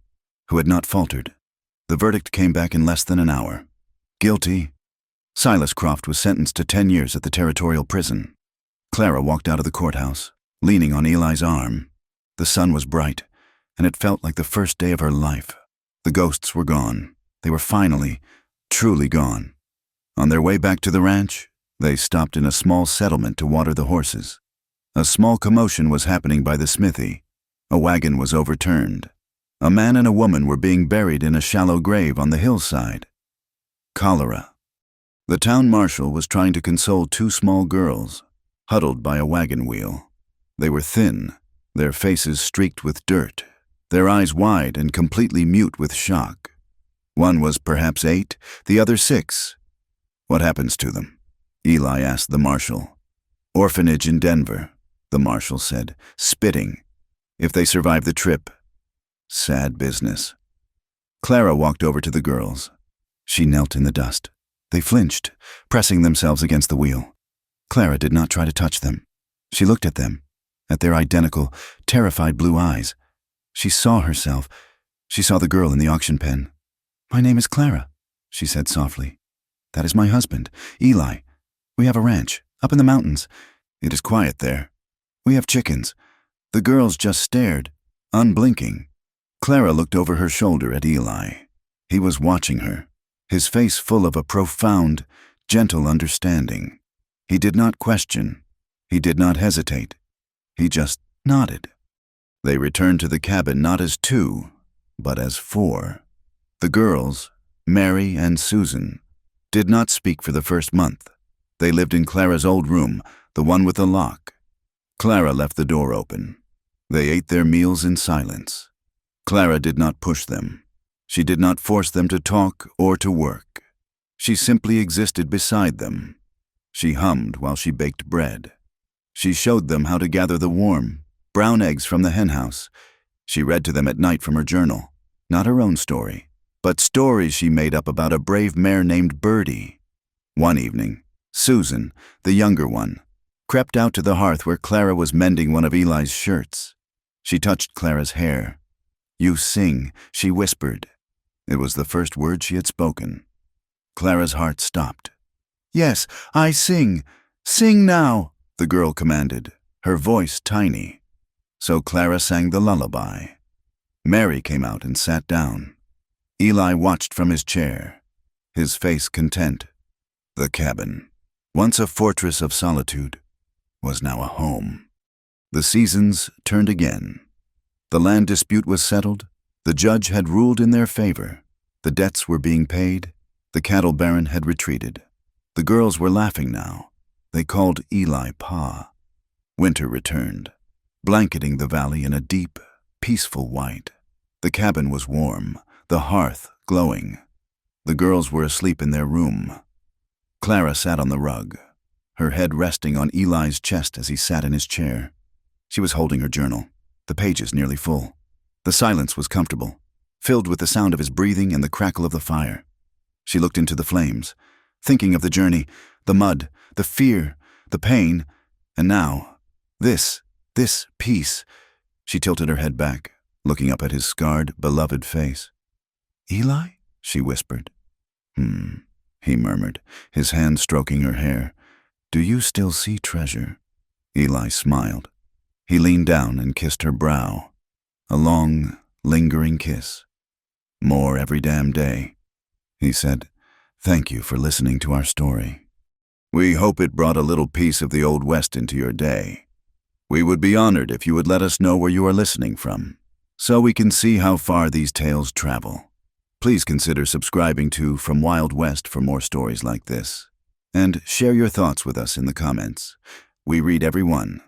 who had not faltered. The verdict came back in less than an hour. Guilty. Silas Croft was sentenced to 10 years at the territorial prison. Clara walked out of the courthouse, leaning on Eli's arm. The sun was bright, and it felt like the first day of her life. The ghosts were gone. They were finally, truly gone. On their way back to the ranch, They stopped in a small settlement to water the horses. A small commotion was happening by the smithy. A wagon was overturned. A man and a woman were being buried in a shallow grave on the hillside. Cholera. The town marshal was trying to console two small girls, huddled by a wagon wheel. They were thin, their faces streaked with dirt, their eyes wide and completely mute with shock. One was perhaps 8, the other 6. "What happens to them?" Eli asked the marshal. "Orphanage in Denver," the marshal said, spitting. "If they survive the trip." Sad business. Clara walked over to the girls. She knelt in the dust. They flinched, pressing themselves against the wheel. Clara did not try to touch them. She looked at them, at their identical, terrified blue eyes. She saw herself. She saw the girl in the auction pen. "My name is Clara," she said softly. "That is my husband, Eli. We have a ranch, up in the mountains. It is quiet there. We have chickens." The girls just stared, unblinking. Clara looked over her shoulder at Eli. He was watching her, his face full of a profound, gentle understanding. He did not question. He did not hesitate. He just nodded. They returned to the cabin not as 2, but as 4. The girls, Mary and Susan, did not speak for the first month. They lived in Clara's old room, the one with the lock. Clara left the door open. They ate their meals in silence. Clara did not push them. She did not force them to talk or to work. She simply existed beside them. She hummed while she baked bread. She showed them how to gather the warm, brown eggs from the henhouse. She read to them at night from her journal, not her own story, but stories she made up about a brave mare named Birdie. One evening, Susan, the younger one, crept out to the hearth where Clara was mending one of Eli's shirts. She touched Clara's hair. "You sing," she whispered. It was the first word she had spoken. Clara's heart stopped. "Yes, I sing. Sing now," the girl commanded, her voice tiny. So Clara sang the lullaby. Mary came out and sat down. Eli watched from his chair, his face content. The cabin, once a fortress of solitude, was now a home. The seasons turned again. The land dispute was settled. The judge had ruled in their favor. The debts were being paid. The cattle baron had retreated. The girls were laughing now. They called Eli Pa. Winter returned, blanketing the valley in a deep, peaceful white. The cabin was warm, the hearth glowing. The girls were asleep in their room. Clara sat on the rug, her head resting on Eli's chest as he sat in his chair. She was holding her journal, the pages nearly full. The silence was comfortable, filled with the sound of his breathing and the crackle of the fire. She looked into the flames, thinking of the journey, the mud, the fear, the pain, and now, this peace. She tilted her head back, looking up at his scarred, beloved face. "Eli?" she whispered. He murmured, his hand stroking her hair. "Do you still see treasure?" Eli smiled. He leaned down and kissed her brow. A long, lingering kiss. "More every damn day," he said. "Thank you for listening to our story. We hope it brought a little piece of the Old West into your day. We would be honored if you would let us know where you are listening from, so we can see how far these tales travel. Please consider subscribing to From Wild West for more stories like this. And share your thoughts with us in the comments. We read every one.